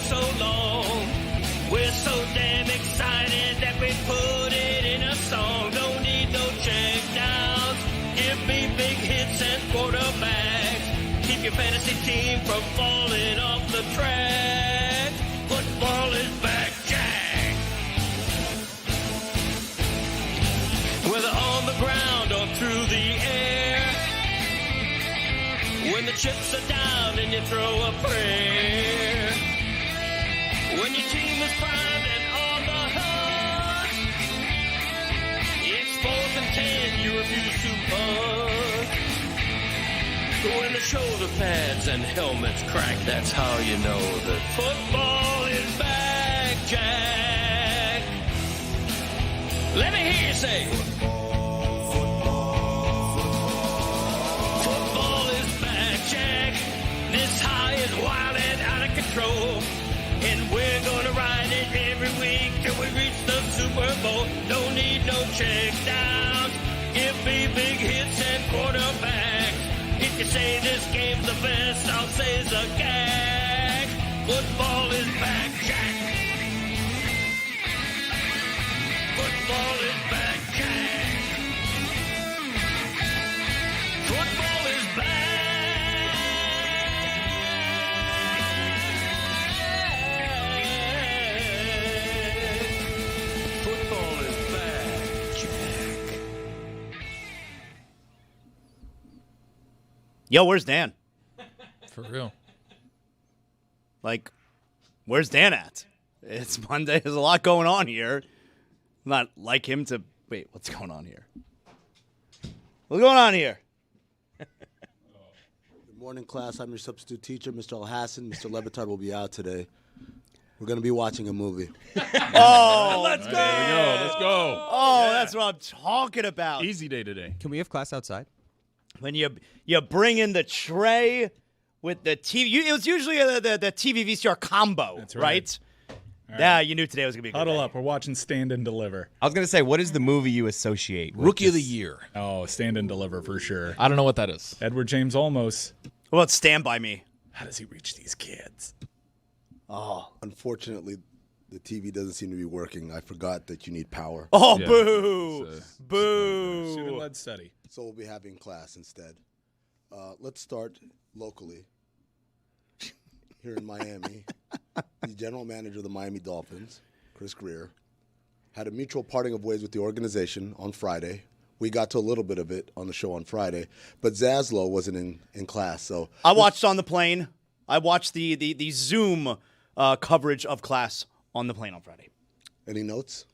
so long. We're so damn excited that we put it in a song. Don't need no check downs. Give me big hits and quarterbacks. Keep your fantasy team from falling off the track. Football is back, Jack. Whether on the ground or through the air, when the chips are down and you throw a prayer, when your team is primed and on the hunt, it's 4th and 10, you refuse to punt. When the shoulder pads and helmets crack, that's how you know that football is back, Jack. Let me hear you say, football is back, Jack. This high is wild and out of control, and we're gonna ride it every week till we reach the Super Bowl. Don't need no check downs. Give me big hits and quarterbacks. If you say this game's the best, I'll say it's a gag. Football is back, Jack. Football is back, Jack. Football is back. Football is back, Jack. Yo, where's Dan? For real. Like, where's Dan at? It's Monday. There's a lot going on here. Not like him to... Wait, what's going on here? What's going on here? Good morning, class. I'm your substitute teacher, Mr. Al-Hassan. Mr. Le Batard will be out today. We're going to be watching a movie. Oh, let's go. There we go. Let's go. Oh, that's what I'm talking about. Easy day today. Can we have class outside? When you bring in the tray with the TV. It was usually the TV VCR combo, That's right? right. Yeah, you knew today was going to be a good Huddle day. up. We're watching Stand and Deliver. I was going to say, what is the movie you associate with Rookie of the this? year. Oh, Stand and Deliver for sure. I don't know what that is. Edward James Olmos. What about Stand By Me? How does he reach these kids? Oh, Unfortunately, the TV doesn't seem to be working. I forgot that you need power. oh, Yeah. boo. It's Boo. Student-led study. So we'll be having class instead. Let's start locally. Here in Miami, the general manager of the Miami Dolphins, Chris Greer, had a mutual parting of ways with the organization on Friday. We got to a little bit of it on the show on Friday, but Zaslow wasn't in class. So I watched on the plane. I watched the Zoom coverage of class on the plane on Friday. Any notes?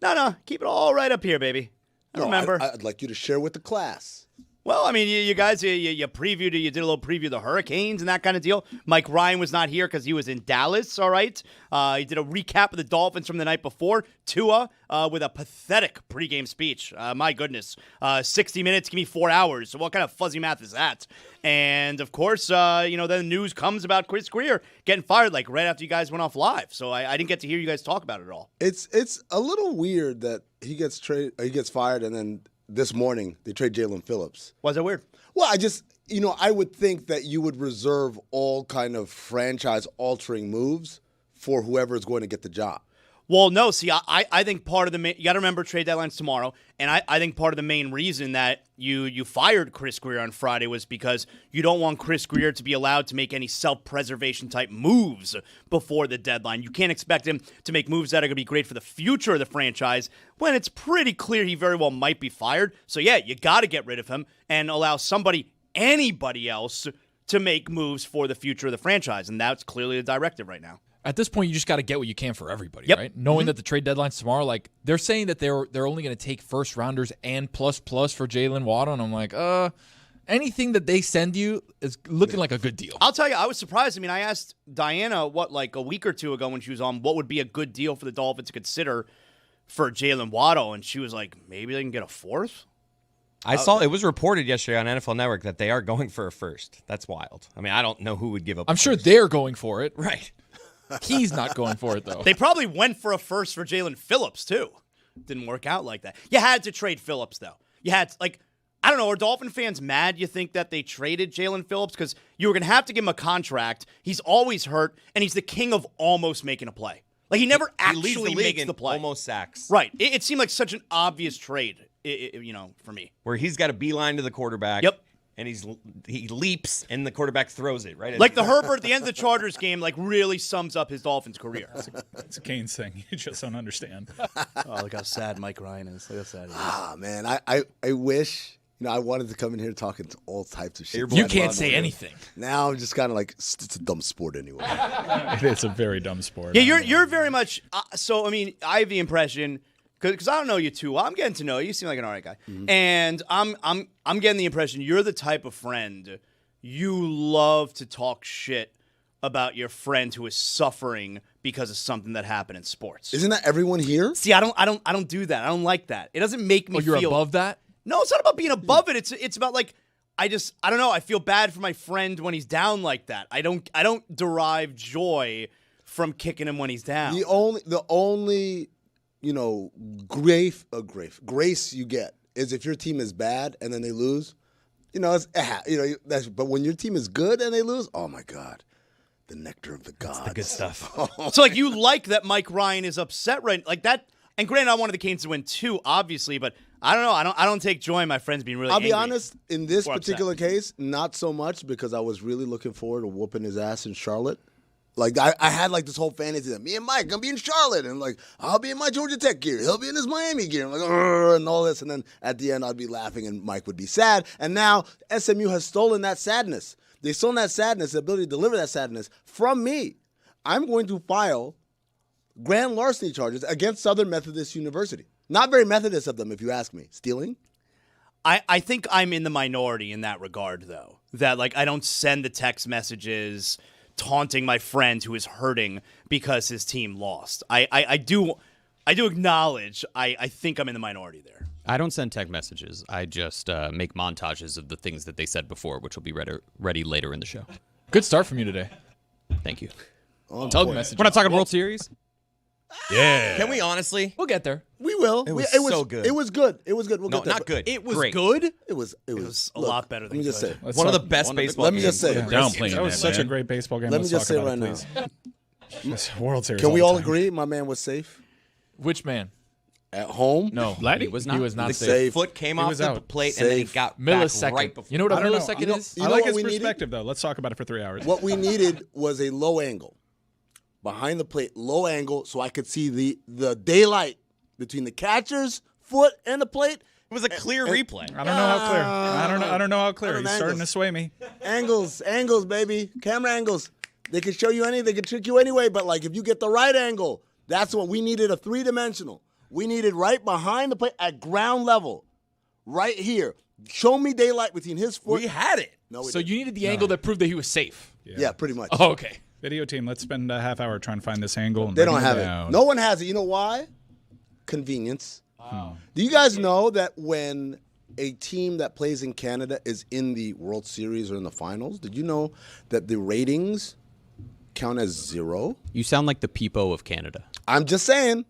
No, keep it all right up here, baby. I remember. I'd like you to share with the class. Well, I mean, you guys, you previewed it. You did a little preview of the Hurricanes and that kind of deal. Mike Ryan was not here because he was in Dallas, all right? He did a recap of the Dolphins from the night before. Tua with a pathetic pregame speech. My goodness. 60 minutes, give me 4 hours. So what kind of fuzzy math is that? And, of course, then news comes about Chris Greer getting fired like right after you guys went off live. So I didn't get to hear you guys talk about it at all. It's a little weird that he gets fired and then this morning they trade Jalen Phillips. Was that weird? Well, I would think that you would reserve all kind of franchise-altering moves for whoever is going to get the job. Well, no. See, I think part of the you got to remember trade deadline's tomorrow, and I think part of the main reason that you fired Chris Greer on Friday was because you don't want Chris Greer to be allowed to make any self-preservation type moves before the deadline. You can't expect him to make moves that are going to be great for the future of the franchise when it's pretty clear he very well might be fired. So yeah, you got to get rid of him and allow anybody else to make moves for the future of the franchise, and that's clearly the directive right now. At this point, you just got to get what you can for everybody, Yep. right? Knowing that the trade deadline's tomorrow, like they're saying that they're only going to take first rounders and plus for Jalen Waddle, and I'm like, anything that they send you is looking like a good deal. I'll tell you, I was surprised. I mean, I asked Diana like a week or two ago when she was on what would be a good deal for the Dolphins to consider for Jalen Waddle, and she was like, maybe they can get a fourth. I saw it was reported yesterday on NFL Network that they are going for a first. That's wild. I mean, I don't know who would give up. I'm sure they're going for it. Right. He's not going for it, though. They probably went for a first for Jalen Phillips, too. Didn't work out like that. You had to trade Phillips, though. You had, I don't know. Are Dolphin fans mad, you think, that they traded Jalen Phillips? Because you were going to have to give him a contract. He's always hurt, and he's the king of almost making a play. Like, he never He leads actually the league makes in the play. almost sacks. Right. It seemed like such an obvious trade, for me. Where he's got a beeline to the quarterback. Yep. And he leaps, and the quarterback throws it right. Like the Herbert at the end of the Chargers game, like really sums up his Dolphins career. It's a Canes thing. You just don't understand. Oh, look how sad Mike Ryan is. Look how sad he is. Ah, man, I wish, I wanted to come in here talking to all types of shit. You can't say anything. Now I'm just kind of like, it's a dumb sport anyway. It's a very dumb sport. Yeah, you're very much. So I mean, I have the impression because I don't know you too well. I'm getting to know you. You seem like an alright guy, and I'm getting the impression you're the type of friend you love to talk shit about your friend who is suffering because of something that happened in sports. Isn't that everyone here? See, I don't do that. I don't like that. It doesn't make me. You're feel above that? No, it's not about being above it. It's about like I don't know. I feel bad for my friend when he's down like that. I don't derive joy from kicking him when he's down. The only grace you get is if your team is bad and then they lose. But when your team is good and they lose, oh my God, the nectar of the gods. the good stuff. So like you like that Mike Ryan is upset right like that. And granted, I wanted the Canes to win too, obviously, but I don't know. I don't take joy in my friends being really I'll angry be honest, in this or particular upset. case, not so much because I was really looking forward to whooping his ass in Charlotte. Like, I had, like, this whole fantasy that me and Mike, gonna be in Charlotte, and, like, I'll be in my Georgia Tech gear, he'll be in his Miami gear, I'm like, and all this, and then at the end I'd be laughing and Mike would be sad, and now SMU has stolen that sadness. They've stolen that sadness, the ability to deliver that sadness from me. I'm going to file grand larceny charges against Southern Methodist University. Not very Methodist of them, if you ask me. Stealing? I think I'm in the minority in that regard, though. That, like, I don't send the text messages taunting my friend who is hurting because his team lost. I do acknowledge I think I'm in the minority there. I don't send text messages. I just make montages of the things that they said before, which will be ready later in the show. Good start from you today. Thank you. Tug message. We're not talking World Series? Yeah. Can we honestly? We'll get there. We will. It was so good. It was good. It was good. We'll No, get there. not good. It was Great. good. It was a lot better than Let me just good. say. Let's One of the talk- best baseball let me games. just say. Downplaying That was that, such a man. great baseball game. Let me Let's just talk say about right it, now. please. This World Series. Can we all all the time. agree my man was safe? Which man? At home? No. Vladdy? He was not. He was not The safe. Safe. foot came He off was the out. plate and then he Safe. got Millisecond. back right before. You know what a I don't know. millisecond is? You I know like what his we needed? perspective, though. Let's talk about it for 3 hours. What we needed was a low angle. Behind the plate, low angle, so I could see the daylight between the catcher's foot and the plate. It was a clear replay. I don't know how clear. I don't know how clear. I don't He's know starting to angles. sway me. Angles, baby. Camera angles. They can show you anything. They can trick you anyway, but, like, if you get the right angle, that's what we needed, a three-dimensional. We needed right behind the plate at ground level, right here. Show me daylight between his foot. We had it. No, we So didn't. you needed the angle that proved that he was safe. Yeah, pretty much. Oh, okay. Video team, let's spend a half hour trying to find this angle. And They bring don't have down. it. No one has it. You know why? Convenience. Do you guys know that when a team that plays in Canada is in the World Series or in the finals, did you know that the ratings count as 0? You sound like the Peepo of Canada. I'm just saying.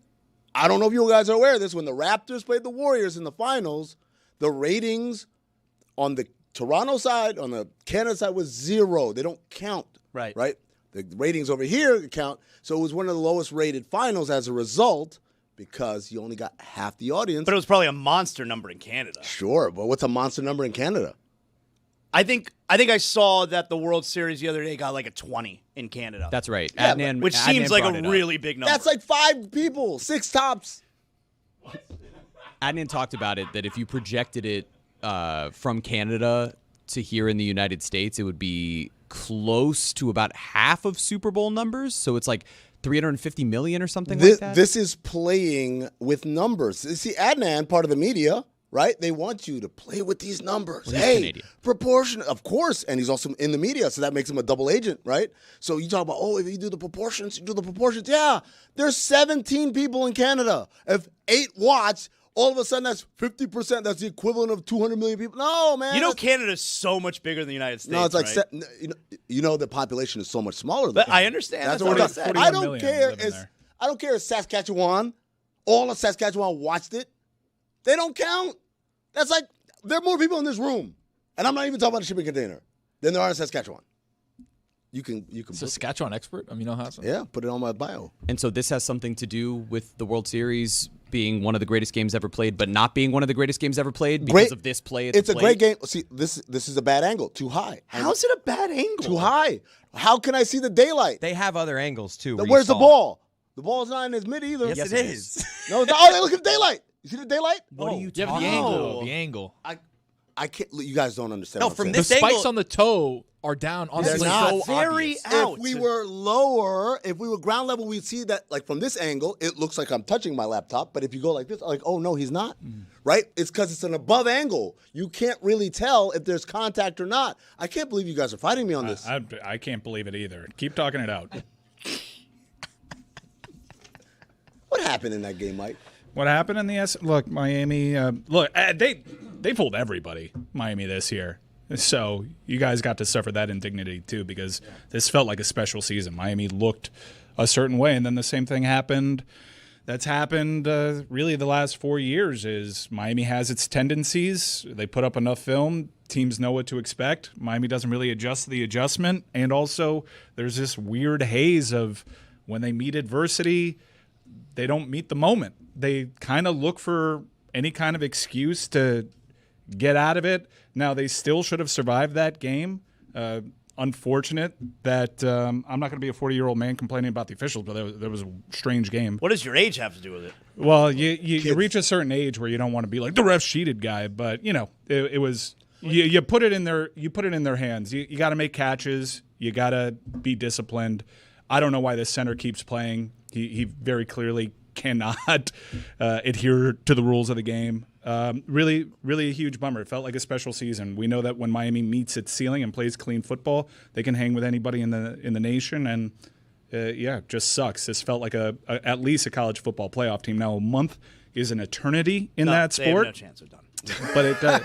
I don't know if you guys are aware of this. When the Raptors played the Warriors in the finals, the ratings on the Toronto side, on the Canada side, was 0. They don't count. Right. Right? The ratings over here count. So it was one of the lowest rated finals as a result because you only got half the audience. But it was probably a monster number in Canada. Sure, but what's a monster number in Canada? I think I saw that the World Series the other day got like a 20 in Canada. That's right. Yeah, Adnan, which seems Adnan like brought a it up. really big number. That's like 5 people, 6 tops. Adnan talked about it, that if you projected it from Canada to here in the United States, it would be close to about half of Super Bowl numbers. So it's like 350 million or something like that. This is playing with numbers. See, Adnan, part of the media, right? They want you to play with these numbers. Well, he's hey, Canadian. proportion, of course, and he's also in the media, so that makes him a double agent, right? So you talk about, oh, if you do the proportions, you do the proportions. Yeah, there's 17 people in Canada. If 8 watch, all of a sudden that's 50%. That's the equivalent of 200 million people. No, man. You know, that's- Canada's so much bigger than the United States. No, it's like right? you know the population is so much smaller. Than But that. I understand. That's That's what what I it is. said. 41 I don't million care. living there. I don't care if Saskatchewan, all of Saskatchewan watched it. They don't count. That's like there are more people in this room, and I'm not even talking about a shipping container, than there are in Saskatchewan. You can. Saskatchewan expert, Amino Hassan. Yeah, put it on my bio. And so this has something to do with the World Series being one of the greatest games ever played, but not being one of the greatest games ever played because of this play. It's a great game. See, this is a bad angle. Too high. How's it a bad angle? Too high. How can I see the daylight? They have other angles too. Where's the ball? The ball's not in his mid either. Yes, it is. No, it's not. Oh, look at the daylight. You see the daylight? What are you Yeah, but talking the about? angle. The angle. I can't. You guys don't understand. No, what I'm from saying. The this spikes angle- on the toe are down on the They're plate. not. So Very obvious. out. If we were lower, if we were ground level, we'd see that, like, from this angle, it looks like I'm touching my laptop. But if you go like this, like, oh, no, he's not. Right? It's because it's an above angle. You can't really tell if there's contact or not. I can't believe you guys are fighting me on this. I can't believe it either. Keep talking it out. What happened in that game, Mike? What happened in the Look, Miami. They fooled everybody, Miami, this year. So you guys got to suffer that indignity too, because this felt like a special season. Miami looked a certain way, and then the same thing happened. That's happened really the last 4 years. Is Miami has its tendencies. They put up enough film. Teams know what to expect. Miami doesn't really adjust to the adjustment, and also there's this weird haze of when they meet adversity, they don't meet the moment. They kind of look for any kind of excuse to get out of it. Now, they still should have survived that game. Unfortunate that I'm not going to be a 40-year-old man complaining about the officials, but there was a strange game. What does your age have to do with it? Well, you reach a certain age where you don't want to be like the ref cheated guy, but it was you put it in their hands. You got to make catches. You got to be disciplined. I don't know why this center keeps playing. He very clearly cannot adhere to the rules of the game. Really, really a huge bummer. It felt like a special season. We know that when Miami meets its ceiling and plays clean football, they can hang with anybody in the nation. And it just sucks. This felt like at least a college football playoff team. Now a month is an eternity in that They have sport, no chance of done. but it does.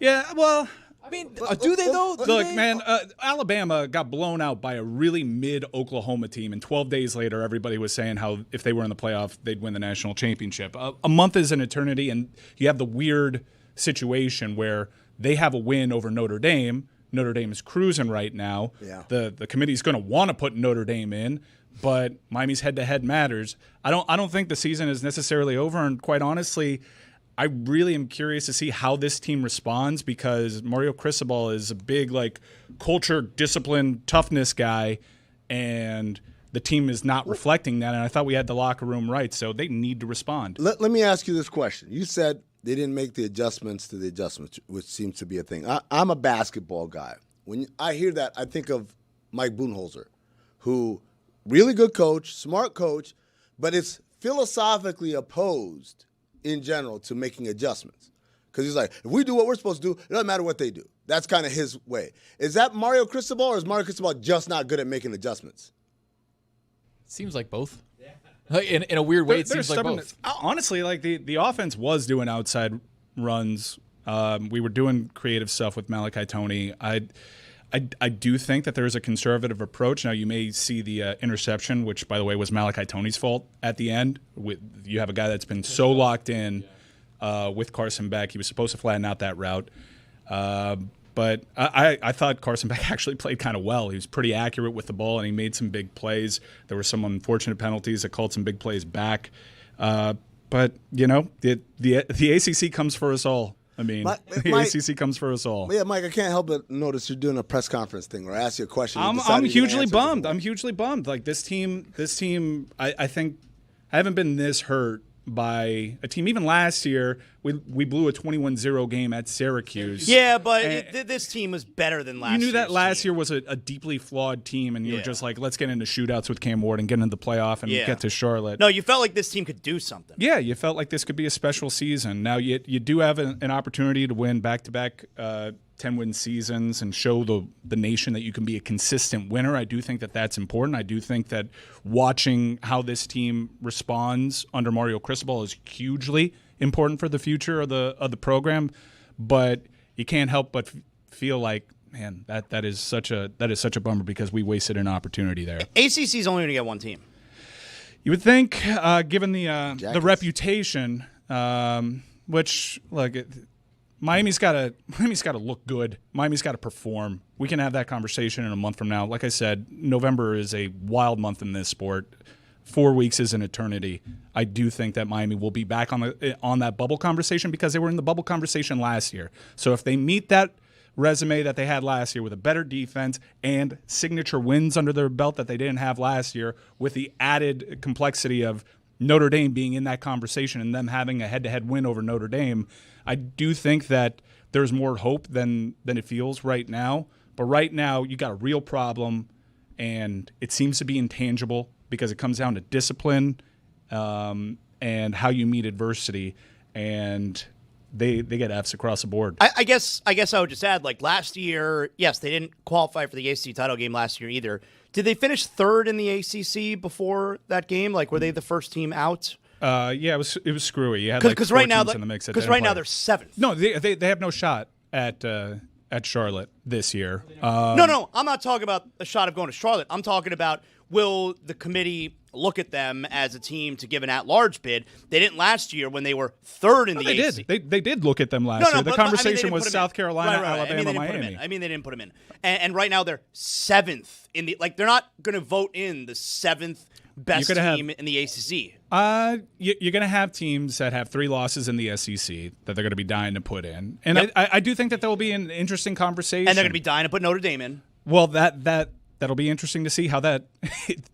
Yeah, well. I mean, do they though? Look, man, Alabama got blown out by a really mid-Oklahoma team, and 12 days later, everybody was saying how if they were in the playoff, they'd win the national championship. A month is an eternity, and you have the weird situation where they have a win over Notre Dame. Notre Dame is cruising right now. Yeah. The committee's going to want to put Notre Dame in, but Miami's head-to-head matters. I don't think the season is necessarily over, and quite honestly, I really am curious to see how this team responds, because Mario Cristobal is a big, culture, discipline, toughness guy, and the team is not reflecting that. And I thought we had the locker room right, so they need to respond. Let me ask you this question. You said they didn't make the adjustments to the adjustments, which seems to be a thing. I'm a basketball guy. When I hear that, I think of Mike Budenholzer, who really good coach, smart coach, but it's philosophically opposed in general to making adjustments. Because he's like, if we do what we're supposed to do, it doesn't matter what they do. That's kind of his way. Is that Mario Cristobal, or is Mario Cristobal just not good at making adjustments? Seems like both. In a weird way, it They're seems like stubborn. both. Honestly, the offense was doing outside runs. We were doing creative stuff with Malachi Toney. I do think that there is a conservative approach. Now, you may see the interception, which, by the way, was Malachi Toney's fault at the end. You have a guy that's been so locked in with Carson Beck. He was supposed to flatten out that route. But I thought Carson Beck actually played kind of well. He was pretty accurate with the ball, and he made some big plays. There were some unfortunate penalties that called some big plays back. But, the ACC comes for us all. I mean, the ACC comes for us all. Yeah, Mike, I can't help but notice you're doing a press conference thing, or I ask you a question. I'm hugely bummed. I'm hugely bummed. Like this team, I think I haven't been this hurt by a team. Even last year, we blew a 21-0 game at Syracuse. Yeah, but this team was better than last year. You knew that last year was a deeply flawed team, and you were just like, let's get into shootouts with Cam Ward and get into the playoff and get to Charlotte. No, you felt like this team could do something. Yeah, you felt like this could be a special season. Now, you do have an opportunity to win back-to-back 10-win seasons and show the nation that you can be a consistent winner. I do think that that's important. I do think that watching how this team responds under Mario Cristobal is hugely important for the future of the program. But you can't help but feel like, man, that is such a bummer, because we wasted an opportunity there. ACC is only going to get one team. You would think, given the reputation, which, look, Miami's got to look good. Miami's got to perform. We can have that conversation in a month from now. Like I said, November is a wild month in this sport. 4 weeks is an eternity. I do think that Miami will be back on that bubble conversation because they were in the bubble conversation last year. So if they meet that resume that they had last year with a better defense and signature wins under their belt that they didn't have last year, with the added complexity of Notre Dame being in that conversation and them having a head-to-head win over Notre Dame, I do think that there's more hope than it feels right now. But right now, you got a real problem, and it seems to be intangible because it comes down to discipline and how you meet adversity, and they get Fs across the board. I guess I would just add, like last year, yes, they didn't qualify for the ACC title game last year either. Did they finish third in the ACC before that game? Like, were they the first team out? Yeah, it was screwy. You had like right now, in the mix. Because right now they're seventh. No, they have no shot at Charlotte this year. No, I'm not talking about a shot of going to Charlotte. I'm talking about, will the committee look at them as a team to give an at-large bid? They didn't last year when they were third in the ACC. They did look at them last year. The conversation was South Carolina, right. Alabama, Miami. I mean, they didn't put them in. And right now they're seventh in the, like, they're not going to vote in the seventh best team in the ACC. You're going to have teams that have 3 losses in the SEC that they're going to be dying to put in. And I do think that there will be an interesting conversation. And they're going to be dying to put Notre Dame in. Well, that'll be interesting to see how that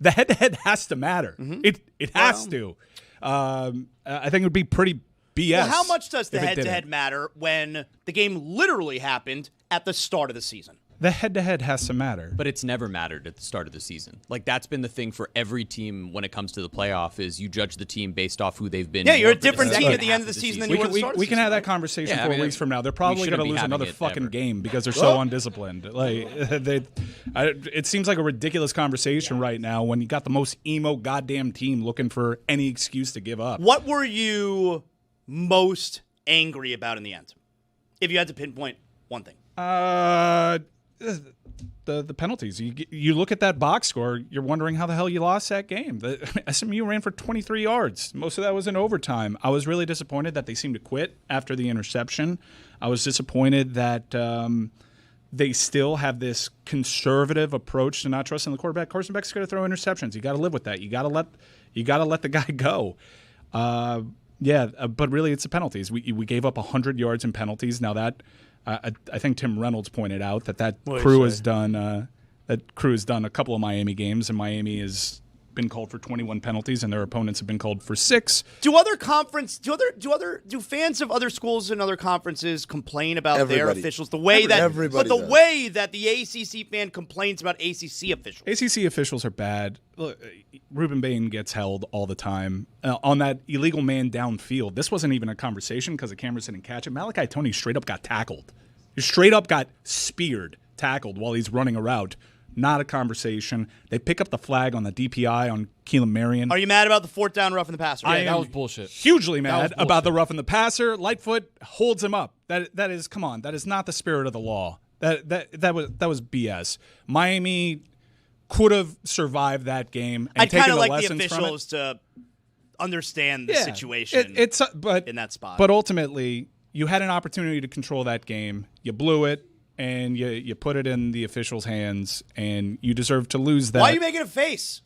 the head-to-head has to matter. Mm-hmm. It has to. I think it would be pretty BS. Well, how much does the head-to-head matter when the game literally happened at the start of the season? The head-to-head has to matter. But it's never mattered at the start of the season. Like, that's been the thing for every team when it comes to the playoff, is you judge the team based off who they've been. Yeah, you're a different team at the end of the season than you were at the start of the season. We can have that conversation 4 weeks from now. They're probably going to lose another fucking game because they're so undisciplined. Like, it seems like a ridiculous conversation right now when you got the most emo goddamn team looking for any excuse to give up. What were you most angry about in the end, if you had to pinpoint one thing? The penalties. You look at that box score, you're wondering how the hell you lost that game. SMU ran for 23 yards. Most of that was in overtime. I was really disappointed that they seemed to quit after the interception. I was disappointed that they still have this conservative approach to not trusting the quarterback. Carson Beck's going to throw interceptions. You got to live with that. You got to let the guy go. But really, it's the penalties. We gave up 100 yards in penalties. Now that. I think Tim Reynolds pointed out that crew has done a couple of Miami games, and Miami has been called for 21 penalties, and their opponents have been called for 6. Do fans of other schools and other conferences complain about their officials the way way that the ACC fan complains about ACC officials? ACC officials are bad. Look, Ruben Bain gets held all the time on that illegal man downfield. This wasn't even a conversation because the cameras didn't catch it. Malachi Tony straight up got tackled. He straight up got tackled while he's running a route. Not a conversation. They pick up the flag on the DPI on Keelan Marion. Are you mad about the 4th down rough in the passer? Yeah, that was bullshit. Hugely mad about the rough in the passer. Lightfoot holds him up. That is, come on. That is not the spirit of the law. That was BS. Miami could have survived that game and taken the lessons from it. I'd kind of like the officials to understand the situation in that spot. But ultimately, you had an opportunity to control that game. You blew it. And you put it in the officials' hands, and you deserve to lose that. Why are you making a face?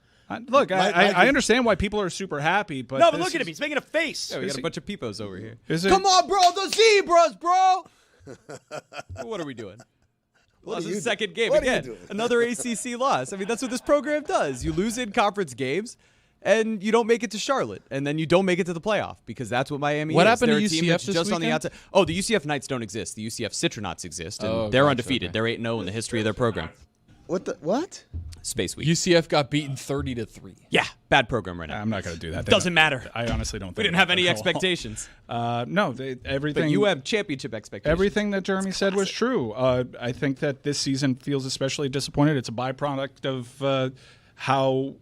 Look, I understand why people are super happy, but but look at him. He's making a face. Yeah, we got a bunch of peepos over here. Come on, bro. The zebras, bro. What are we doing? Lost the second game what again. Another ACC loss. I mean, that's what this program does. You lose in conference games, and you don't make it to Charlotte, and then you don't make it to the playoff because that's what Miami is. What happened They're to a team UCF that's this just on the weekend? outside. Oh, the UCF Knights don't exist. The UCF Citronauts exist, and they're undefeated. Okay. They're 8-0 in the history of their program. What? Space Week. UCF got beaten 30-3. Yeah, bad program right now. I'm not going to do that. Doesn't matter. I honestly don't think We didn't have any that at all. expectations. No, everything. But you have championship expectations. Everything that Jeremy said was true. I think that this season feels especially disappointed. It's a byproduct of how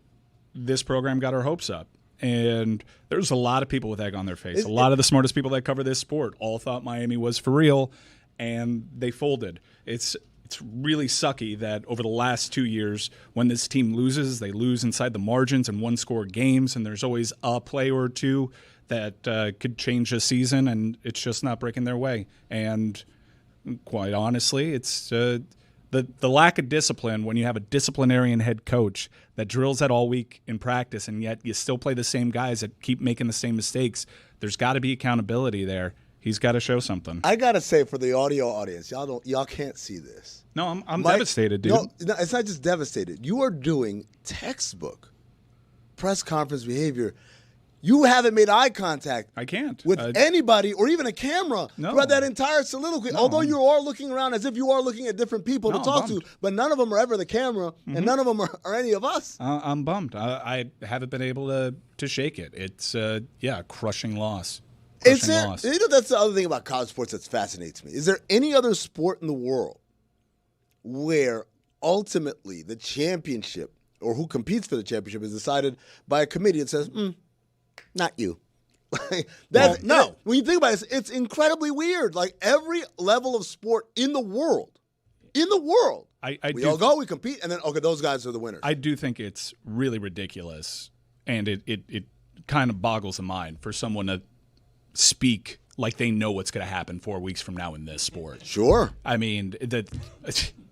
this program got our hopes up. And there's a lot of people with egg on their face. A lot of the smartest people that cover this sport all thought Miami was for real, and they folded. It's really sucky that over the last 2 years, when this team loses, they lose inside the margins and one-score games, and there's always a play or two that could change a season, and it's just not breaking their way. And quite honestly, it's the lack of discipline when you have a disciplinarian head coach that drills that all week in practice, and yet you still play the same guys that keep making the same mistakes. There's got to be accountability there. He's got to show something. I gotta say, for the audio audience, y'all can't see this. No, I'm devastated, dude. No, it's not just devastated. You are doing textbook press conference behavior. You haven't made eye contact. I can't. With anybody or even a camera throughout that entire soliloquy. No. Although you are looking around as if you are looking at different people to talk to, but none of them are ever the camera, and none of them are any of us. I'm bummed. I haven't been able to shake it. It's a crushing loss. Loss. That's the other thing about college sports that fascinates me. Is there any other sport in the world where ultimately the championship or who competes for the championship is decided by a committee that says, not you? No. When you think about it, it's incredibly weird. Like every level of sport in the world, we all go, we compete, and then, okay, those guys are the winners. I do think it's really ridiculous, and it kind of boggles the mind for someone to speak like they know what's going to happen 4 weeks from now in this sport. Sure. I mean, the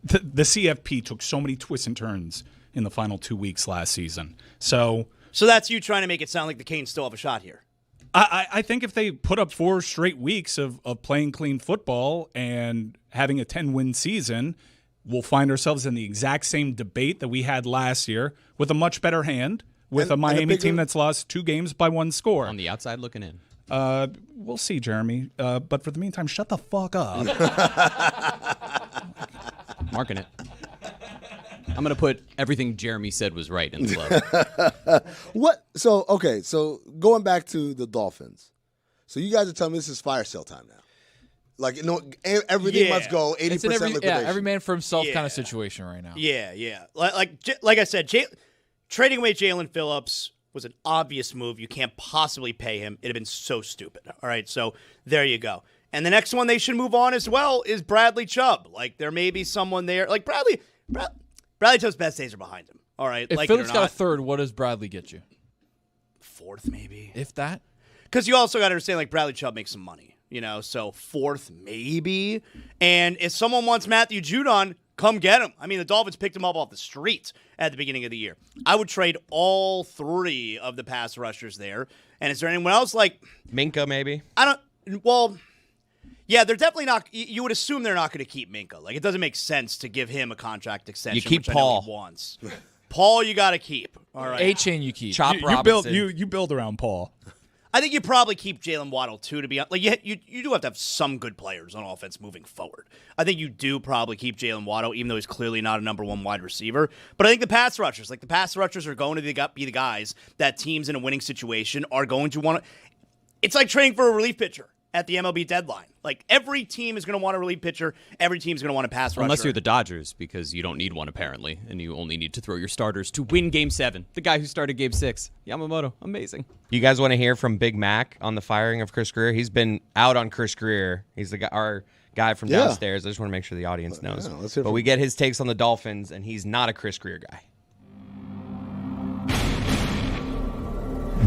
CFP took so many twists and turns in the final 2 weeks last season. So that's you trying to make it sound like the Canes still have a shot here. I think if they put up 4 straight weeks of playing clean football and having a 10-win season, we'll find ourselves in the exact same debate that we had last year with a much better hand, with a Miami team that's lost 2 games by 1 score. On the outside looking in. We'll see, Jeremy. But for the meantime, shut the fuck up. Marking it. I'm going to put everything Jeremy said was right in the club. What? So going back to the Dolphins. So you guys are telling me this is fire sale time now. Like, everything must go 80% liquidation. Yeah, every man for himself kind of situation right now. Yeah. Like I said, trading away Jalen Phillips was an obvious move. You can't possibly pay him. It'd have been so stupid. All right, so there you go. And the next one they should move on as well is Bradley Chubb. Like, there may be someone there. Like, Bradley Chubb's best days are behind him. All right, if like Phillips got a third, what does Bradley get you? 4th, maybe. If that? Because you also got to understand, like, Bradley Chubb makes some money, so 4th, maybe. And if someone wants Matthew Judon, come get him. I mean, the Dolphins picked him up off the street at the beginning of the year. I would trade all 3 of the pass rushers there. And is there anyone else? Like Minka, maybe? Yeah, they're definitely not. You would assume they're not going to keep Minka. Like, it doesn't make sense to give him a contract extension. You keep which Paul. I know he wants. Paul, you got to keep. All right. A-Chain you keep. Chop You Robinson. build around Paul. I think you probably keep Jalen Waddle too. To be honest, like you do have to have some good players on offense moving forward. I think you do probably keep Jalen Waddle, even though he's clearly not a number 1 wide receiver. But I think the pass rushers are going to be the guys that teams in a winning situation are going to want to. It's like trading for a relief pitcher at the MLB deadline. Like, every team is going to want a relief pitcher. Every team is going to want a pass rusher. Unless you're the Dodgers, because you don't need one, apparently, and you only need to throw your starters to win Game 7. The guy who started Game 6, Yamamoto, amazing. You guys want to hear from Big Mac on the firing of Chris Greer? He's been out on Chris Greer. He's our guy from downstairs. I just want to make sure the audience knows. But we get his takes on the Dolphins, and he's not a Chris Greer guy.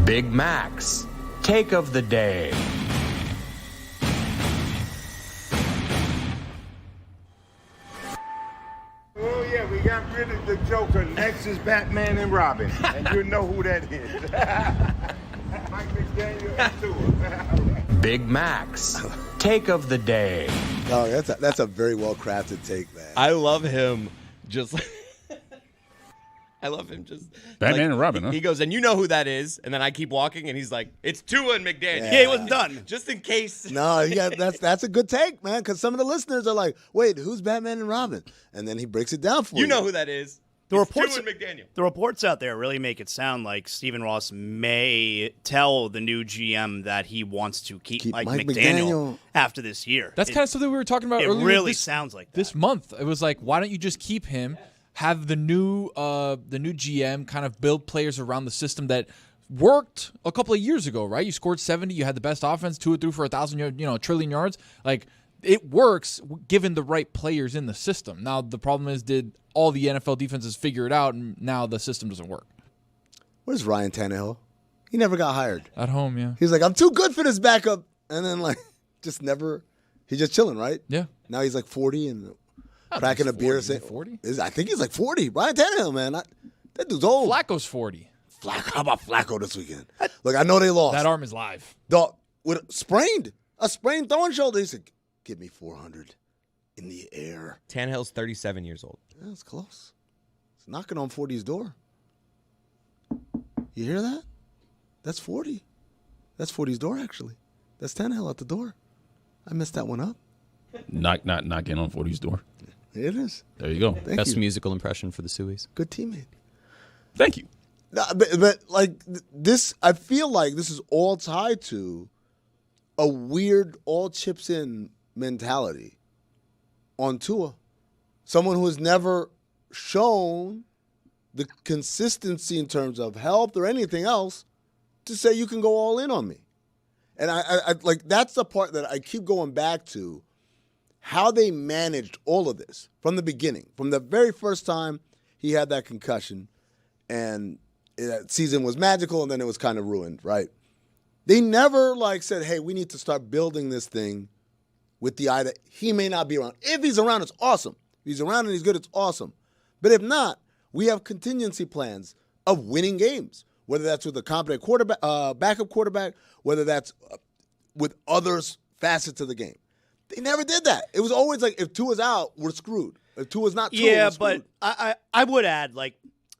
Big Mac's take of the day. Oh, yeah, we got rid of the Joker. Next is Batman and Robin. And you know who that is. Mike McDaniel and Tua. Big Mac's take of the day. Oh, that's a very well-crafted take, man. I love him just... I love him just... Batman and Robin, huh? He goes, and you know who that is. And then I keep walking, and he's like, it's Tua and McDaniel. Yeah, he wasn't done. Just in case. No, that's a good take, man, because some of the listeners are like, wait, who's Batman and Robin? And then he breaks it down for you. You know who that is. The It's reports, Tua and McDaniel. The reports out there really make it sound like Stephen Ross may tell the new GM that he wants to keep Mike McDaniel after this year. That's kind of something we were talking about earlier. It really sounds like that. This month. It was like, why don't you just keep him, have the new GM kind of build players around the system that worked a couple of years ago, right? You scored 70, you had the best offense, 2 or 3 for 1,000, trillion yards. Like, it works given the right players in the system. Now, the problem is, did all the NFL defenses figure it out, and now the system doesn't work? Where's Ryan Tannehill? He never got hired. At home, yeah. He's like, I'm too good for this backup. And then, like, just never. He's just chilling, right? Yeah. Now he's like 40 and cracking a beer. 40? I think he's like 40. Ryan Tannehill, man. That dude's old. Flacco's 40. Flacco. How about Flacco this weekend? Look, I know they lost. That arm is live. With a sprained throwing shoulder. He said, give me 400 in the air. Tannehill's 37 years old. Yeah, that's close. It's knocking on 40's door. You hear that? That's 40. That's 40's door, actually. That's Tannehill at the door. I messed that one up. Not knocking on 40's door. It is. There you go. Best musical impression for the Sueys. Good teammate. Thank you. No, but like this, I feel like this is all tied to a weird all chips in mentality on Tua. Someone who has never shown the consistency in terms of health or anything else to say you can go all in on me. And I like that's the part that I keep going back to, how they managed all of this from the beginning, from the very first time he had that concussion, and that season was magical, and then it was kind of ruined, right? They never like said, hey, we need to start building this thing with the eye that he may not be around. If he's around, it's awesome. If he's around and he's good, it's awesome. But if not, we have contingency plans of winning games, whether that's with a competent quarterback, backup quarterback, whether that's with others facets of the game. They never did that. It was always like, if Tua's out, we're screwed. If Tua's not Tua, yeah, we're screwed. but I would add, like,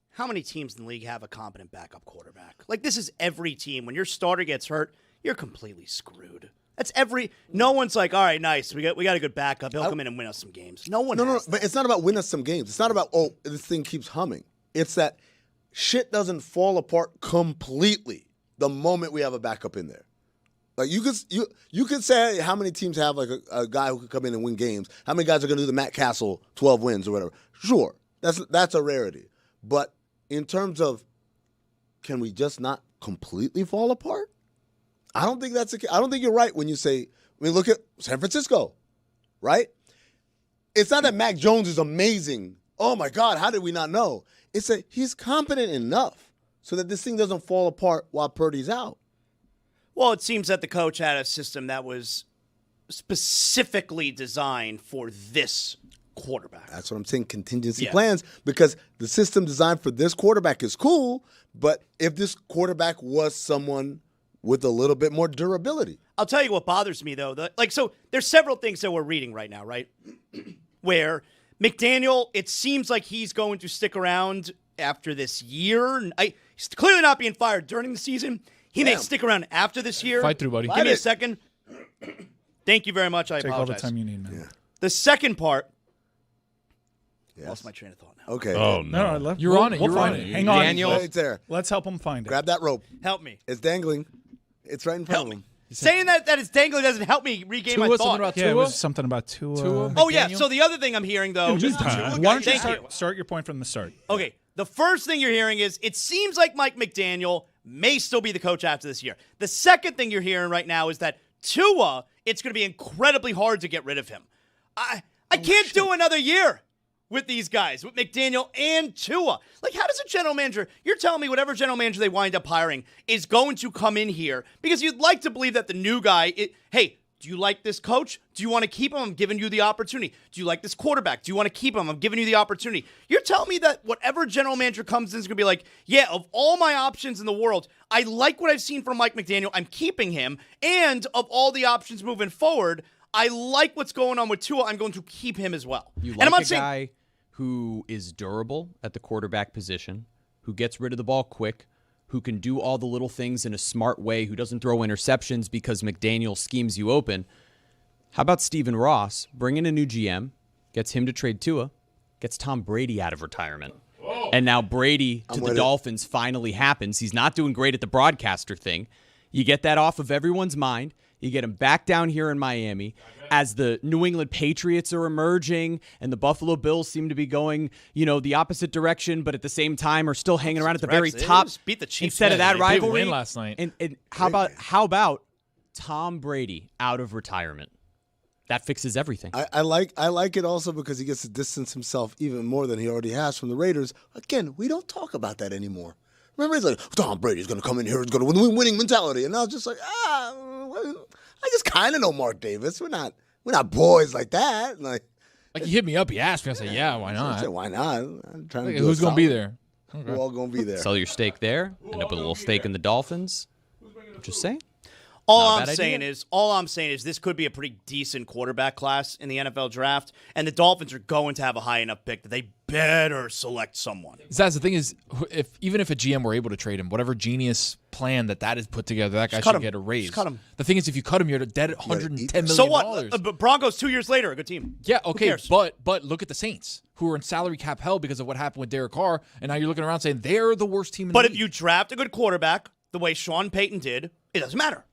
how many teams in the league have a competent backup quarterback? Like, this is every team. When your starter gets hurt, you're completely screwed. That's no one's like, all right, nice. We got a good backup. He'll come in and win us some games. No one. No. But it's not about winning us some games. It's not about, oh, this thing keeps humming. It's that shit doesn't fall apart completely the moment we have a backup in there. Like you could say how many teams have like a guy who could come in and win games. How many guys are going to do the Matt Castle 12 wins or whatever? Sure, that's a rarity. But in terms of, can we just not completely fall apart? I don't think that's I don't think you're right when you say. I mean, look at San Francisco, right? It's not that Mac Jones is amazing. Oh my God, how did we not know? It's that he's competent enough so that this thing doesn't fall apart while Purdy's out. Well, it seems that the coach had a system that was specifically designed for this quarterback. That's what I'm saying, contingency plans, because the system designed for this quarterback is cool, but if this quarterback was someone with a little bit more durability. I'll tell you what bothers me, though. So there's several things that we're reading right now, right? Where McDaniel, it seems like he's going to stick around after this year. He's clearly not being fired during the season. He may stick around after this year. Fight through, buddy. Give me a second. Thank you very much. I Take apologize. all the time you need, man. Yeah. The second part. Yes. Lost my train of thought now. Okay. Oh, no. No, You're on it. We'll You're find on it. it. Hang on. Daniel. Right there. Let's help him find it. Grab that rope. Help me. It's dangling. It's right in front of him. Saying that it's dangling doesn't help me regain my Tua, thought. something about Yeah, it Tua? was something about Tua. Tua? Oh, yeah. McDaniel? So the other thing I'm hearing, though. Why don't you Thank start your point from the start? Okay, the first thing you're hearing is it seems like Mike McDaniel may still be the coach after this year. The second thing you're hearing right now is that Tua, it's going to be incredibly hard to get rid of him. I can't do another year with these guys, with McDaniel and Tua. Like, how does a general manager, you're telling me whatever general manager they wind up hiring is going to come in here, because you'd like to believe that the new guy, hey, do you like this coach? Do you want to keep him? I'm giving you the opportunity. Do you like this quarterback? Do you want to keep him? I'm giving you the opportunity. You're telling me that whatever general manager comes in is going to be like, yeah, of all my options in the world, I like what I've seen from Mike McDaniel. I'm keeping him. And of all the options moving forward, I like what's going on with Tua. I'm going to keep him as well. You and I'm like not a saying, guy who is durable at the quarterback position, who gets rid of the ball quick, who can do all the little things in a smart way, who doesn't throw interceptions because McDaniel schemes you open. How about Stephen Ross? Bring in a new GM, gets him to trade Tua, gets Tom Brady out of retirement. And now Brady to the Dolphins finally happens. He's not doing great at the broadcaster thing. You get that off of everyone's mind. You get him back down here in Miami as the New England Patriots are emerging and the Buffalo Bills seem to be going, the opposite direction, but at the same time are still hanging around at the very top. Beat the Chiefs. Instead of that Big rivalry. win last night. And how about Tom Brady out of retirement? That fixes everything. I like it also because he gets to distance himself even more than he already has from the Raiders. Again, we don't talk about that anymore. Remember, he's like, Tom Brady's going to come in here. He's going to win the winning mentality. And I was just like, I just kind of know Mark Davis. We're not boys like that. Like you hit me up, you asked me. I said, yeah, why not? I said, why not? I'm trying to who's going to be there? Okay. We're all going to be there. Sell your stake there. End up with a little stake in the Dolphins. Just saying. All I'm saying is this could be a pretty decent quarterback class in the NFL draft, and the Dolphins are going to have a high enough pick that they better select someone. Zaz, the thing is, even if a GM were able to trade him, whatever genius plan that is put together, that guy should get a raise. Just cut him. The thing is, if you cut him, you're dead at $110 million. So what? But Broncos 2 years later, a good team. Yeah, okay, but look at the Saints, who are in salary cap hell because of what happened with Derek Carr, and now you're looking around saying they're the worst team in the league. But if you draft a good quarterback the way Sean Payton did, it doesn't matter.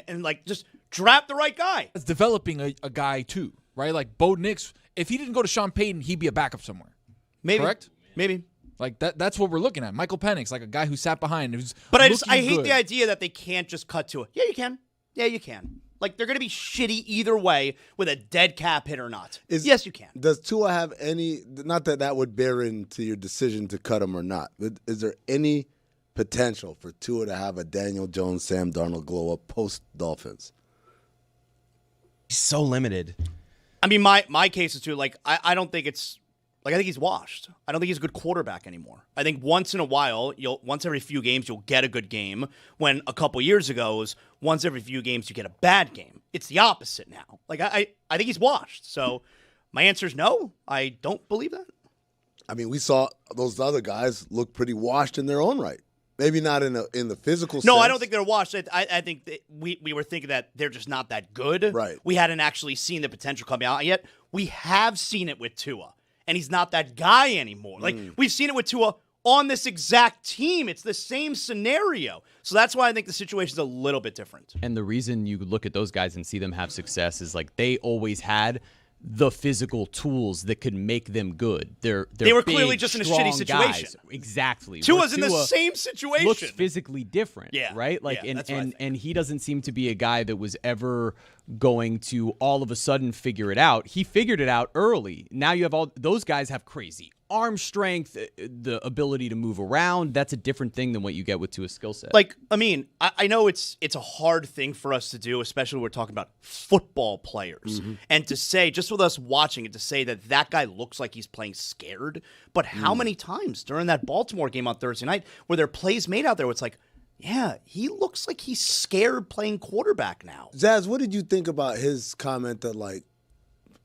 And just draft the right guy. It's developing a guy, too, right? Like, Bo Nix, if he didn't go to Sean Payton, he'd be a backup somewhere. Maybe. Correct? Maybe. Like, that's what we're looking at. Michael Penix, like a guy who sat behind. But I hate the idea that they can't just cut to it. Yeah, you can. Yeah, you can. Like, they're going to be shitty either way with a dead cap hit or not. Yes, you can. Does Tua have any, not that would bear into your decision to cut him or not, but is there any potential for Tua to have a Daniel Jones, Sam Darnold glow up post-Dolphins? He's so limited. I mean, my case is too, like, I don't think it's, like, I think he's washed. I don't think he's a good quarterback anymore. I think once in a while, once every few games, you'll get a good game, when a couple years ago, was once every few games, you get a bad game. It's the opposite now. Like, I think he's washed. So my answer is no. I don't believe that. I mean, we saw those other guys look pretty washed in their own right. Maybe not in the physical sense. No, I don't think they're washed. I think that we were thinking that they're just not that good. Right. We hadn't actually seen the potential coming out yet. We have seen it with Tua, and he's not that guy anymore. Like, we've seen it with Tua on this exact team. It's the same scenario. So that's why I think the situation's a little bit different. And the reason you look at those guys and see them have success is, like, they always had the physical tools that could make them good. They were big, clearly just in a shitty situation. Guys. Exactly. Tua's in the same situation. Looks physically different, yeah, right? Like, yeah, and he doesn't seem to be a guy that was ever going to all of a sudden figure it out. He figured it out early. Now you have all those guys have crazy arm strength, the ability to move around. That's a different thing than what you get with Tua's skill set. Like, I mean, I know it's a hard thing for us to do, especially when we're talking about football players. And to say, just with us watching it, to say that guy looks like he's playing scared. But how many times during that Baltimore game on Thursday night were there plays made out there where it's like, yeah, he looks like he's scared playing quarterback now. Zaz, what did you think about his comment that, like,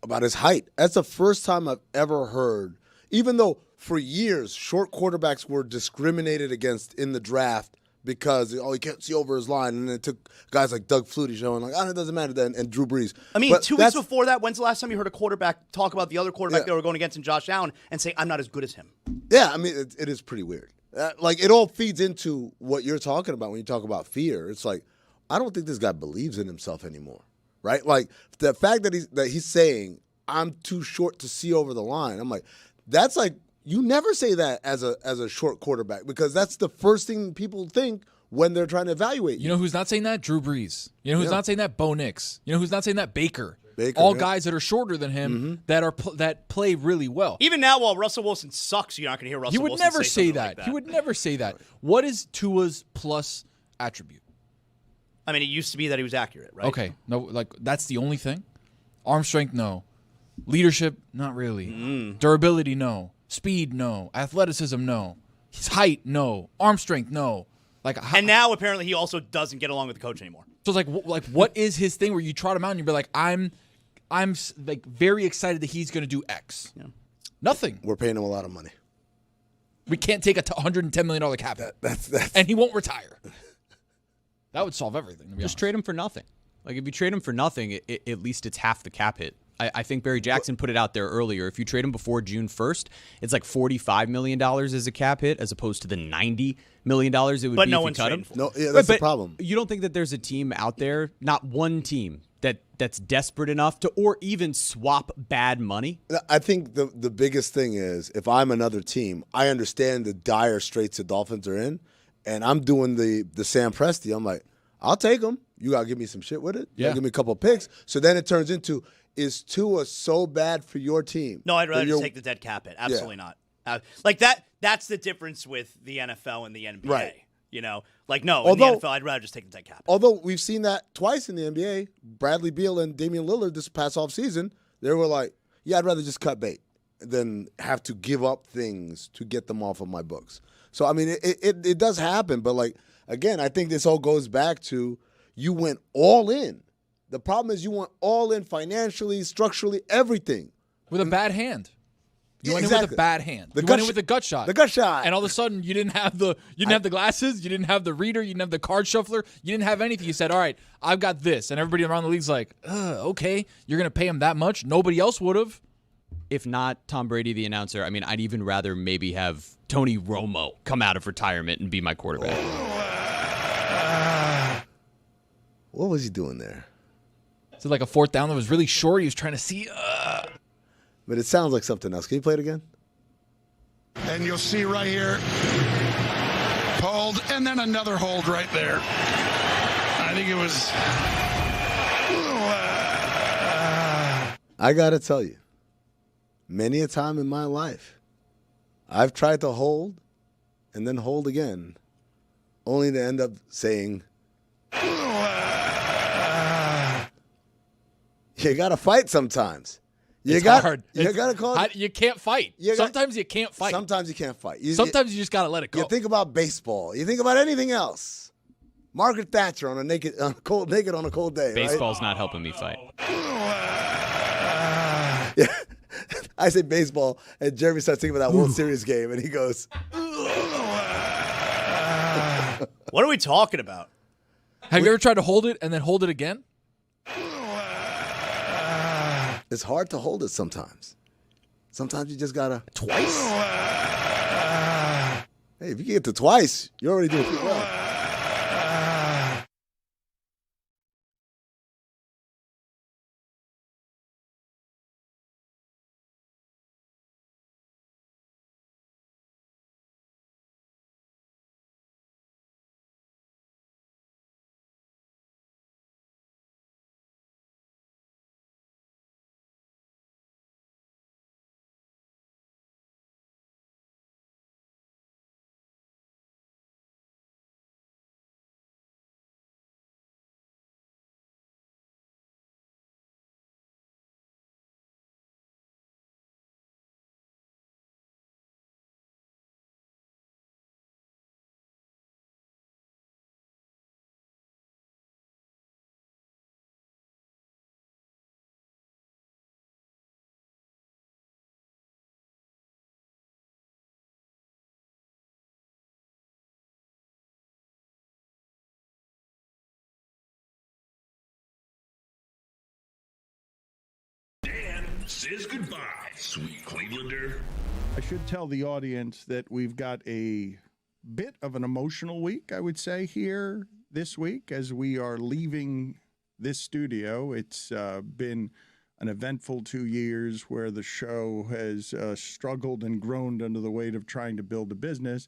about his height? That's the first time I've ever heard, even though for years short quarterbacks were discriminated against in the draft because, he can't see over his line. And it took guys like Doug Flutie showing, like, it doesn't matter then, and Drew Brees. I mean, 2 weeks before that, when's the last time you heard a quarterback talk about the other quarterback they were going against in Josh Allen and say, I'm not as good as him? Yeah, I mean, it is pretty weird. Like, it all feeds into what you're talking about when you talk about fear. It's like, I don't think this guy believes in himself anymore, right? Like, the fact that he's saying, I'm too short to see over the line. I'm like, that's like, you never say that as a short quarterback, because that's the first thing people think when they're trying to evaluate you. You know who's not saying that? Drew Brees. You know who's not saying that? Bo Nix. You know who's not saying that? Baker. All guys that are shorter than him that play really well. Even now, while Russell Wilson sucks, you're not going to hear Russell Wilson never say that. like that. He would never say that. What is Tua's plus attribute? I mean, it used to be that he was accurate, right? Okay. No, like, that's the only thing? Arm strength, no. Leadership, not really. Durability, no. Speed, no. Athleticism, no. His height, no. Arm strength, no. And now apparently he also doesn't get along with the coach anymore. So it's like what is his thing where you trot him out and you'd be like, I'm like very excited that he's going to do X. Yeah. Nothing. We're paying him a lot of money. We can't take a $110 million cap hit. That's and he won't retire. That would solve everything. Just trade him for nothing. Like, if you trade him for nothing, at least it's half the cap hit. I think Barry Jackson put it out there earlier. If you trade him before June 1st, it's like $45 million as a cap hit as opposed to the $90 million it would be if you cut him. No, yeah, that's the problem. You don't think that there's a team out there, not one team, that's desperate enough to or even swap bad money? I think the biggest thing is, if I'm another team, I understand the dire straits the Dolphins are in, and I'm doing the Sam Presti. I'm like, I'll take him. You got to give me some shit with it. You got to give me a couple of picks. So then it turns into, is Tua so bad for your team? No, I'd rather just take the dead cap hit. Absolutely not. Like that's the difference with the NFL and the NBA. Right. You know, like no, Although- in the NFL, I'd rather just take the dead cap. Although we've seen that twice in the NBA, Bradley Beal and Damian Lillard this past offseason, they were like, yeah, I'd rather just cut bait than have to give up things to get them off of my books. So, I mean, it does happen. But, like, again, I think this all goes back to you went all in. The problem is you went all in financially, structurally, everything. With a bad hand. You went in exactly. with a bad hand. The You gut went in sh- with a gut shot. The gut shot. And all of a sudden, you didn't have the glasses, you didn't have the reader, you didn't have the card shuffler, you didn't have anything. You said, all right, I've got this. And everybody around the league's like, okay, you're going to pay him that much? Nobody else would have. If not Tom Brady, the announcer, I mean, I'd even rather maybe have Tony Romo come out of retirement and be my quarterback. What was he doing there? Is it like a fourth down that was really short? He was trying to see. But it sounds like something else. Can you play it again? And you'll see right here, hold, and then another hold right there. I think it was. I got to tell you, many a time in my life, I've tried to hold and then hold again, only to end up saying, you got to fight sometimes. It's hard. You got to call it. You can't fight. Sometimes you can't fight. Sometimes you can't fight. Sometimes you just got to let it go. You think about baseball. You think about anything else. Margaret Thatcher on a cold day. Baseball's not helping me fight. Yeah. I say baseball, and Jeremy starts thinking about that World Series game, and he goes, What are we talking about? Have you ever tried to hold it and then hold it again? it's hard to hold it sometimes. Sometimes you just got to. Twice? Hey, if you can get to twice, you're already doing pretty well. Says goodbye, sweet Clevelander. I should tell the audience that we've got a bit of an emotional week, I would say, here this week as we are leaving this studio. It's been an eventful 2 years where the show has struggled and groaned under the weight of trying to build a business.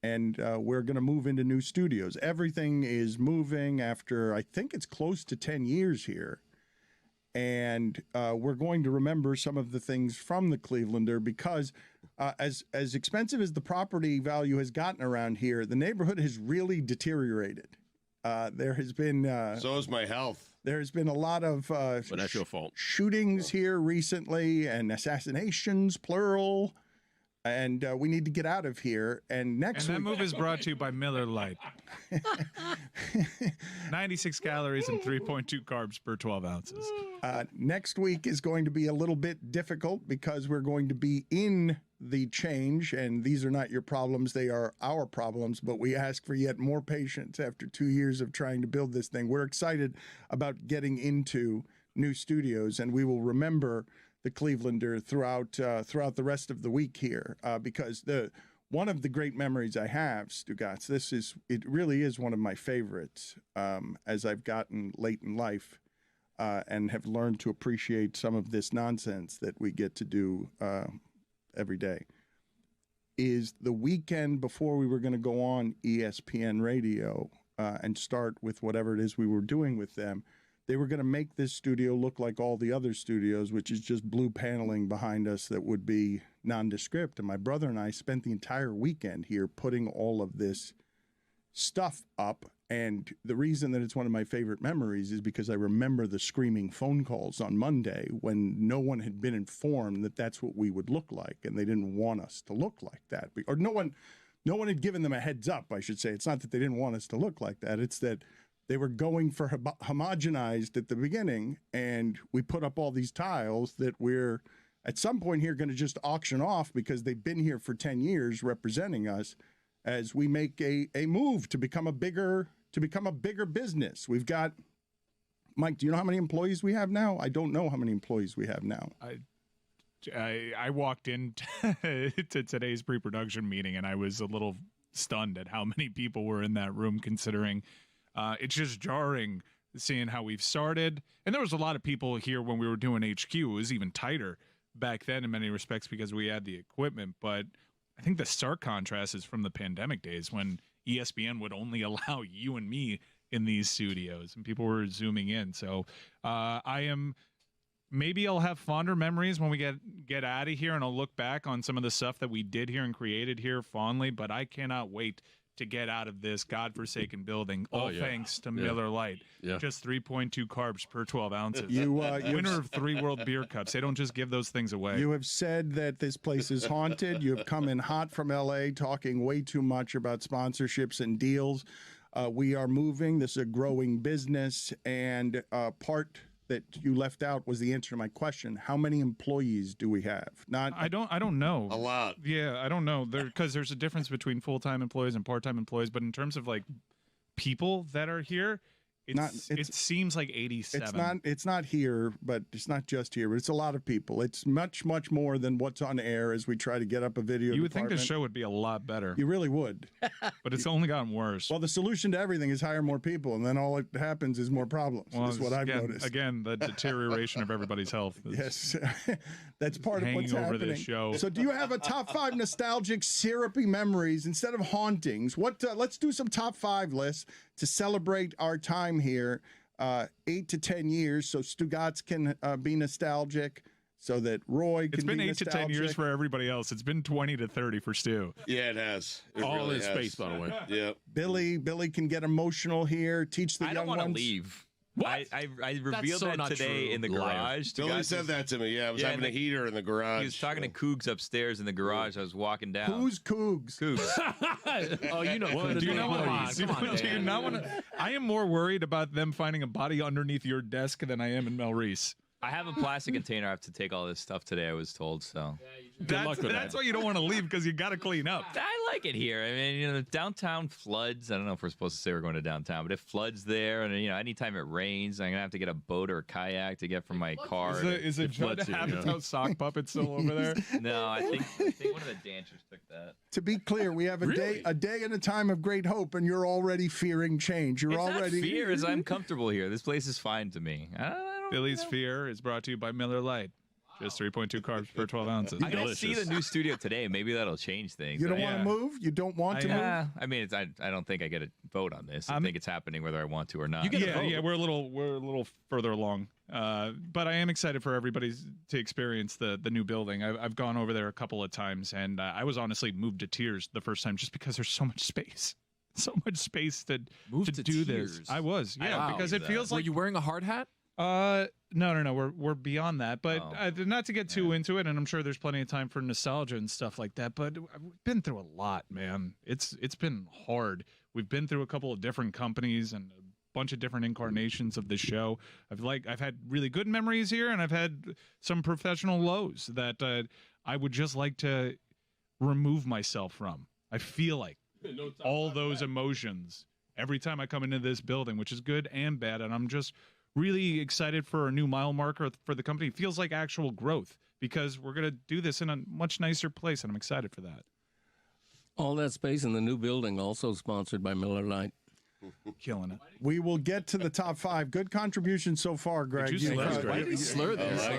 And we're going to move into new studios. Everything is moving after, I think it's close to 10 years here. And we're going to remember some of the things from the Clevelander because as expensive as the property value has gotten around here, the neighborhood has really deteriorated. There has been... so is my health. There's been a lot of But that's your fault. shootings here recently and assassinations, plural. And we need to get out of here. And next And that week... move is brought to you by Miller Lite. 96 calories and 3.2 carbs per 12 ounces. Next week is going to be a little bit difficult because we're going to be in the change, and these are not your problems, they are our problems, but we ask for yet more patience after 2 years of trying to build this thing. We're excited about getting into new studios, and we will remember the Clevelander throughout the rest of the week here because one of the great memories I have, Stugotz, it really is one of my favorites as I've gotten late in life and have learned to appreciate some of this nonsense that we get to do every day, is the weekend before we were going to go on ESPN radio and start with whatever it is we were doing with them. They were going to make this studio look like all the other studios, which is just blue paneling behind us that would be nondescript. And my brother and I spent the entire weekend here putting all of this stuff up. And the reason that it's one of my favorite memories is because I remember the screaming phone calls on Monday when no one had been informed that that's what we would look like, and they didn't want us to look like that. Or no one had given them a heads up, I should say. It's not that they didn't want us to look like that. It's that they were going for homogenized at the beginning, and we put up all these tiles that we're at some point here going to just auction off because they've been here for 10 years representing us as we make a move to become a bigger business. We've got, Mike, do you know how many employees we have now? I don't know how many employees we have now. I walked into to today's pre-production meeting and I was a little stunned at how many people were in that room, considering it's just jarring seeing how we've started. And there was a lot of people here when we were doing HQ. It was even tighter back then in many respects because we had the equipment. But I think the stark contrast is from the pandemic days when ESPN would only allow you and me in these studios and people were zooming in. So maybe I'll have fonder memories when we get out of here, and I'll look back on some of the stuff that we did here and created here fondly, but I cannot wait to get out of this godforsaken building, all thanks to Miller Lite. Just 3.2 carbs per 12 ounces. Winner of 3 World Beer Cups. They don't just give those things away. You have said that this place is haunted. You have come in hot from L.A. talking way too much about sponsorships and deals. We are moving. This is a growing business, and part that you left out was the answer to my question. How many employees do we have? I don't know. A lot. Yeah, I don't know. Because there's a difference between full-time employees and part-time employees, but in terms of like people that are here, it seems like 87. It's not here, but it's not just here, but it's a lot of people. It's much, much more than what's on air as we try to get up a video. You would think the show would be a lot better. You really would. But it's only gotten worse. Well, the solution to everything is hire more people, and then all it happens is more problems. Well, that's what I've noticed. Again, the deterioration of everybody's health. Yes, that's part of what's hanging over happening. this show. So do you have a top 5 nostalgic, syrupy memories instead of hauntings? Let's do some top 5 lists to celebrate our time here. 8 to 10 years, so Stugotz can be nostalgic, so that Roy can be nostalgic. It's been 8 to 10 years for everybody else. It's been 20 to 30 for Stu. Yeah, it has. It all really in space, by the way. Yeah. Billy can get emotional here. Teach the young ones. I don't want to leave. What? I revealed that today in the garage. Billy said that to me. Yeah, I was having a heater in the garage. He was talking to Cougs upstairs in the garage. I was walking down. Who's Cougs? Cougs. Oh, you know. Do you not want to? I am more worried about them finding a body underneath your desk than I am in Mel Reese. I have a plastic container. I have to take all this stuff today, I was told. So that's why you don't want to leave, because you got to clean up. I like it here. I mean, downtown floods. I don't know if we're supposed to say we're going to downtown, but it floods there, and anytime it rains, I'm gonna have to get a boat or a kayak to get from my car. Is it Judd Apatow sock puppet still over there? No, I think one of the dancers took that. To be clear, we have a day and a time of great hope, and you're already fearing change. It's already not fear, as I'm comfortable here. This place is fine to me. Billy's Fear is brought to you by Miller Lite. Just 3.2 carbs per 12 ounces. I'm going to see the new studio today. Maybe that'll change things. You don't want to move? You don't want to move? I mean, I don't think I get a vote on this. I think it's happening whether I want to or not. You get a vote. Yeah, we're a little further along. But I am excited for everybody to experience the new building. I've gone over there a couple of times, and I was honestly moved to tears the first time just because there's so much space. So much space to do tears. this. I was, because it feels like. Were you wearing a hard hat? No. We're beyond that. But not to get too into it, and I'm sure there's plenty of time for nostalgia and stuff like that. But we've been through a lot, man. It's been hard. We've been through a couple of different companies and a bunch of different incarnations of the show. I've had really good memories here, and I've had some professional lows that I would just like to remove myself from. I feel like all those emotions every time I come into this building, which is good and bad, and I'm just really excited for a new mile marker for the company. It feels like actual growth because we're going to do this in a much nicer place, and I'm excited for that. All that space in the new building also sponsored by Miller Lite. Killing it. We will get to the top 5. Good contribution so far, Greg. Did you slur? Why did he slur this?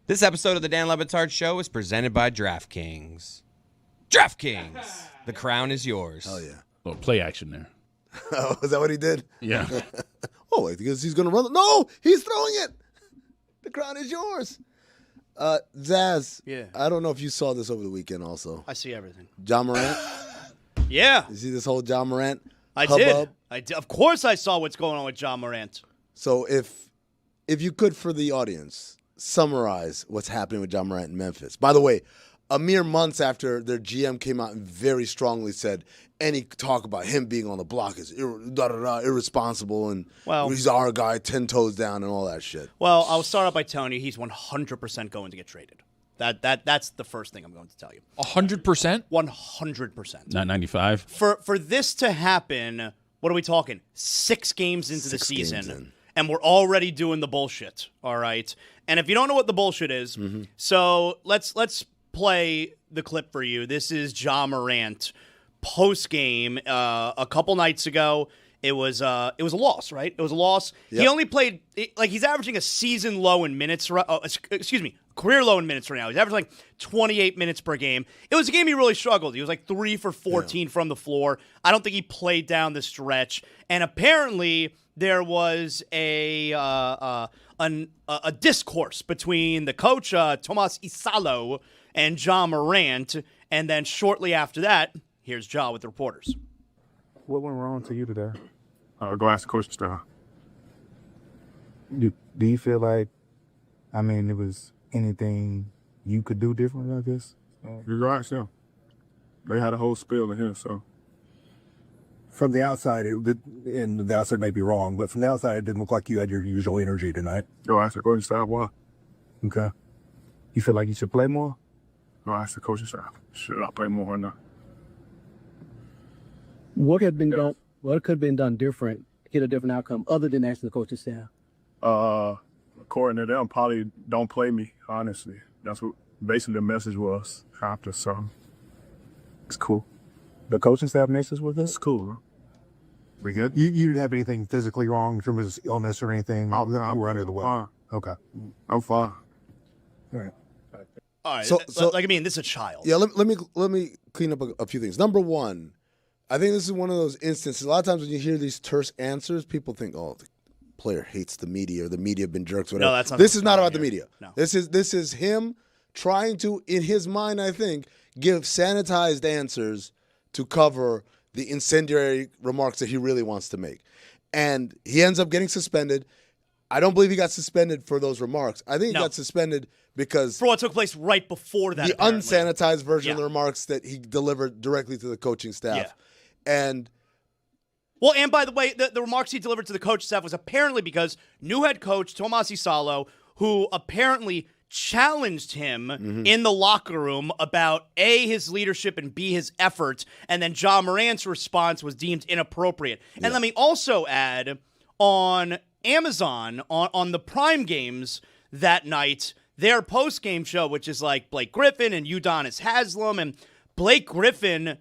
This episode of the Dan Le Batard Show is presented by DraftKings. DraftKings, the crown is yours. Oh, yeah. Oh, play action there. Oh, is that what he did? Yeah. Oh, because he's going to run. No, he's throwing it. The crown is yours. Zaz, Yeah. I don't know if you saw this over the weekend also. I see everything. John Morant? Yeah. You see this whole John Morant I hubbub? did. Of course I saw what's going on with John Morant. So if you could, for the audience, summarize what's happening with John Morant in Memphis. By the way, a mere months after their GM came out and very strongly said any talk about him being on the block is irresponsible and he's our guy, 10 toes down and all that shit. Well, I'll start out by telling you he's 100% going to get traded. That's the first thing I'm going to tell you. 100%? 100%. Not 95. For this to happen, what are we talking? 6 games into the season, and we're already doing the bullshit. All right. And if you don't know what the bullshit is, so let's play the clip for you. This is John Morant post game a couple nights ago. It was a loss, right? It was a loss. Yep. He only played he's averaging a season low in minutes. Career low in minutes right now. He's averaging 28 minutes per game. It was a game he really struggled. He was 3 for 14 from the floor. I don't think he played down the stretch. And apparently there was a discourse between the coach Tomas Isalo and John Morant. And then shortly after that, here's Ja with the reporters. What went wrong to you today? Go ask the coaching staff. Do you feel like, it was anything you could do differently, I guess? You go ask them. They had a whole spiel in here, so. From the outside, and the outside may be wrong, but from the outside, it didn't look like you had your usual energy tonight. Go ask the coaching staff why. Okay. You feel like you should play more? Go ask the coaching staff. Should I play more or not? What could have been done different, get a different outcome, other than asking the coaching staff? According to them, probably don't play me, honestly. That's what basically the message was after, so it's cool. The coaching staff message was this? It's cool, bro. We good? You didn't have anything physically wrong in terms of illness or anything? I'm under the weather. Fine. Okay. I'm fine. All right. All right. So this is a child. Yeah, let me clean up a few things. Number one, I think this is one of those instances. A lot of times when you hear these terse answers, people think, "Oh, the player hates the media, or the media have been jerks." Whatever. No, that's not. This is not about the media. No. This is him trying to, in his mind, I think, give sanitized answers to cover the incendiary remarks that he really wants to make, and he ends up getting suspended. I don't believe he got suspended for those remarks. I think he got suspended because for what took place right before that. The apparently. unsanitized version of the remarks that he delivered directly to the coaching staff. Yeah. And by the way, the remarks he delivered to the coach staff was apparently because new head coach Tomas Isalo, who apparently challenged him in the locker room about A, his leadership, and B, his effort, and then John Morant's response was deemed inappropriate. And let me also add, on Amazon, on the Prime Games that night, their post-game show, which is like Blake Griffin and Udonis Haslem, and Blake Griffin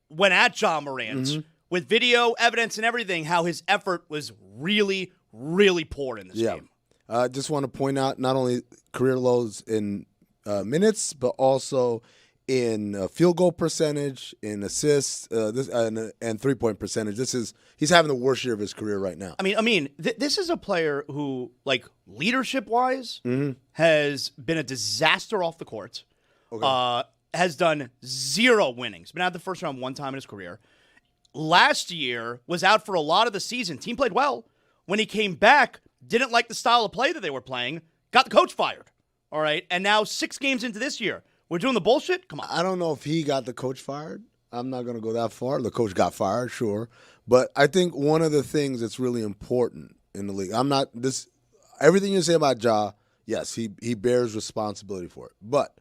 went at John Morant with video evidence and everything, how his effort was really, really poor in this game. I just want to point out not only career lows in minutes, but also in field goal percentage, in assists, and three-point percentage. He's having the worst year of his career right now. This is a player who, leadership-wise, has been a disaster off the court. Okay. Has done 0 winnings. Been out the first round one time in his career. Last year was out for a lot of the season. Team played well. When he came back, didn't like the style of play that they were playing. Got the coach fired. All right. And now 6 games into this year, we're doing the bullshit? Come on. I don't know if he got the coach fired. I'm not going to go that far. The coach got fired, sure. But I think one of the things that's really important in the league, everything you say about Ja, yes, he bears responsibility for it. But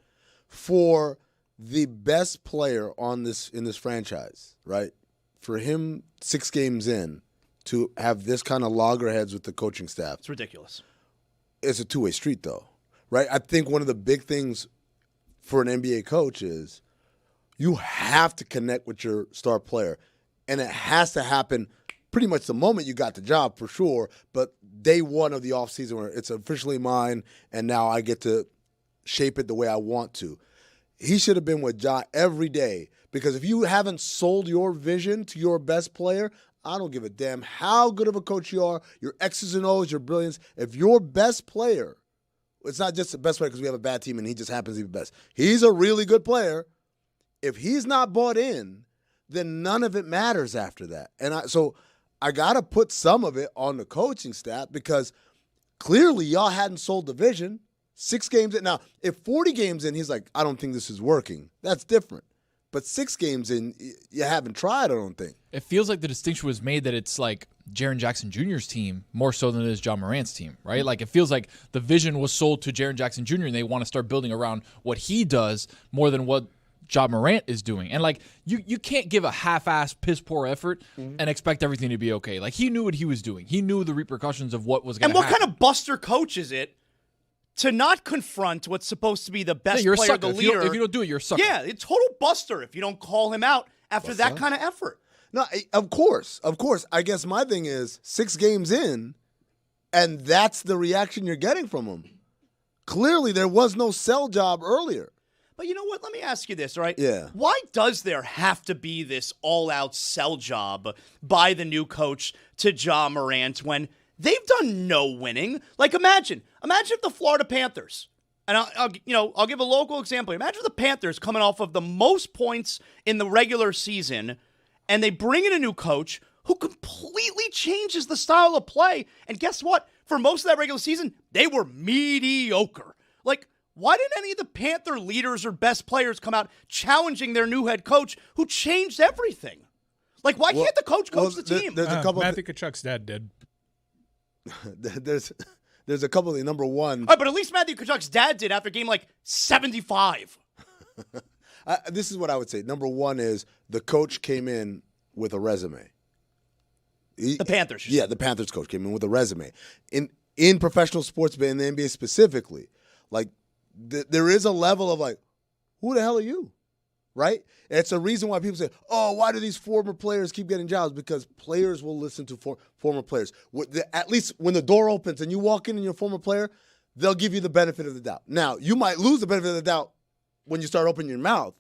for the best player in this franchise, right? For him, 6 games in, to have this kind of loggerheads with the coaching staff. It's ridiculous. It's a two-way street, though, right? I think one of the big things for an NBA coach is you have to connect with your star player, and it has to happen pretty much the moment you got the job for sure, but day one of the offseason where it's officially mine and now I get to shape it the way I want to. He should have been with Ja every day, because if you haven't sold your vision to your best player, I don't give a damn how good of a coach you are, your X's and O's, your brilliance. If your best player, it's not just the best player because we have a bad team and he just happens to be the best. He's a really good player. If he's not bought in, then none of it matters after that. And so I got to put some of it on the coaching staff, because clearly y'all hadn't sold the vision. 6 games in. Now, if 40 games in, he's like, I don't think this is working. That's different. But 6 games in, you haven't tried, I don't think. It feels like the distinction was made that it's like Jaren Jackson Jr.'s team more so than it is John Morant's team, right? Like, it feels like the vision was sold to Jaren Jackson Jr. and they want to start building around what he does more than what Ja Morant is doing. And, like, you can't give a half-assed, piss-poor effort and expect everything to be okay. Like, he knew what he was doing. He knew the repercussions of what was going to happen. And what kind of buster coach is it to not confront what's supposed to be the best you're player, a sucker. the leader? If you don't do it, you're a sucker. Yeah, it's total buster if you don't call him out after that kind of effort. No, of course. I guess my thing is 6 games in, and that's the reaction you're getting from him. Clearly, there was no sell job earlier. But you know what? Let me ask you this, all right? Yeah. Why does there have to be this all-out sell job by the new coach to Ja Morant when they've done no winning? Like, imagine if the Florida Panthers, and I'll give a local example. Imagine the Panthers coming off of the most points in the regular season, and they bring in a new coach who completely changes the style of play. And guess what? For most of that regular season, they were mediocre. Like, why didn't any of the Panther leaders or best players come out challenging their new head coach who changed everything? Like, why can't the coach the team? There's a couple. Matthew Tkachuk's dad did. There's a couple of things. Number one. All right, but at least Matthew Tkachuk's dad did after game like 75. This is what I would say. Number one is the coach came in with a resume. The Panthers. Yeah, the Panthers coach came in with a resume. In professional sports, but in the NBA specifically, like there is a level of like, who the hell are you? Right? It's a reason why people say, oh, why do these former players keep getting jobs? Because players will listen to former players. At least when the door opens and you walk in and you're a former player, they'll give you the benefit of the doubt. Now, you might lose the benefit of the doubt when you start opening your mouth,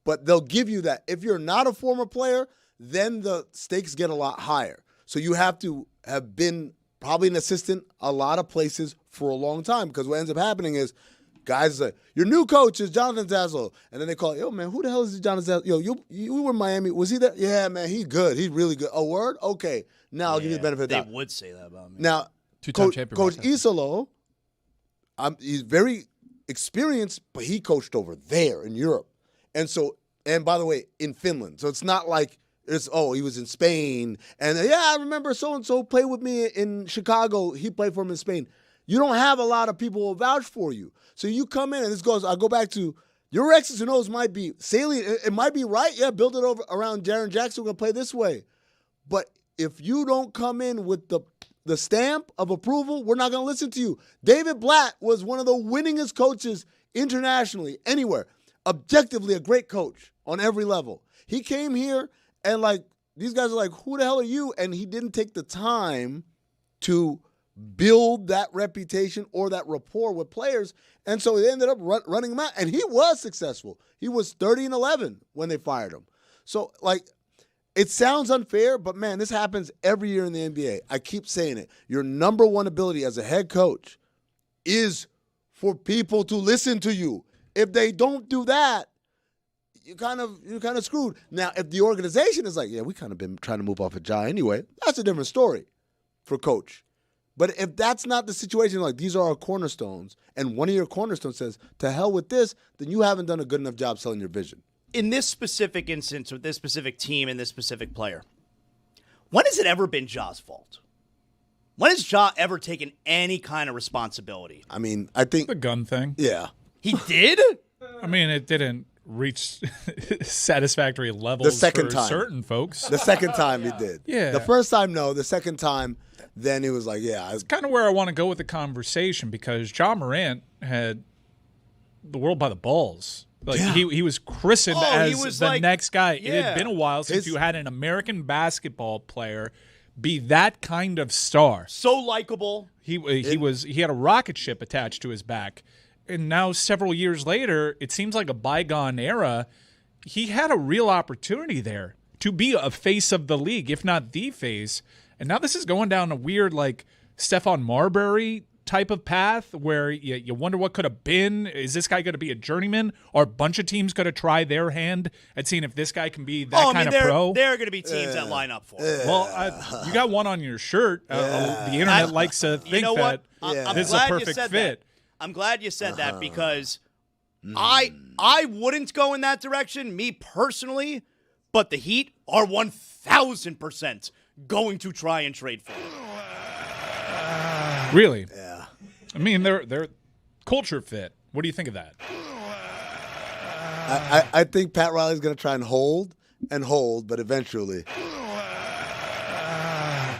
but they'll give you that. If you're not a former player, then the stakes get a lot higher. So you have to have been probably an assistant a lot of places for a long time, because what ends up happening is guys say, your new coach is Jonathan Zaslow. And then they call, yo, man, who the hell is Jonathan Zaslow? Yo, you were in Miami. Was he there? Yeah, man, he's good. He's really good. A word? Okay. Now I'll give you the benefit of the doubt. They would say that about me. Now, Coach Isalo, he's very experienced, but he coached over there in Europe. And by the way, in Finland. So it's not like he was in Spain. And I remember so-and-so played with me in Chicago. He played for him in Spain. You don't have a lot of people who will vouch for you. So you come in, and I go back to, your X's and O's might be salient. It might be right. Yeah, build it over around Jaren Jackson. We're going to play this way. But if you don't come in with the stamp of approval, we're not going to listen to you. David Blatt was one of the winningest coaches internationally, anywhere. Objectively a great coach on every level. He came here, and these guys are like, who the hell are you? And he didn't take the time to build that reputation or that rapport with players. And so they ended up running him out. And he was successful. He was 30-11 when they fired him. So, it sounds unfair, but, man, this happens every year in the NBA. I keep saying it. Your number one ability as a head coach is for people to listen to you. If they don't do that, you're kind of screwed. Now, if the organization is like, yeah, we kind of been trying to move off of Ja anyway, that's a different story for coach. But if that's not the situation, like these are our cornerstones, and one of your cornerstones says, to hell with this, then you haven't done a good enough job selling your vision. In this specific instance with this specific team and this specific player, when has it ever been Ja's fault? When has Ja ever taken any kind of responsibility? I mean, I think the gun thing. Yeah. He did? I mean, it didn't reach satisfactory levels the second for time. Certain folks. The second time he did. Yeah. The first time, no. The second time, then he was like, yeah. It's kind of where I want to go with the conversation, because Ja Morant had the world by the balls. He was christened as the next guy. Yeah. It had been a while since you had an American basketball player be that kind of star. So likable. He had a rocket ship attached to his back. And now several years later, it seems like a bygone era. He had a real opportunity there to be a face of the league, if not the face. And now this is going down a weird, like, Stephon Marbury type of path where you wonder what could have been. Is this guy going to be a journeyman? Or a bunch of teams going to try their hand at seeing if this guy can be that kind of pro? There are going to be teams that line up for it. Well, you got one on your shirt. The internet likes to think that this is a perfect fit. I'm glad you said that because I wouldn't go in that direction, me personally, but the Heat are 1,000% going to try and trade for him. Really? Yeah. I mean, they're culture fit. What do you think of that? I think Pat Riley's going to try and hold, but eventually.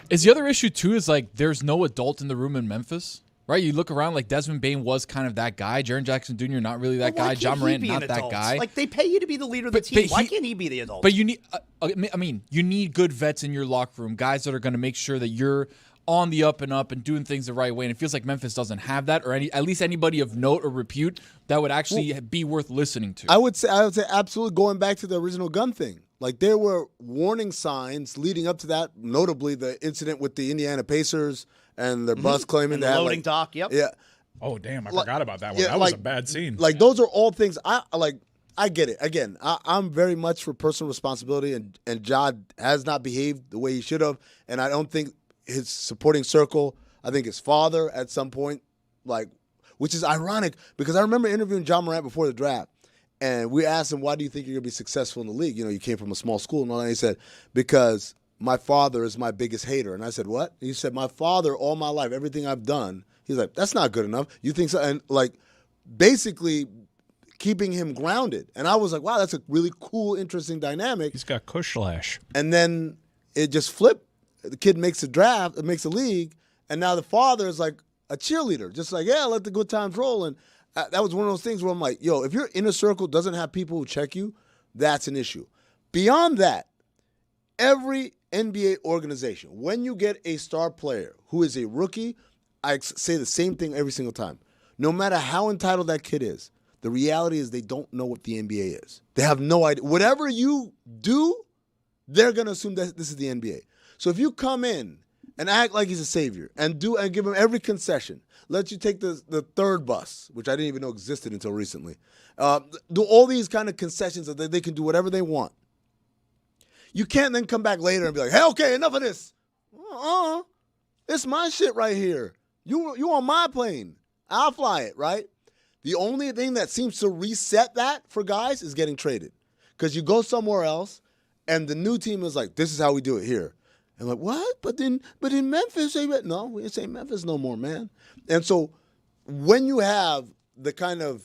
Is the other issue, too, is like there's no adult in the room in Memphis? Right? You look around, like Desmond Bane was kind of that guy. Jaren Jackson Jr. not really that guy. John Morant not that guy. Like, they pay you to be the leader of the team. Why can't he be the adult? But you need, you need good vets in your locker room, guys that are going to make sure that you're on the up and up and doing things the right way. And it feels like Memphis doesn't have that, or at least anybody of note or repute that would actually be worth listening to. I would say absolutely going back to the original gun thing. Like, there were warning signs leading up to that, notably the incident with the Indiana Pacers and their bus claiming the loading dock. Yep. Yeah. Oh, damn. I forgot about that one. That was a bad scene. Like, those are all things I get it. Again, I'm very much for personal responsibility, and Ja has not behaved the way he should have. And I don't think his supporting circle, I think his father at some point, like, which is ironic because I remember interviewing John Morant before the draft. And we asked him, why do you think you're going to be successful in the league? You know, you came from a small school and all that. And he said, because my father is my biggest hater. And I said, what? He said, my father, all my life, everything I've done. He's like, that's not good enough. You think so? And, like, basically keeping him grounded. And I was like, wow, that's a really cool, interesting dynamic. He's got cush slash. And then it just flipped. The kid makes a draft, makes a league, and now the father is like a cheerleader. Just like, yeah, let the good times roll. And that was one of those things where I'm like, yo, if your inner circle doesn't have people who check you, that's an issue. Beyond that, every NBA organization, when you get a star player who is a rookie, I say the same thing every single time. No matter how entitled that kid is, the reality is they don't know what the NBA is. They have no idea. Whatever you do, they're going to assume that this is the NBA. So if you come in and act like he's a savior and give him every concession, let you take the third bus, which I didn't even know existed until recently, do all these kind of concessions that they can do whatever they want. You can't then come back later and be like, hey, okay, enough of this. It's my shit right here. You on my plane. I'll fly it, right? The only thing that seems to reset that for guys is getting traded. Because you go somewhere else, and the new team is like, this is how we do it here. And like, what? But in Memphis, no, we ain't saying Memphis no more, man. And so when you have the kind of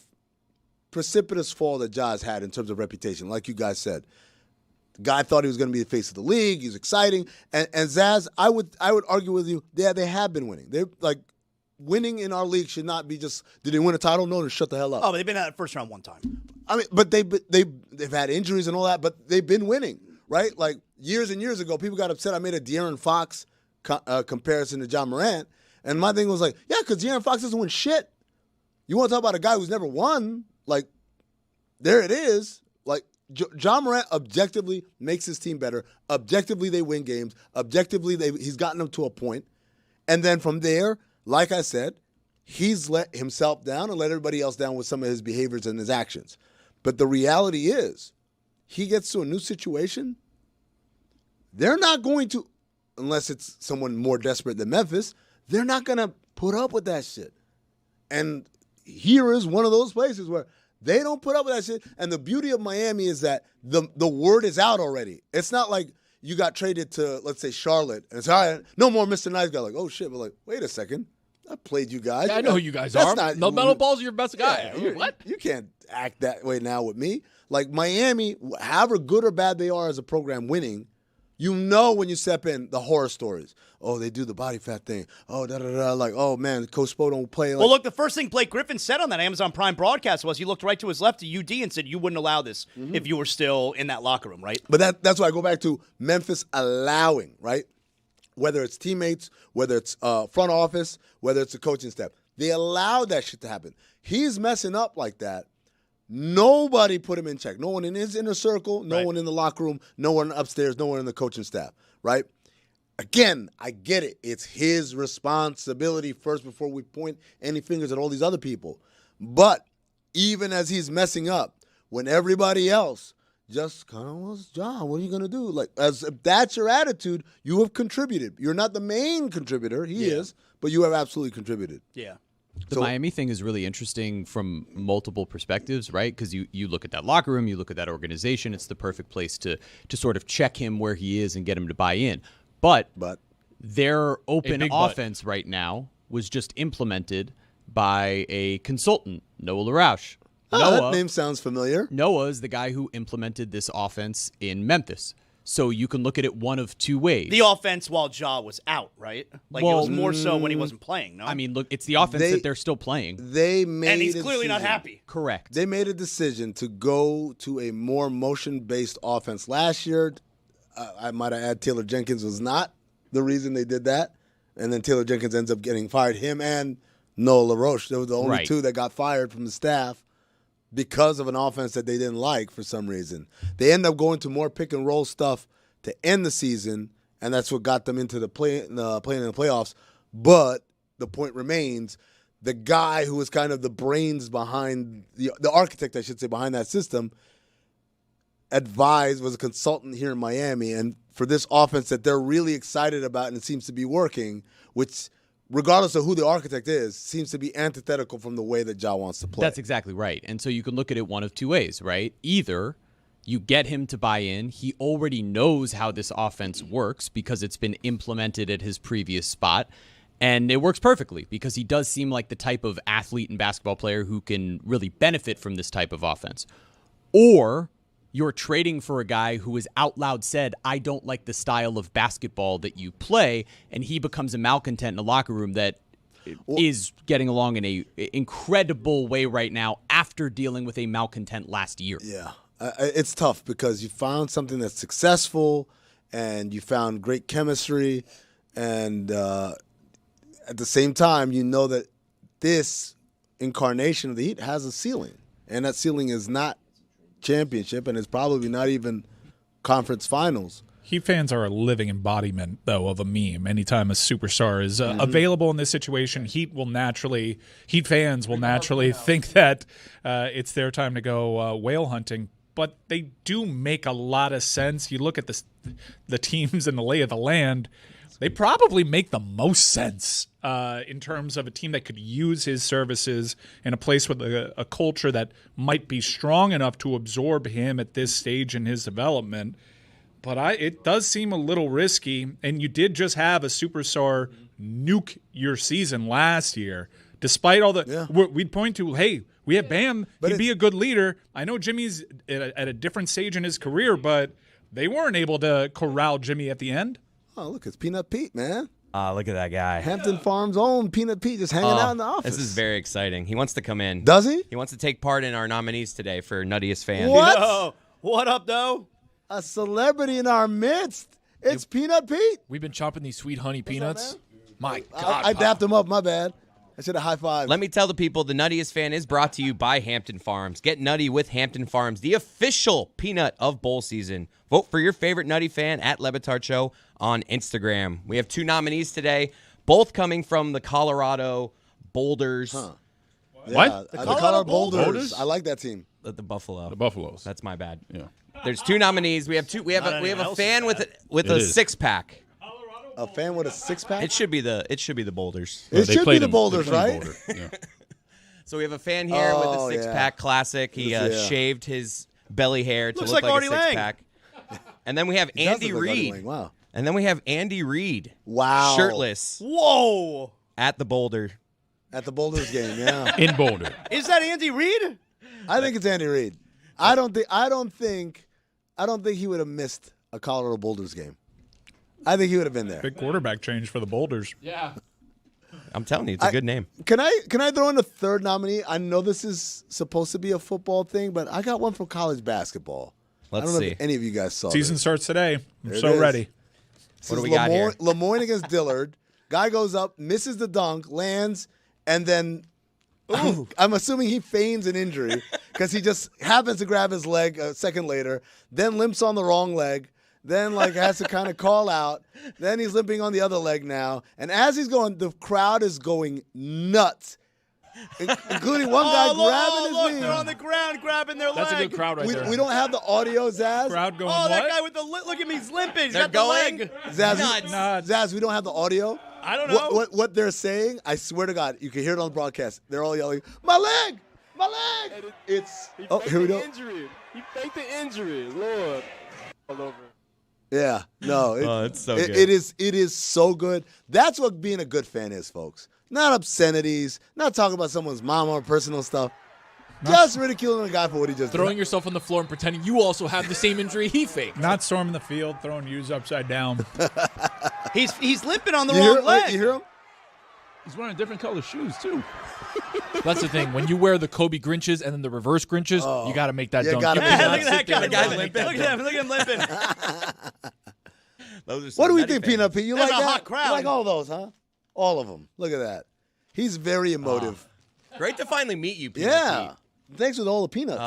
precipitous fall that Ja's had in terms of reputation, like you guys said, the guy thought he was going to be the face of the league. He's exciting. And Zaz, I would argue with you, yeah, they have been winning. They're like, winning in our league should not be just, did they win a title? No, then shut the hell up. Oh, but they've been at the first round one time. I mean, but they've had injuries and all that, but they've been winning, right? Like, years and years ago, people got upset. I made a De'Aaron Fox comparison to John Morant, and my thing was like, yeah, because De'Aaron Fox doesn't win shit. You want to talk about a guy who's never won? Like, there it is. Like, John Morant objectively makes his team better. Objectively, they win games. Objectively, he's gotten them to a point. And then from there, like I said, he's let himself down and let everybody else down with some of his behaviors and his actions. But the reality is, he gets to a new situation, they're not going to, unless it's someone more desperate than Memphis, they're not going to put up with that shit. And here is one of those places where they don't put up with that shit. And the beauty of Miami is that the word is out already. It's not like you got traded to, let's say, Charlotte, and it's all right, no more Mr. Nice Guy. Like, oh, shit. But like, wait a second. I played you guys. Yeah, I know who you guys are. No Metal Ball's your best guy. Yeah, what? You can't act that way now with me. Like, Miami, however good or bad they are as a program winning, you know when you step in the horror stories. Oh, they do the body fat thing. Oh, da-da-da. Like, oh, man, Coach Spo don't play. Like, well, look, the first thing Blake Griffin said on that Amazon Prime broadcast was he looked right to his left to UD and said you wouldn't allow this if you were still in that locker room, right? But that's why I go back to Memphis allowing, right? whether it's teammates, whether it's front office, whether it's the coaching staff. They allowed that shit to happen. He's messing up like that. Nobody put him in check. No one in his inner circle, no one in the locker room, no one upstairs, no one in the coaching staff, right? Again, I get it. It's his responsibility first before we point any fingers at all these other people. But even as he's messing up, when everybody else just kind of, well, John, what are you going to do? Like, as if that's your attitude, you have contributed. You're not the main contributor. He is, but you have absolutely contributed. Yeah. The Miami thing is really interesting from multiple perspectives, right? Because you look at that locker room, you look at that organization. It's the perfect place to sort of check him where he is and get him to buy in. But their open offense right now was just implemented by a consultant, Noah LaRouche. That name sounds familiar. Noah is the guy who implemented this offense in Memphis. So you can look at it one of two ways. The offense while Ja was out, right? Like, it was more so when he wasn't playing, no? I mean, look, it's the offense that they're still playing. They made and he's clearly not happy. Correct. They made a decision to go to a more motion-based offense. Last year, I might add Taylor Jenkins was not the reason they did that. And then Taylor Jenkins ends up getting fired. Him and Noah LaRouche. They were the only two that got fired from the staff because of an offense that they didn't like for some reason. They end up going to more pick-and-roll stuff to end the season, and that's what got them into the playing in the playoffs. But the point remains, the guy who was kind of the brains behind, the architect, I should say, behind that system, was a consultant here in Miami, and for this offense that they're really excited about and it seems to be working, which – regardless of who the architect is, seems to be antithetical from the way that Ja wants to play. That's exactly right. And so you can look at it one of two ways, right? Either you get him to buy in. He already knows how this offense works because it's been implemented at his previous spot. And it works perfectly because he does seem like the type of athlete and basketball player who can really benefit from this type of offense. Or you're trading for a guy who has out loud said, I don't like the style of basketball that you play, and he becomes a malcontent in a locker room that is getting along in a incredible way right now after dealing with a malcontent last year. Yeah, it's tough because you found something that's successful and you found great chemistry, and at the same time, you know that this incarnation of the Heat has a ceiling, and that ceiling is not championship, and it's probably not even conference finals. Heat fans are a living embodiment, though, of a meme. Anytime a superstar is available in this situation, Heat fans will naturally think that it's their time to go whale hunting. But they do make a lot of sense. You look at the teams in the lay of the land, they probably make the most sense in terms of a team that could use his services in a place with a culture that might be strong enough to absorb him at this stage in his development. But it does seem a little risky, and you did just have a superstar nuke your season last year. Despite all we'd point to, hey, we have Bam, he'd be a good leader. I know Jimmy's at a different stage in his career, but they weren't able to corral Jimmy at the end. Oh, look, it's Peanut Pete, man. Look at that guy. Hampton Farms' own Peanut Pete just hanging out in the office. This is very exciting. He wants to come in. Does he? He wants to take part in our nominees today for Nuttiest Fan. What? Yo, what up, though? A celebrity in our midst. It's Peanut Pete. We've been chomping these sweet honey peanuts. My God. I dapped him up. My bad. I should have high-fived. Let me tell the people, the Nuttiest Fan is brought to you by Hampton Farms. Get nutty with Hampton Farms, the official peanut of bowl season. Vote for your favorite Nutty Fan at Le Batard Show on Instagram. We have 2 nominees today, both coming from the Colorado Boulders. Huh. What? Yeah, the Colorado Boulders. I like that team. The Buffalo. The Buffaloes. That's my bad. Yeah. There's 2 nominees. We have a fan with a 6-pack. A fan with a 6-pack? It should be the Boulders. It should be the Boulders, right? Boulder. Yeah. So we have a fan here with a 6-pack classic. He shaved his belly hair to Looks look like like Artie a 6-pack. And then we have Andy Reid. Wow. And then we have Andy Reid. Wow. Shirtless. Whoa. At the Boulder. At the Boulders game, yeah. In Boulder. Is that Andy Reid? I think it's Andy Reid. I don't think he would have missed a Colorado Boulders game. I think he would have been there. Big quarterback change for the Boulders. Yeah. I'm telling you, it's a good name. Can I throw in a third nominee? I know this is supposed to be a football thing, but I got one from college basketball. Let's I don't know see. if any of you guys saw Season this. starts today. I'm There it so is. ready. What do we got here? Lemoyne against Dillard. Guy goes up, misses the dunk, lands, and then I'm assuming he feigns an injury because he just happens to grab his leg a second later, then limps on the wrong leg, then has to kind of call out. Then he's limping on the other leg now. And as he's going, the crowd is going nuts. Including one guy grabbing his knee. They're on the ground grabbing their leg. That's a good crowd right there. We don't have the audio, Zaz. Crowd going that guy with the look at me, he's limping. He's They're got the going? leg. Zaz, we don't have the audio. I don't know. What they're saying, I swear to God, you can hear it on the broadcast. They're all yelling, "My leg! My leg!" Here we go. He faked the injury. Lord. All over. Yeah, no. It's so good. It is so good. That's what being a good fan is, folks. Not obscenities, not talking about someone's mom or personal stuff. Just ridiculing a guy for what he just Throwing did. yourself on the floor and pretending you also have the same injury he faked. Not storming the field, throwing Hughes upside down. He's limping on the wrong leg. You hear him? He's wearing different color shoes, too. That's the thing. When you wear the Kobe Grinches and then the reverse Grinches, you got to make that dunk. Look at that guy limping. Look at him limping. What do we think, Peanut Pete? You That's like a that? hot crowd. You like all those, huh? All of them. Look at that. He's very emotive. Great to finally meet you, Peanut Yeah. Pete. Thanks with all the peanuts.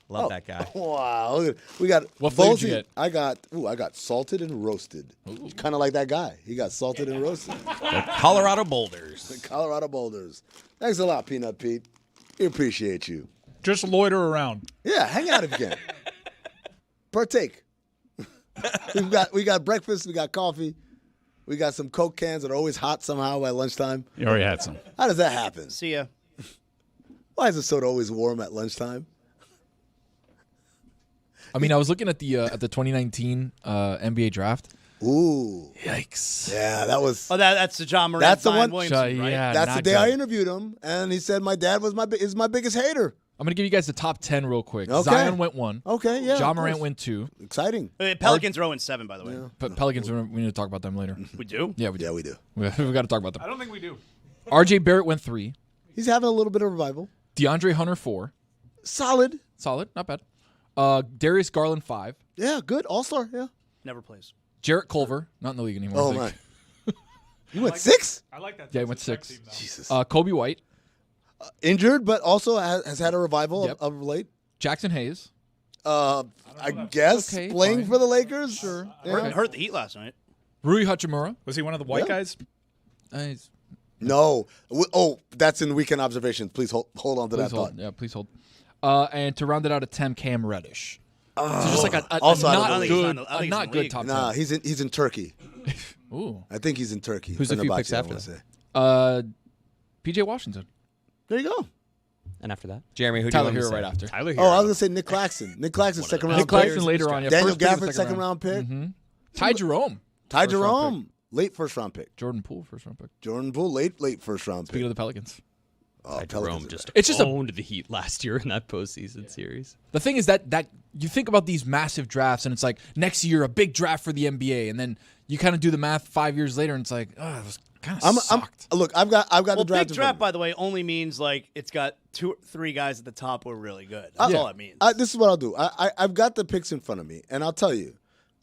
Love that guy. Wow. Look at, we got What flavor did you Volzy. get? I got salted and roasted. Kind of like that guy. He got salted and roasted. The Colorado Boulders. The Colorado Boulders. Thanks a lot, Peanut Pete. We appreciate you. Just loiter around. Yeah, hang out if you can. Partake. we got breakfast, we got coffee, we got some Coke cans that are always hot somehow by lunchtime. You already had some. How does that happen? See ya. Why is the soda always warm at lunchtime? I mean, I was looking at the 2019 NBA draft. Ooh. Yikes. Yeah, that was. Oh, that's the John Morant. That's the Zion one. Williamson, right? Yeah, That's not the day I good. interviewed him, and he said my dad was is my biggest hater. I'm going to give you guys the top 10 real quick. Okay. Zion went 1. Okay, yeah. John Morant went 2. Exciting. Pelicans are 0-7, by the way. But Pelicans, we need to talk about them later. We do? Yeah, we do. Yeah, we do. We got to talk about them. I don't think we do. RJ Barrett went 3. He's having a little bit of revival. DeAndre Hunter 4. Solid. Not bad. Darius Garland 5. Yeah, good. All-star, yeah. Never plays. Jarrett Culver, not in the league anymore. Oh, my. You went 6? I like that. Yeah, he went 6. Jesus. Kobe White. Injured, but also has had a revival Yep. of late. Jackson Hayes. I guess Okay, playing fine. for the Lakers. Sure. Yeah. Hurt the Heat last night. Rui Hachimura. Was he one of the white guys? No. Oh, that's in weekend observations. Please hold on to that thought. Yeah, please hold. And to round it out at 10, Cam Reddish. So just like a Also out of not the good, league. I think he's not in the good league. top 10. Nah, he's in Turkey. Ooh. I think he's in Turkey. Who's a few picks Fenerbahce, I after wanna that? say. PJ Washington. There you go. And after that? Jeremy, who do you Tyler want to Hero say? right after. Tyler Oh, I was gonna say Nick Claxton. Nick Claxton, second round. Nick Claxton pick. later on. Yeah, Daniel first pick of the Gafford, second round pick. Mm-hmm. Ty Jerome. Ty First round Jerome, late first round pick. Jordan Poole, first round pick. Jordan Poole, late first round pick. Speaking of the Pelicans. Oh, Ty Jerome just It's just owned the Heat last year in that postseason series. The thing is that you think about these massive drafts, and it's like next year a big draft for the NBA, and then you kind of do the math 5 years later, and it's like, oh, it was kind of sucked. Look, I've got the draft. Big draft, by the way, only means like it's got 2 or 3 guys at the top who are really good. Uh, That's all it means. This is what I'll do. I've got the picks in front of me, and I'll tell you,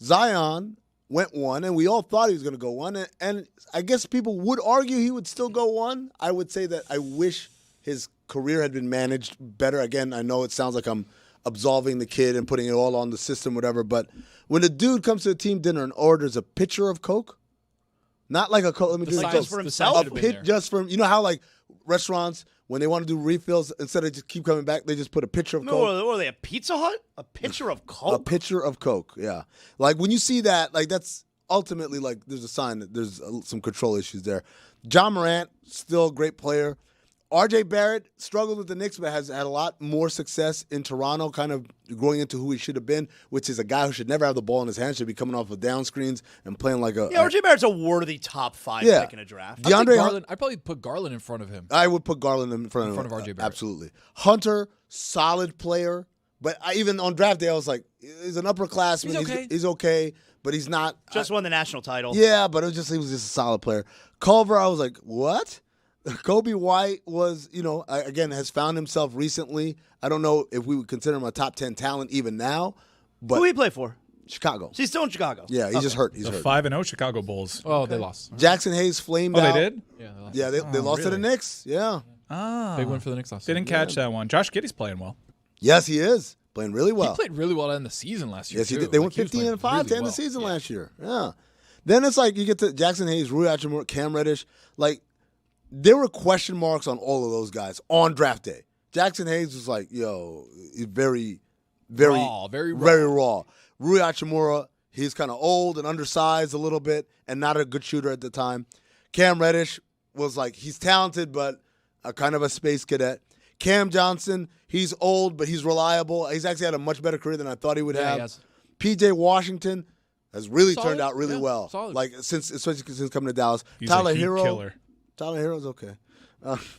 Zion went 1, and we all thought he was going to go 1, and I guess people would argue he would still go 1. I would say that I wish his career had been managed better. Again, I know it sounds like I'm absolving the kid and putting it all on the system, whatever, but when a dude comes to a team dinner and orders a pitcher of Coke, not like a Coke, let me do Like it just for himself? a pit just from, you know how like restaurants, when they want to do refills, instead of just keep coming back, they just put a pitcher of Coke. What are they, a Pizza Hut? A pitcher of Coke? A pitcher of Coke, yeah. Like when you see that, like that's ultimately like there's a sign that there's some control issues there. John Morant, still a great player. RJ Barrett struggled with the Knicks, but has had a lot more success in Toronto, kind of growing into who he should have been, which is a guy who should never have the ball in his hands, should be coming off of down screens and playing like a... Yeah, RJ Barrett's a worthy top 5 pick in a draft. I'd probably put Garland in front of him. I would put Garland in front of RJ Barrett. Absolutely. Hunter, solid player, but even on draft day, I was like, he's an upperclassman. He's okay. He's okay, but he's not... Just won the national title. Yeah, but he was just a solid player. Culver, I was like, what? Kobe White was, again, has found himself recently. I don't know if we would consider him a top 10 talent even now. But who he play for? Chicago. She's still in Chicago. Yeah, he's just hurt. He's The hurt. 5-0 Chicago Bulls. Oh, they lost. Jackson Hayes flamed Oh, out. they did? Yeah, they lost to the really? Knicks. Yeah. Ah, Big win for the Knicks last Didn't catch that one. Josh Giddey's playing well. Yes, he is. Playing really well. He played really well in the season last year. Yes, he too. did. They Like, went he was 15 playing and 5 really to end well. the season last year. Yeah. Then it's like you get to Jackson Hayes, Rui Hachimura, Cam Reddish. Like, there were question marks on all of those guys on draft day. Jackson Hayes was like, yo, he's very Raw, very raw. raw. Rui Hachimura, he's kind of old and undersized a little bit and not a good shooter at the time. Cam Reddish was like, he's talented, but kind of a space cadet. Cam Johnson, he's old, but he's reliable. He's actually had a much better career than I thought he would Yeah, have. he has. PJ Washington has really Solid, turned out really yeah, well. solid. Like especially since coming to Dallas. He's Tyler a Heat Hero, killer. Tyler Hero's okay.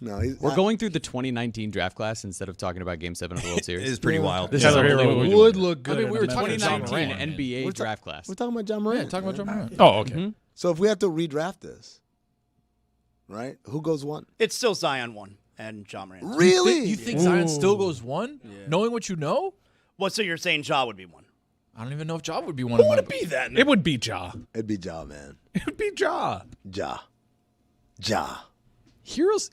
No, he's We're going through the 2019 draft class instead of talking about Game 7 of the World Series. It is pretty wild. This Tyler is Hero unbelievable. would look good. I mean, we in were a Memphis 2019 John NBA We're draft class. We're talking about John Morant. Yeah, talking about John Morant. Oh, okay. So if we have to redraft this, right? Who goes one? It's still Zion 1 and John Morant. Really? You think Zion still goes 1? Knowing what you know? Well, so you're saying Ja would be 1? I don't even know if Ja would be one. Who would it be then? It would be Ja. It'd be Ja, man. It would be Ja. Ja. Heroes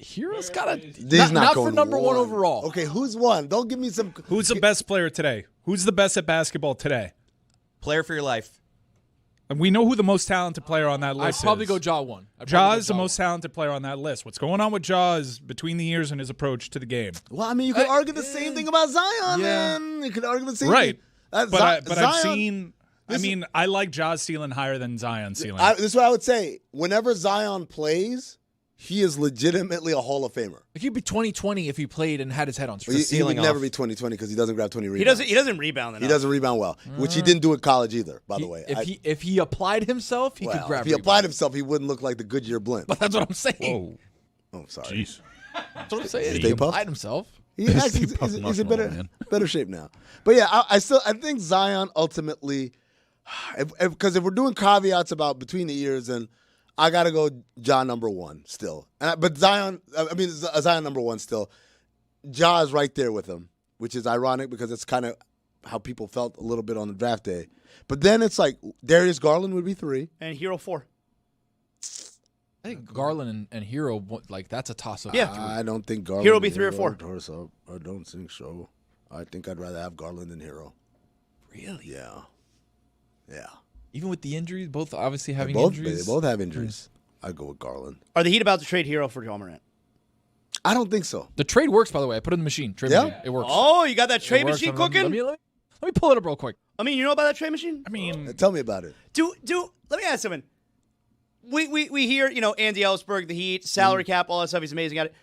got a He's not going for number one one overall. Okay, who's one? Don't give me some. Who's the best player today? Who's the best at basketball today? Player for your life. And we know who the most talented player on that I'd list probably is. go Ja 1. Ja is the most talented player on that list. What's going on with Ja is between the years and his approach to the game. Well, I mean, you could argue the same thing about Zion, man. You could argue the same Right. thing. But I've Zion- seen. I like Ja's ceiling higher than Zion's ceiling. This is what I would say. Whenever Zion plays, he is legitimately a Hall of Famer. It could be 2020 if he played and had his head on straight. He would never be 2020 because he doesn't grab 20 rebounds. He doesn't rebound enough. He doesn't rebound well, which he didn't do in college either, by the way. If he applied himself, he could grab. If he applied himself, he wouldn't look like the Goodyear blimp. But that's what I'm saying. Oh, sorry. Jeez. That's what I'm saying. Stay He puffed? applied himself. He's in better shape now. But yeah, I think Zion ultimately, because if we're doing caveats about between the years, then I gotta go Ja number 1 still. But Zion number 1 still. Ja is right there with him, which is ironic because it's kind of how people felt a little bit on the draft day. But then it's like Darius Garland would be 3. And Hero 4. I think Garland and Hero, like that's a toss-up. Yeah. I don't think Garland. Hero be 3 or 4. I don't think so. I think I'd rather have Garland than Hero. Really? Yeah. Yeah. Even with the injuries, both obviously having They injuries. both have injuries. I'd go with Garland. Are the Heat about to trade Hero for John Morant? I don't think so. The trade works, by the way. I put it in the machine. Trade Yeah? machine. It works. Oh, you got that trade It works. machine Let me- cooking? Let me pull it up real quick. I mean, you know about that trade machine? I mean, Tell me about it. Let me ask something. We hear, Andy Ellsberg, the Heat, salary cap, all that stuff. He's amazing at it.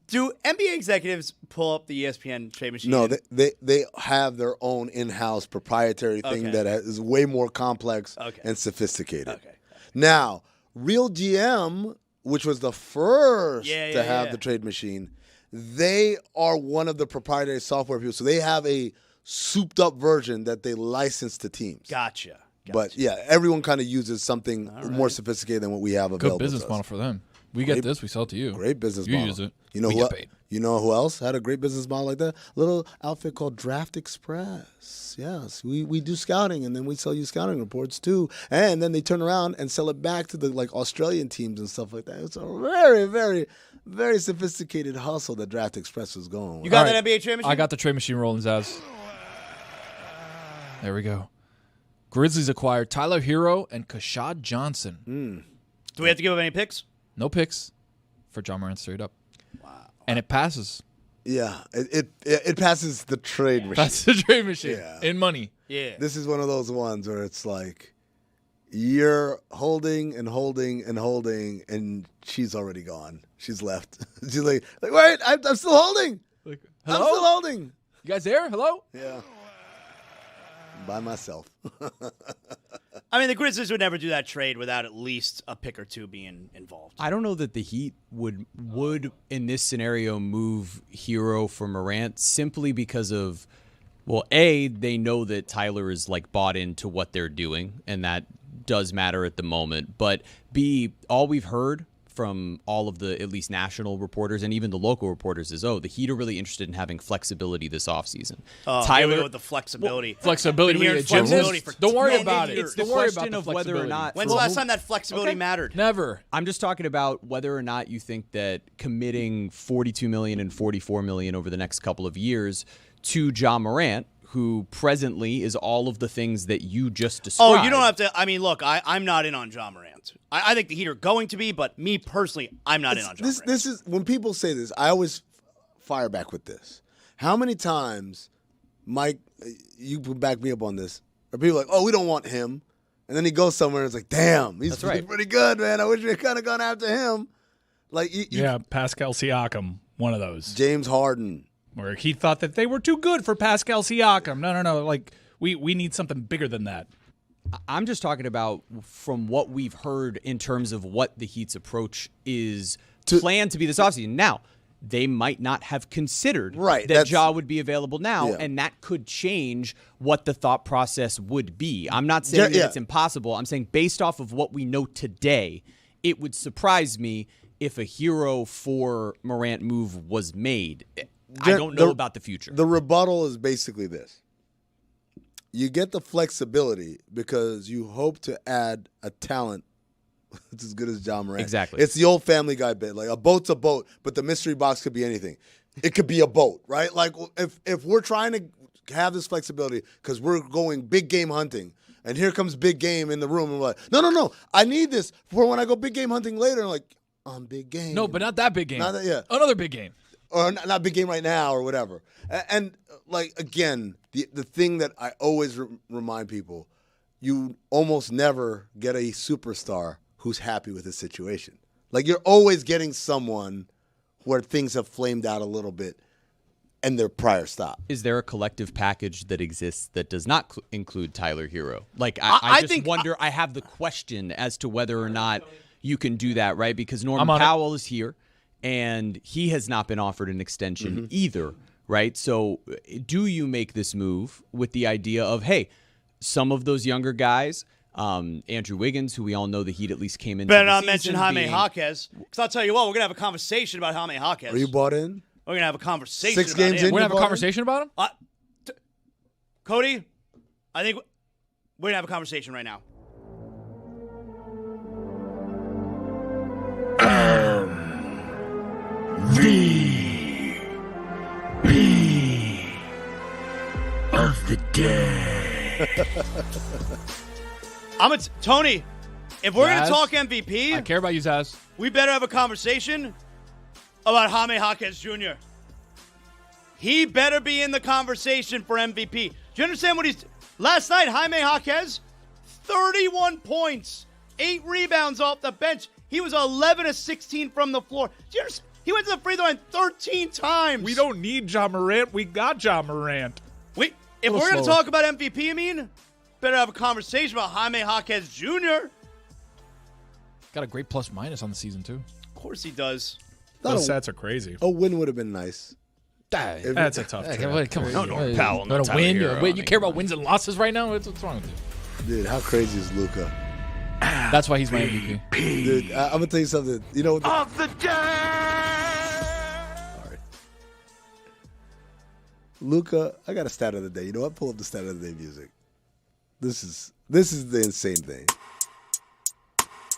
Do NBA executives pull up the ESPN trade machine? No, they have their own in-house proprietary thing Okay. that is way more complex and sophisticated. Okay. Now, Real GM, which was the first to have the trade machine, they are one of the proprietary software people. So they have a souped-up version that they license to teams. Gotcha. But yeah, everyone kind of uses something more sophisticated than what we have available. Good business to us. model for them. We get this, we sell it to you. Great business You model. use it. You know we who? get paid. You know who else had a great business model like that? Little outfit called Draft Express. Yes, we do scouting, and then we sell you scouting reports too, and then they turn around and sell it back to the Australian teams and stuff like that. It's a very, very, very sophisticated hustle that Draft Express was going with. You got that NBA trade machine? I got the trade machine rolling, Zaz. There we go. Grizzlies acquired Tyler Hero and Kashad Johnson. Do we have to give up any picks? No picks for John Morant straight up. Wow. And it passes. Yeah, it passes the trade machine. Passes the trade machine Yeah. in money. Yeah. This is one of those ones where it's like you're holding and holding and holding, and she's already gone. She's left. She's like wait, I'm still holding. Hello? I'm still holding. You guys there? Hello? Yeah. By myself. I mean, the Grizzlies would never do that trade without at least a pick or two being involved. I don't know that the Heat would in this scenario move Hero for Morant simply because of, well, A, they know that Tyler is bought into what they're doing, and that does matter at the moment. But B, all we've heard from all of the at least national reporters and even the local reporters is, the Heat are really interested in having flexibility this offseason. Here we go with the flexibility. Flexibility. Don't worry about it. It's the question of whether or not. When's the last time that flexibility mattered? Never. I'm just talking about whether or not you think that committing $42 million and $44 million over the next couple of years to Ja Morant, who presently is all of the things that you just described. Oh, you don't have to. I mean, look, I'm not in on Ja Morant. I think the Heat are going to be, but me personally, I'm not in on Ja Morant. This is when people say this, I always fire back with this. How many times, Mike, you can back me up on this, are people like, we don't want him, and then he goes somewhere and it's like, damn, he's pretty good, man. I wish we had kind of gone after him. Like, Pascal Siakam, one of those. James Harden. Where he thought that they were too good for Pascal Siakam. No. Like, we need something bigger than that. I'm just talking about from what we've heard in terms of what the Heat's approach is planned to be this offseason. Now, they might not have considered that Ja would be available now, and that could change what the thought process would be. I'm not saying that it's impossible. I'm saying based off of what we know today, it would surprise me if a hero for Morant move was made. I don't know about the future. The rebuttal is basically this. You get the flexibility because you hope to add a talent that's as good as Ja Morant. Exactly. It's the old Family Guy bit. Like, a boat's a boat, but the mystery box could be anything. It could be a boat, right? Like, if we're trying to have this flexibility because we're going big game hunting, and here comes big game in the room, and we're like, no, I need this for when I go big game hunting later. And I'm like, I'm big game. No, but not that big game. Not that, Another big game. Or not big game right now or whatever. And like, again, the thing that I always remind people, you almost never get a superstar who's happy with his situation. Like, you're always getting someone where things have flamed out a little bit and their prior stop. Is there a collective package that exists that does not include Tyler Hero? Like, I just wonder, I have the question as to whether or not you can do that, right? Because Norman Powell is here. And he has not been offered an extension either, right? So do you make this move with the idea of, hey, some of those younger guys, Andrew Wiggins, who we all know the Heat at least came in. Better not mention Jaime Jaquez, because I'll tell you what, we're going to have a conversation about Jaime Jaquez. Are you bought in? We're going to have a conversation 6 about games him. in, we're going to have a conversation about him? Cody, I think we're going to have a conversation right now. MVP of the day. Tony, if we're going to talk MVP, I care about you, Zaz. We better have a conversation about Jaime Jaquez Jr. He better be in the conversation for MVP. Do you understand what he's... Last night, Jaime Jaquez, 31 points, 8 rebounds off the bench. He was 11 of 16 from the floor. Do you understand? He went to the free throw line 13 times. We don't need Ja Morant. We got Ja Morant. If we're going to talk about MVP, better have a conversation about Jaime Jaquez Jr. Got a great plus-minus on the season, too. Of course he does. Those stats are crazy. A win would have been nice. That's a tough trap. Come on. No, Norman Powell. No win. You care about wins and losses right now? What's wrong with you? Dude, how crazy is Luka? That's why he's my MVP. Dude, I'm going to tell you something. You know what? Of the day! Luka, I got a stat of the day. You know what? Pull up the stat of the day music. This is the insane thing.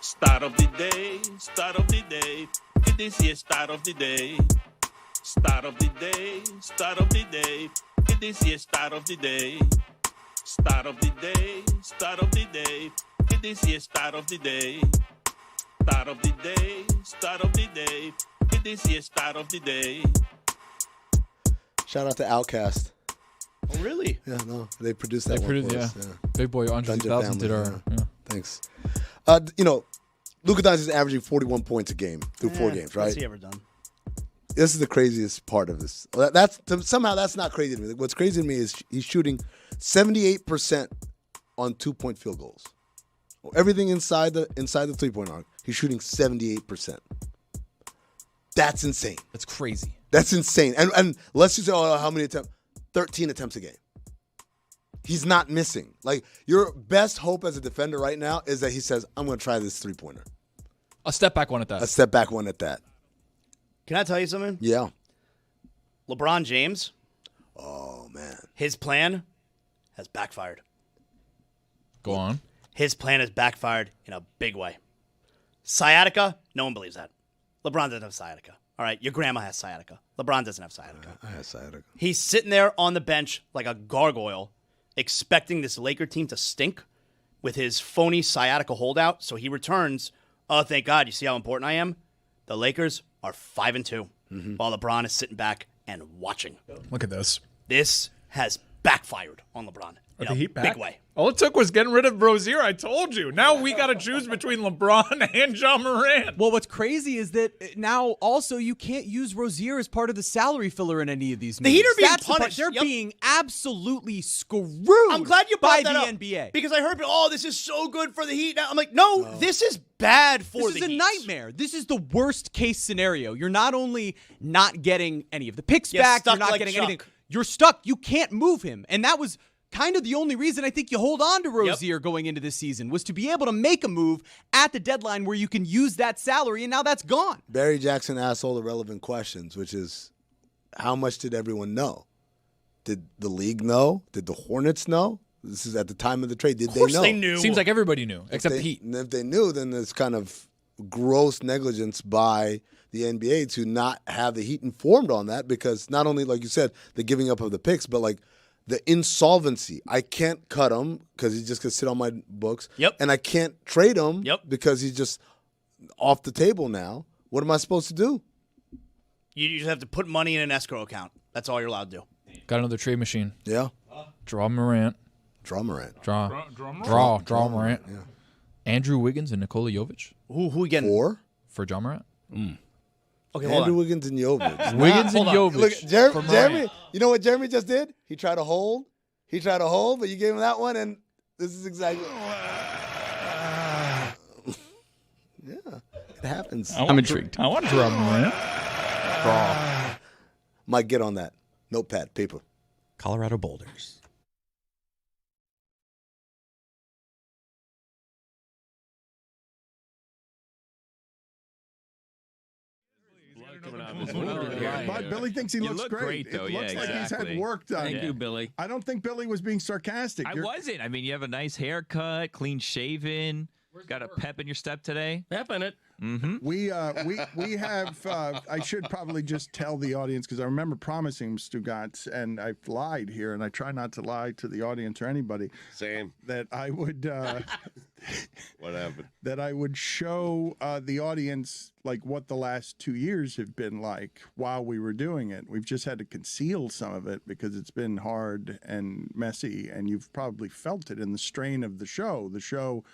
Start of the day, start of the day. This is start of the day. Start of the day, start of the day. This is start of the day. Start of the day, start of the day. This is start of the day. Start of the day, start of the day. This is start of the day. Shout out to Outkast. Oh, really? Yeah, no. They produced that one for us. Yeah. Big Boy Andre 2000 did our... Yeah. Thanks. Luka Doncic is averaging 41 points a game through 4 games, right? What's he ever done? This is the craziest part of this. Somehow that's not crazy to me. What's crazy to me is he's shooting 78% on 2-point field goals. Everything inside the 3-point arc, he's shooting 78%. That's insane. That's crazy. That's insane. And let's just say, how many attempts? 13 attempts a game. He's not missing. Like, your best hope as a defender right now is that he says, I'm going to try this 3-pointer. A step back one at that. A step back one at that. Can I tell you something? Yeah. LeBron James. Oh, man. His plan has backfired. Go on. His plan has backfired in a big way. Sciatica, no one believes that. LeBron doesn't have sciatica. All right, your grandma has sciatica. LeBron doesn't have sciatica. I have sciatica. He's sitting there on the bench like a gargoyle, expecting this Laker team to stink with his phony sciatica holdout. So he returns. Oh, thank God. You see how important I am? The Lakers are 5-2, while LeBron is sitting back and watching. Look at this. This has backfired on LeBron in a big way. All it took was getting rid of Rozier. I told you. Now we got to choose between LeBron and John Morant. Well, what's crazy is that now also you can't use Rozier as part of the salary filler in any of these moves. The Heat are being That's punished. They're being absolutely screwed. I'm glad you brought by that the up NBA because I heard, oh, this is so good for the Heat. Now I'm like, no, this is bad for This the is a Heat. nightmare. This is the worst case scenario. You're not only not getting any of the picks You're back, stuck you're not like getting Chuck. anything. You're stuck. You can't move him. And that was kind of the only reason I think you hold on to Rozier going into this season was to be able to make a move at the deadline where you can use that salary, and now that's gone. Barry Jackson asked all the relevant questions, which is, how much did everyone know? Did the league know? Did the Hornets know? This is at the time of the trade. Did they know? Of course they knew. Seems like everybody knew, except the Heat. And if they knew, then there's kind of gross negligence by the NBA to not have the Heat informed on that, because not only, like you said, the giving up of the picks, but like the insolvency. I can't cut him because he's just going to sit on my books. Yep. And I can't trade him Yep. because he's just off the table now. What am I supposed to do? You just have to put money in an escrow account. That's all you're allowed to do. Got another trade machine. Yeah. Draw Morant. Draw Morant. Draw Morant. Yeah. Andrew Wiggins and Nikola Jovic Who again? for John Morant. Okay, hold Andrew on. Wiggins and Jovic. Wiggins and hold on. Jovic. Look, for Jeremy, Morant. you know what Jeremy just did? He tried to hold. But you gave him that one, and this is exactly. Yeah, it happens. I'm intrigued. I want to draw Morant. Mike, get on that. Notepad, paper. Colorado Boulders. But Billy thinks he looks look great. great, though. It Yeah, looks like he's exactly. had work done. Thank you, Billy. I don't think Billy was being sarcastic. I wasn't. I mean, you have a nice haircut, clean shaven. Got a pep in your step today. Pep in it. Mm-hmm. We have. I should probably just tell the audience, because I remember promising Stugotz, and I've lied here, and I try not to lie to the audience or anybody. Same. That I would. What happened? That I would show the audience like what the last 2 years have been like while we were doing it. We've just had to conceal some of it because it's been hard and messy, and you've probably felt it in the strain of the show. The show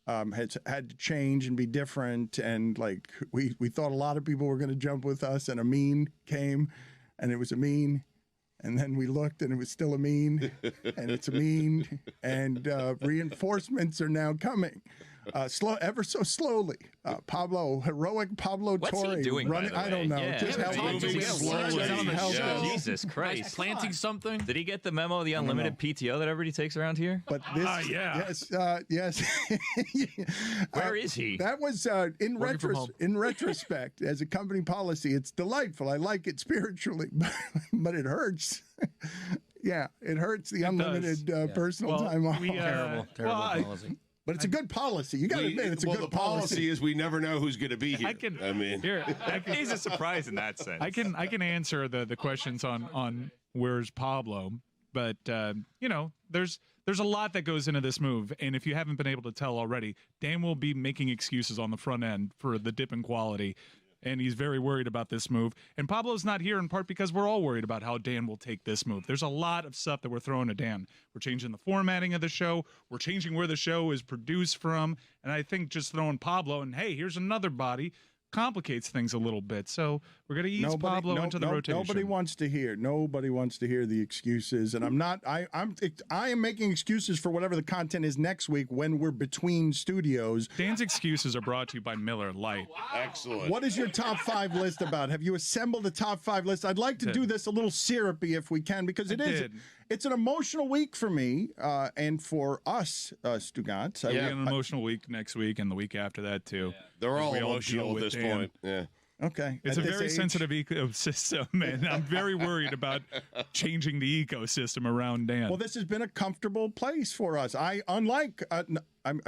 has had to change and be different, and like we thought a lot of people were going to jump with us, and Amin came, and it was Amin. And then we looked, and it was still Amin, and it's Amin, and reinforcements are now coming, ever so slowly. Heroic Pablo What's Torre he doing? running. By the I don't know. way? Yeah. Just help Moving slowly. Jesus Christ! Planting something. Did he get the memo of the unlimited PTO that everybody takes around here? But this, yes. Where is he? That was in retrospect, as a company policy, it's delightful. I like it spiritually, but it hurts. Yeah, it hurts the unlimited personal time off. Terrible policy. But it's a good policy. You got to admit, it's a good the policy is we never know who's going to be here. He's a surprise in that sense. I can answer the questions on where's Pablo, but there's a lot that goes into this move, and if you haven't been able to tell already, Dan will be making excuses on the front end for the dip in quality. And he's very worried about this move. And Pablo's not here in part because we're all worried about how Dan will take this move. There's a lot of stuff that we're throwing at Dan. We're changing the formatting of the show. We're changing where the show is produced from. And I think just throwing Pablo and, hey, here's another body complicates things a little bit. So we're going to ease Pablo into the rotation. Nobody wants to hear the excuses, and I'm not. I am making excuses for whatever the content is next week when we're between studios. Dan's excuses are brought to you by Miller Lite. Excellent. What is your top 5 list about? Have you assembled a top 5 list? I'd like to do this a little syrupy if we can, because it's an emotional week for me and for us, Stugotz. We got an emotional week next week and the week after that, too. They're all We emotional deal at with this Dan. point. Yeah. Okay. It's At a this very age- sensitive ecosystem, and I'm very worried about changing the ecosystem around Dan. Well, this has been a comfortable place for us. I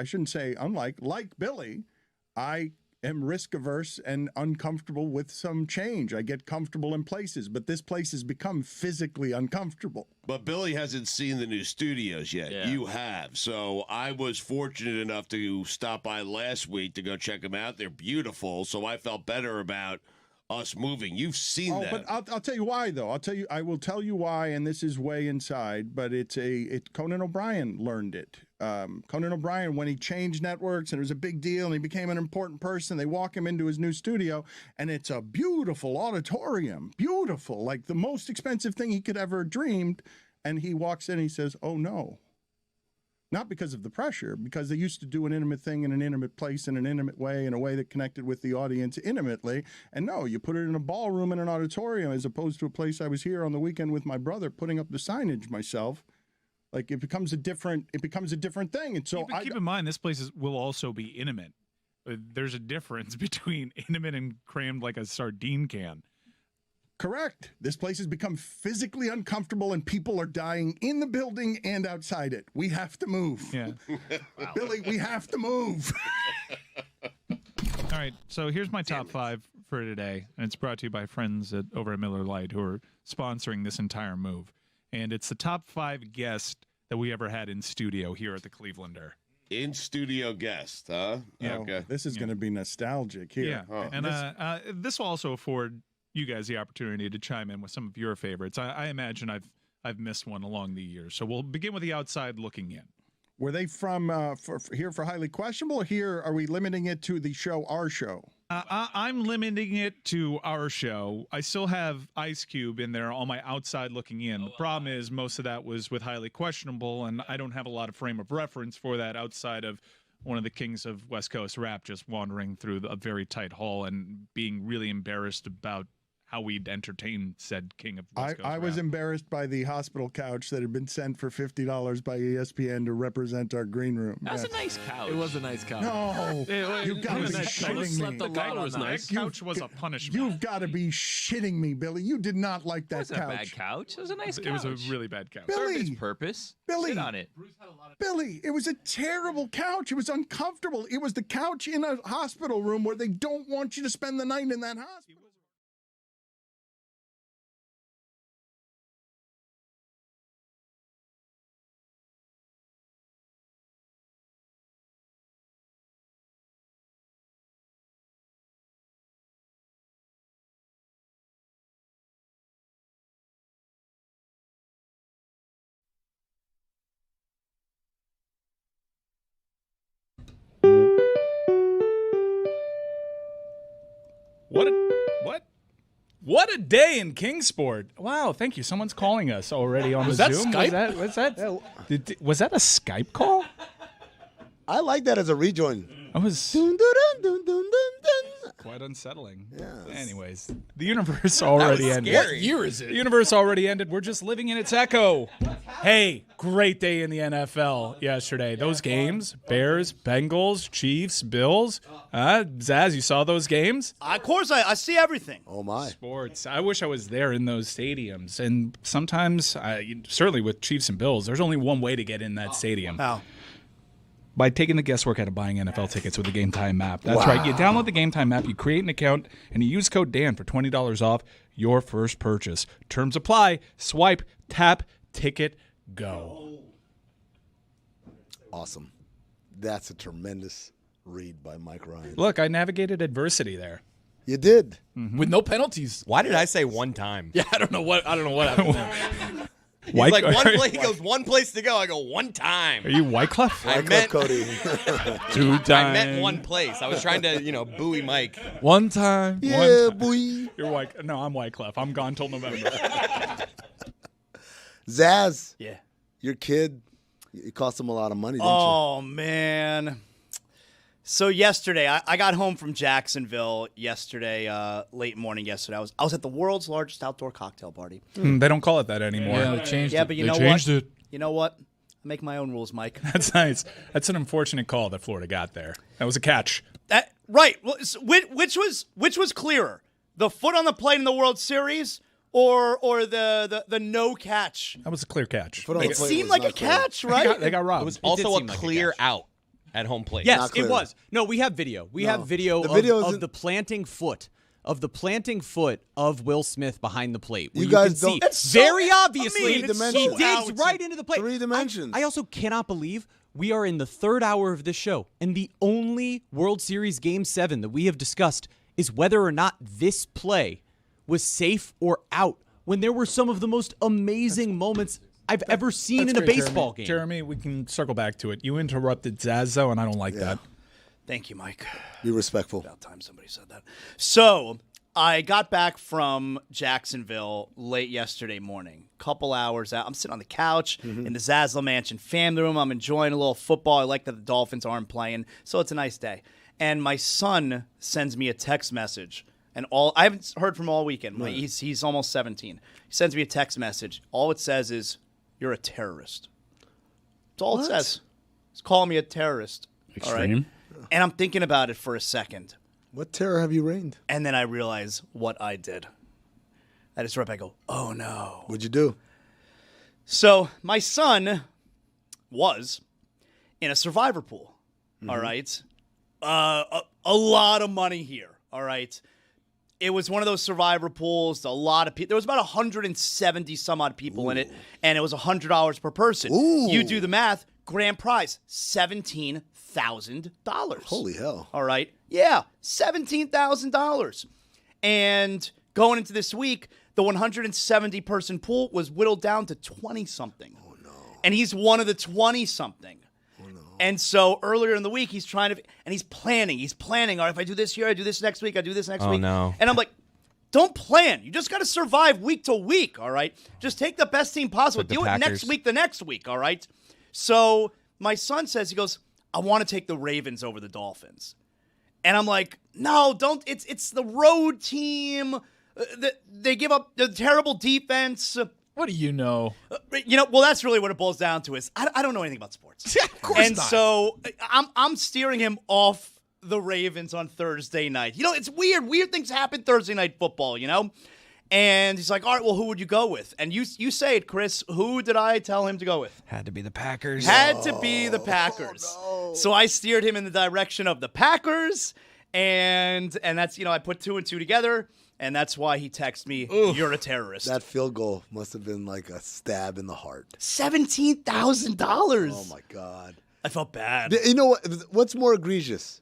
shouldn't say unlike, like Billy, I am risk averse and uncomfortable with some change. I get comfortable in places, but this place has become physically uncomfortable. But Billy hasn't seen the new studios yet. Yeah. You have. So I was fortunate enough to stop by last week to go check them out. They're beautiful. So I felt better about us moving. You've seen that. But I'll tell you why, though. I will tell you why, and this is way inside, but it's Conan O'Brien learned it. Conan O'Brien, when he changed networks and it was a big deal and he became an important person, they walk him into his new studio and it's a beautiful auditorium, beautiful, like the most expensive thing he could ever dreamed. And he walks in and he says, "Oh no." Not because of the pressure, because they used to do an intimate thing in an intimate place in an intimate way, in a way that connected with the audience intimately. And no, you put it in a ballroom in an auditorium as opposed to a place I was here on the weekend with my brother putting up the signage myself. Like it becomes a different thing. And so keep in mind, this place will also be intimate. There's a difference between intimate and crammed like a sardine can. Correct. This place has become physically uncomfortable and people are dying in the building and outside it. We have to move. Yeah. Billy, we have to move. All right, so here's my top 5 for today, and it's brought to you by friends over at Miller Lite who are sponsoring this entire move. And it's the top 5 guests that we ever had in studio here at the Clevelander. In studio guest, huh? Yeah. Okay. This is going to be nostalgic here. Yeah, and this will also afford you guys the opportunity to chime in with some of your favorites. I imagine I've missed one along the years, so we'll begin with the outside looking in. Were they from here for highly questionable? Or here, are we limiting it to the show, our show? I'm limiting it to our show. I still have Ice Cube in there on my outside looking in. The problem is most of that was with highly questionable, and I don't have a lot of frame of reference for that outside of one of the kings of West Coast rap just wandering through a very tight hall and being really embarrassed about how we'd entertain said king of West Coast I was rap. embarrassed by the hospital couch that had been sent for $50 by ESPN to represent our green room. That was a nice couch. It was a nice couch. No, you've got to be shitting me. The couch was nice. That couch was a punishment. You've got to be shitting me, Billy. You did not like that It wasn't couch. a bad couch. It was a nice couch. It was a really bad couch. Served Billy! its purpose. Billy! Sit on it. Billy, it was a terrible couch. It was uncomfortable. It was the couch in a hospital room where they don't want you to spend the night in that hospital. What a day in Kingsport! Wow, thank you. Someone's calling us already on Was the that Zoom. Skype? Was that a Skype call? I like that as a rejoin. I was Dun, dun, dun, dun, dun, dun. quite unsettling. Yes. Anyways, the universe already ended. What year is it? The universe already ended. We're just living in its echo. Hey, great day in the NFL yesterday. Those games, Bears, Bengals, Chiefs, Bills. Zaz, you saw those games? Of course, I see everything. Oh, my. Sports. I wish I was there in those stadiums. And sometimes, certainly with Chiefs and Bills, there's only one way to get in that stadium. How? By taking the guesswork out of buying NFL tickets with the Game Time app. That's right. You download the Game Time app, you create an account, and you use code Dan for $20 off your first purchase. Terms apply. Swipe, tap, ticket, go. Awesome. That's a tremendous read by Mike Ryan. Look, I navigated adversity there. You did. With no penalties. Why did I say one time? Yeah, I don't know what happened there. He's like he goes one place to go. I go one time. Are you Wyclef? I meant Cody. 2 times. I meant one place. I was trying to, buoy Mike. One time. Yeah, boy. No, I'm Wyclef. I'm gone till November. Zaz. Yeah. Your kid, it cost him a lot of money, didn't Oh, man. So yesterday, I got home from Jacksonville yesterday, late morning yesterday. I was at the world's largest outdoor cocktail party. They don't call it that anymore. Yeah, they changed it. Yeah, but you know what? You know what? I make my own rules, Mike. That's nice. That's an unfortunate call that Florida got there. That was a catch. Right. Well, which was clearer? The foot on the plate in the World Series or the no catch? That was a clear catch. It seemed like a catch, right? They got robbed. It was also a clear out at home plate. Yes, it was. No, we have video. We have video of the planting foot. Of the planting foot of Will Smith behind the plate. You guys can don't. See very obviously, Three dimensions. he digs right into the plate. 3 dimensions. I also cannot believe we are in the third hour of this show, and the only World Series Game 7 that we have discussed is whether or not this play was safe or out, when there were some of the most amazing moments I've ever seen in a baseball game. Jeremy, we can circle back to it. You interrupted Zazzo, and I don't like that. Thank you, Mike. Be respectful. About time somebody said that. So I got back from Jacksonville late yesterday morning. Couple hours out. I'm sitting on the couch in the Zaslow Mansion family room. I'm enjoying a little football. I like that the Dolphins aren't playing, so it's a nice day. And my son sends me a text message. And I haven't heard from him all weekend. Right. He's almost 17. He sends me a text message. All it says is, "You're a terrorist." That's all it says. He's calling me a terrorist. Extreme. All right? And I'm thinking about it for a second. What terror have you reigned? And then I realize what I did. I just right back, I go, oh no. What'd you do? So my son was in a survivor pool. All right. A lot of money here. All right. It was one of those survivor pools. A lot of people. There was about 170 some odd people in it, and it was $100 per person. You do the math. Grand prize, $17,000. Holy hell. All right. Yeah, $17,000. And going into this week, the 170-person pool was whittled down to 20-something. Oh, no. And he's one of the 20-something. Oh, no. And so earlier in the week, he's trying to, and he's planning. All right, if I do this here, I do this next week, I do this next week. No. And I'm like, don't plan. You just got to survive week to week, all right? Just take the best team possible. Do it next week, the next week, all right? So my son says, he goes, I want to take the Ravens over the Dolphins. And I'm like, no, don't. It's the road team. They give up the terrible defense. What do you know? Well, that's really what it boils down to is I don't know anything about sports. Of course and not. So I'm steering him off the Ravens on Thursday night. It's weird. Weird things happen Thursday night football, And he's like, all right, well, who would you go with? And you say it, Chris. Who did I tell him to go with? Had to be the Packers. Had to be the Packers. Oh, no. So I steered him in the direction of the Packers. And that's, I put 2 and 2 together. And that's why he texted me, you're a terrorist. That field goal must have been like a stab in the heart. $17,000. Oh, my God. I felt bad. You know what? What's more egregious?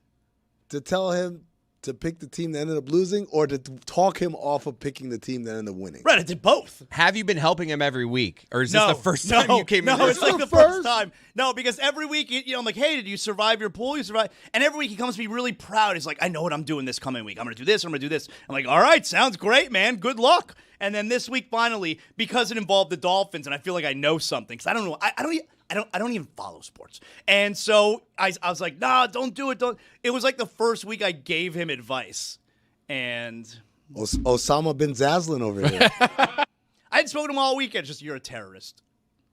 To tell him to pick the team that ended up losing or to talk him off of picking the team that ended up winning? Right, I did both. Have you been helping him every week? Or is this the first time you came in? No, it's like the first time. No, because every week, I'm like, hey, did you survive your pool? You survived. And every week he comes to me really proud. He's like, I know what I'm doing this coming week. I'm going to do this. I'm going to do this. I'm like, all right, sounds great, man. Good luck. And then this week, finally, because it involved the Dolphins, and I feel like I know something. Because I don't know. I don't even follow sports. And so I was like, nah, don't do it. Don't. It was like the first week I gave him advice. And Osama bin Zaslin over here. I hadn't spoken to him all weekend. Just, you're a terrorist.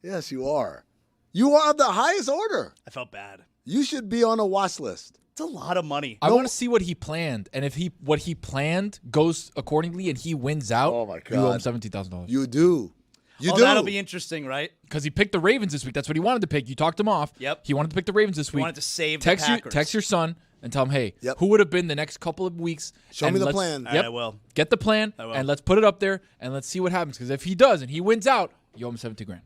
Yes, you are. You are the highest order. I felt bad. You should be on a watch list. It's a lot of money. I want to see what he planned. And if what he planned goes accordingly and he wins out, oh my God, you owe him $17,000. You do. That'll be interesting, right? Because he picked the Ravens this week. That's what he wanted to pick. You talked him off. Yep. He wanted to pick the Ravens this week. He wanted to save the Packers. Text your son and tell him, hey, who would have been the next couple of weeks? Show me the plan. Yep. I will. Get the plan, and let's put it up there, and let's see what happens. Because if he does and he wins out, you owe him $70,000.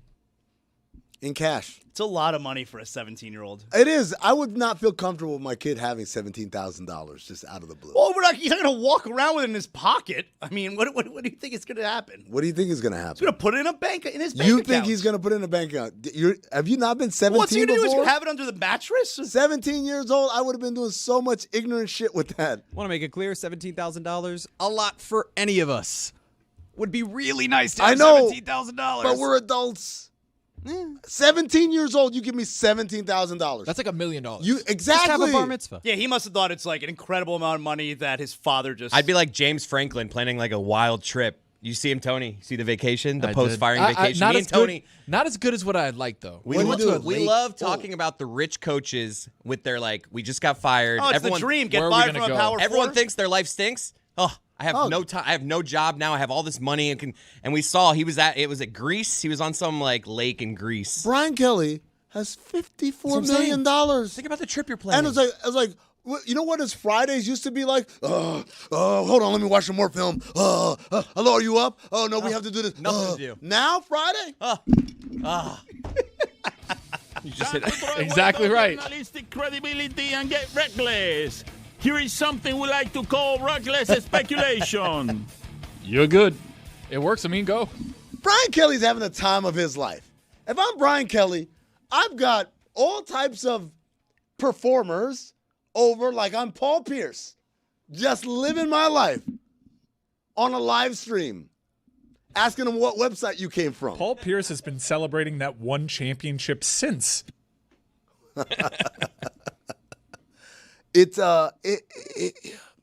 In cash. It's a lot of money for a 17-year-old. It is. I would not feel comfortable with my kid having $17,000 just out of the blue. Well, he's not going to walk around with it in his pocket. I mean, what do you think is going to happen? What do you think is going to happen? He's going to put it in his bank account. You think he's going to put it in a bank account? Have you not been 17 What's he going to do? Is before? you have it under the mattress? 17 years old, I would have been doing so much ignorant shit with that. Want to make it clear, $17,000, a lot for any of us. Would be really nice to have $17,000. But we're adults. 17 years old, you give me $17,000. That's like $1 million. You exactly. Just have a bar mitzvah. Yeah, he must have thought it's like an incredible amount of money that his father just. I'd be like James Franklin planning like a wild trip. You see him, Tony? See the vacation, the I post-firing did. vacation? Not Me as and Tony. good, not as good as what I'd like, though. We love talking about the rich coaches with their we just got fired. Oh, it's the dream. Get fired from a Power Everyone 4? thinks their life stinks. Oh, I have no time. I have no job now. I have all this money and we saw it was at Greece. He was on some lake in Greece. Brian Kelly has $54 million. Think about the trip you're planning. And I was like, you know what his Fridays used to be like? Hold on, let me watch some more film. Hello, are you up? Oh, no, we have to do this. Nothing to do. Now, Friday? You just hit exactly right. Journalistic credibility and get reckless. Here is something we like to call reckless speculation. You're good. It works. I mean, go. Brian Kelly's having the time of his life. If I'm Brian Kelly, I've got all types of performers over like I'm Paul Pierce, just living my life on a live stream, asking him what website you came from. Paul Pierce has been celebrating that one championship since.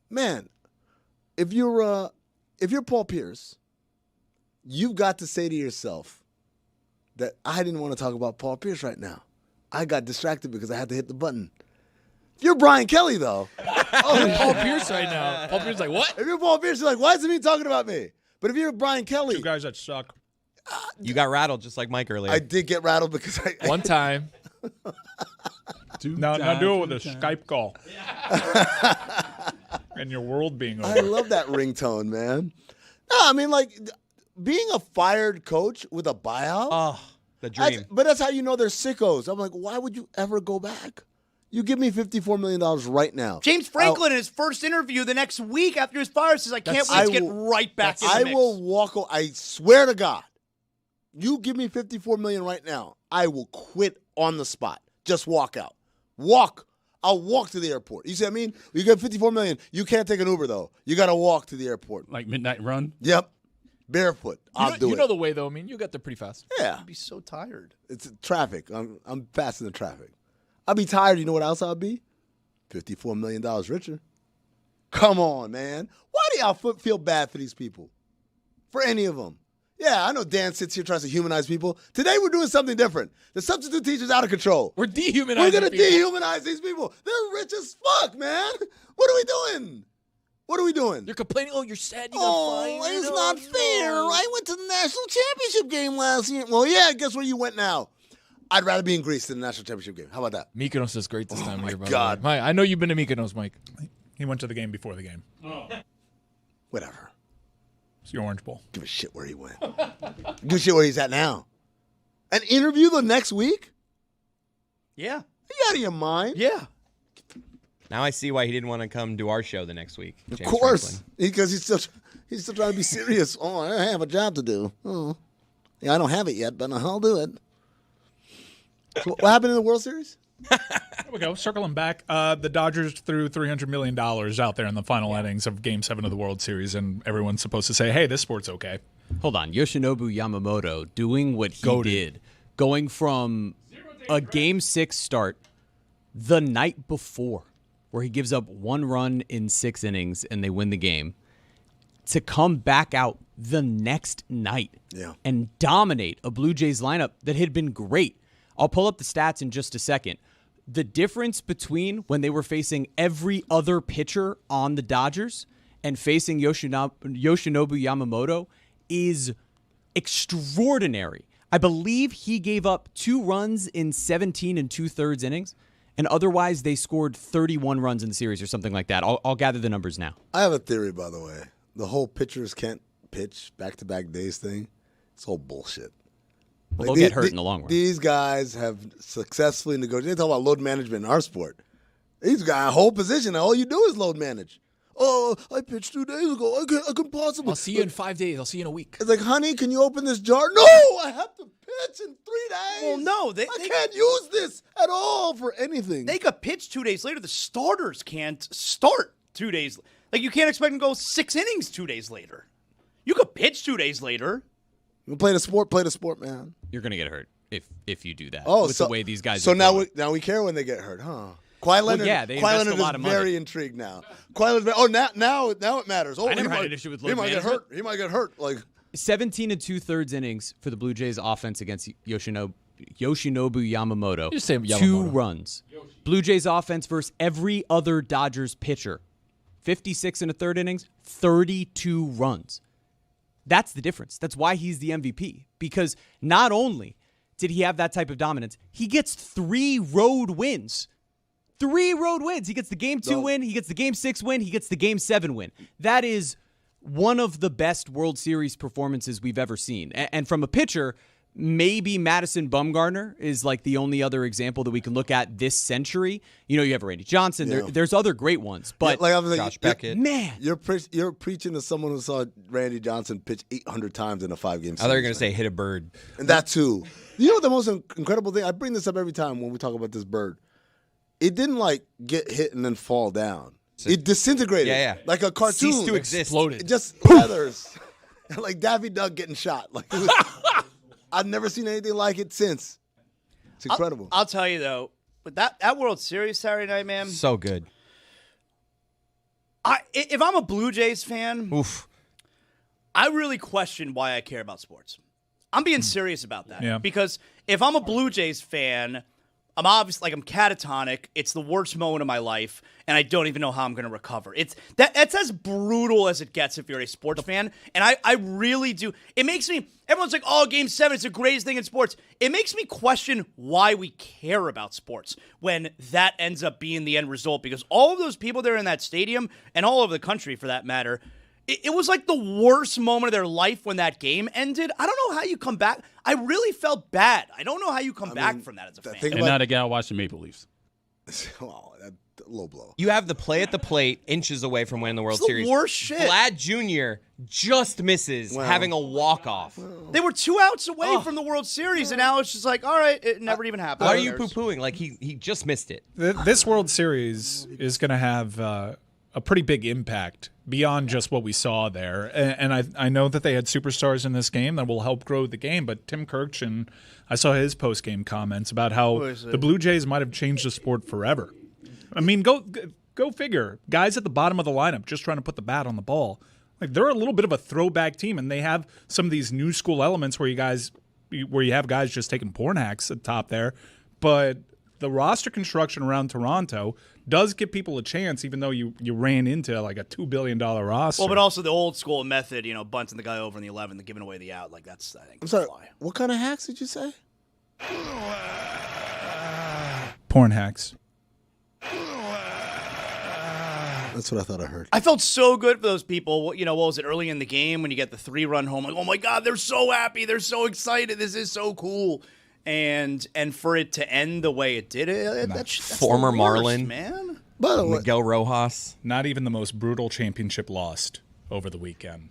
Man, if you're Paul Pierce, you've got to say to yourself that I didn't want to talk about Paul Pierce right now. I got distracted because I had to hit the button. If you're Brian Kelly, though. Paul Pierce right now. Paul Pierce like, what? If you're Paul Pierce, you're like, why isn't he talking about me? But if you're Brian Kelly. Two guys that suck. You got rattled just like Mike earlier. I did get rattled because One time. Now do it with a Skype call. And your world being over. I love that ringtone, man. No, I mean, being a fired coach with a buyout. Oh, the dream. But that's how you know they're sickos. I'm like, why would you ever go back? You give me $54 million right now. James Franklin in his first interview the next week after his fire says, I can't wait to get right back in the mix. I will walk. I swear to God, you give me $54 million right now, I will quit on the spot. Just walk out. Walk. I'll walk to the airport. You see what I mean? You get $54 million. You can't take an Uber, though. You got to walk to the airport. Like midnight run? Yep. Barefoot. I'll do it. You know the way, though. I mean, you got there pretty fast. Yeah. I'd be so tired. It's traffic. I'm fast in the traffic. I'll be tired. You know what else I'll be? $54 million richer. Come on, man. Why do y'all feel bad for these people? For any of them? Yeah, I know Dan sits here tries to humanize people. Today we're doing something different. The substitute teacher's out of control. We're dehumanizing We're going to people. dehumanize these people. They're rich as fuck, man. What are we doing? What are we doing? You're complaining, you're sad you got fired. It's not fair. I went to the national championship game last year. Well, yeah, guess where you went now? I'd rather be in Greece than the national championship game. How about that? Mykonos is great this time of year. My God. Mike, I know you've been to Mykonos, Mike. He went to the game before the game. Whatever. It's the Orange Bowl. Give a shit where he went. Give a shit where he's at now. An interview the next week? Yeah. Are you out of your mind? Yeah. Now I see why he didn't want to come do our show the next week. Of James course. Franklin. Because he's still trying to be serious. I have a job to do. Oh. Yeah, I don't have it yet, but I'll do it. So what happened in the World Series? There we go. Circling back, the Dodgers threw $300 million out there in the final innings of Game 7 of the World Series, and everyone's supposed to say, hey, this sport's okay. Hold on. Yoshinobu Yamamoto doing what he did, going from a Game 6 start the night before, where he gives up 1 run in 6 innings and they win the game, to come back out the next night and dominate a Blue Jays lineup that had been great. I'll pull up the stats in just a second. The difference between when they were facing every other pitcher on the Dodgers and facing Yoshinobu Yamamoto is extraordinary. I believe he gave up 2 runs in 17 2/3 innings, and otherwise they scored 31 runs in the series or something like that. I'll gather the numbers now. I have a theory, by the way. The whole pitchers can't pitch back-to-back days thing, it's all bullshit. Well, they'll get hurt in the long run. These guys have successfully negotiated. They talk about load management in our sport. These guys, a whole position, all you do is load manage. Oh, I pitched 2 days ago. I couldn't possibly. I'll see you in 5 days. I'll see you in a week. It's like, honey, can you open this jar? No, I have to pitch in 3 days. Well, no. I can't use this at all for anything. They could pitch 2 days later. The starters can't start 2 days. Like, you can't expect them to go 6 innings 2 days later. You could pitch 2 days later. You play the sport, man. You're going to get hurt. if you do that. Oh, with so the way these guys. So are now we care when they get hurt, huh? Kawhi Leonard, yeah, they Kawhi invest Leonard a lot is of money. very intrigued now. Kawhi Leonard, now it matters. Oh, I never he had might, an issue with he load might get management. hurt. He might get hurt. Like 17 2/3 innings for the Blue Jays offense against Yoshinobu Yamamoto. You say Yamamoto. 2 runs. Blue Jays offense versus every other Dodgers pitcher. 56 and a third innings, 32 runs. That's the difference. That's why he's the MVP. Because not only did he have that type of dominance, he gets 3 road wins. 3 road wins. He gets the Game 2 win, he gets the Game 6 win, he gets the Game 7 win. That is one of the best World Series performances we've ever seen. And from a pitcher, maybe Madison Bumgarner is like the only other example that we can look at this century. You know, you have Randy Johnson. Yeah. There's other great ones, but like I'm Josh Beckett. Man, you're preaching to someone who saw Randy Johnson pitch 800 times in a 5-game series. I thought you were going to say hit a bird. And that too. You know what the most incredible thing? I bring this up every time when we talk about this bird. It didn't like get hit and then fall down. It disintegrated. Yeah. Like a cartoon. Ceased to exist. Exploded. It just feathers. Like Daffy Duck getting shot. Like it was, I've never seen anything like it since. It's incredible. I'll tell you though, but that World Series Saturday night, man. So good. If I'm a Blue Jays fan, Oof. I really question why I care about sports. I'm being serious about that. Yeah. Because if I'm a Blue Jays fan, I'm obviously I'm catatonic. It's the worst moment of my life, and I don't even know how I'm going to recover. That's as brutal as it gets if you're a sports fan, and I really do. It makes me. Everyone's like, "Oh, Game 7, it's the greatest thing in sports." It makes me question why we care about sports when that ends up being the end result. Because all of those people there in that stadium, and all over the country for that matter, it was like the worst moment of their life when that game ended. I don't know how you come back. I really felt bad. I don't know how you come back from that as a fan. And not again, I'll watch the Maple Leafs. Oh, that low blow. You have the play at the plate inches away from winning the World It's the Series. worst shit. Vlad Jr. just misses having a walk-off. They were 2 outs away from the World Series, and now it's just like, all right, it never even happened. Why are you poo-pooing? Like, he just missed it. This World Series is going to have a pretty big impact beyond just what we saw there. And I know that they had superstars in this game that will help grow the game, but Tim Kirchin, I saw his post-game comments about how the Blue Jays might have changed the sport forever. I mean, go figure. Guys at the bottom of the lineup just trying to put the bat on the ball. Like, they're a little bit of a throwback team, and they have some of these new school elements where you have guys just taking porn hacks at the top there. But the roster construction around Toronto does give people a chance, even though you ran into like a $2 billion roster. Well, but also the old school method, bunting the guy over in the 11th and giving away the out. Like, that's, I think, I'm sorry. What kind of hacks did you say? Porn hacks. That's what I thought I heard. I felt so good for those people. What was it, early in the game when you get the 3-run home? Like, oh my God, they're so happy. They're so excited. This is so cool. And for it to end the way it did, that's Former the worst, Marlin, man. Miguel Rojas. Not even the most brutal championship lost over the weekend.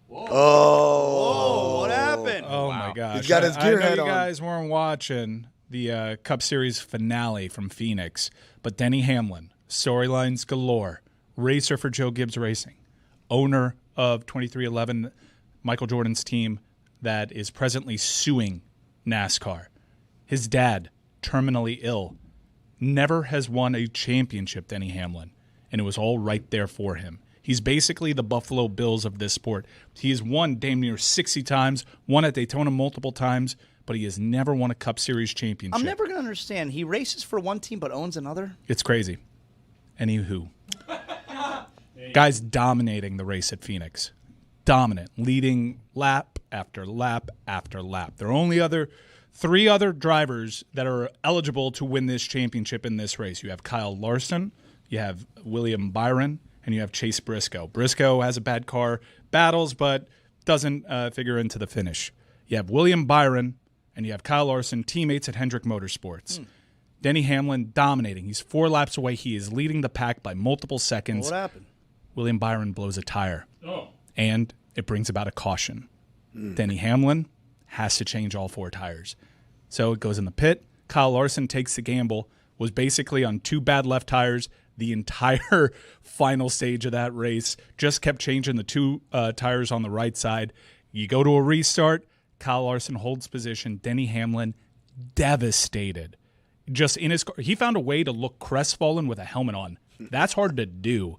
Oh, what happened? Oh, my gosh. He's got his I know gearhead you on. guys weren't watching the Cup Series finale from Phoenix, but Denny Hamlin, storylines galore, racer for Joe Gibbs Racing, owner of 2311, Michael Jordan's team that is presently suing NASCAR. His dad, terminally ill, never has won a championship, Denny Hamlin, and it was all right there for him. He's basically the Buffalo Bills of this sport. He has won damn near 60 times, won at Daytona multiple times, but he has never won a Cup Series championship. I'm never going to understand. He races for one team but owns another? It's crazy. Anywho. Guy's dominating the race at Phoenix. Dominant, leading lap after lap after lap. There are only three other drivers that are eligible to win this championship in this race. You have Kyle Larson, you have William Byron, and you have Chase Briscoe. Briscoe has a bad car, battles, but doesn't figure into the finish. You have William Byron, and you have Kyle Larson, teammates at Hendrick Motorsports. Denny Hamlin dominating. He's 4 laps away. He is leading the pack by multiple seconds. What happened? William Byron blows a tire. And it brings about a caution. Denny Hamlin has to change all 4 tires. So it goes in the pit. Kyle Larson takes the gamble, was basically on 2 bad left tires the entire final stage of that race, just kept changing the 2 tires on the right side. You go to a restart, Kyle Larson holds position. Denny Hamlin devastated. Just in his car. He found a way to look crestfallen with a helmet on. That's hard to do.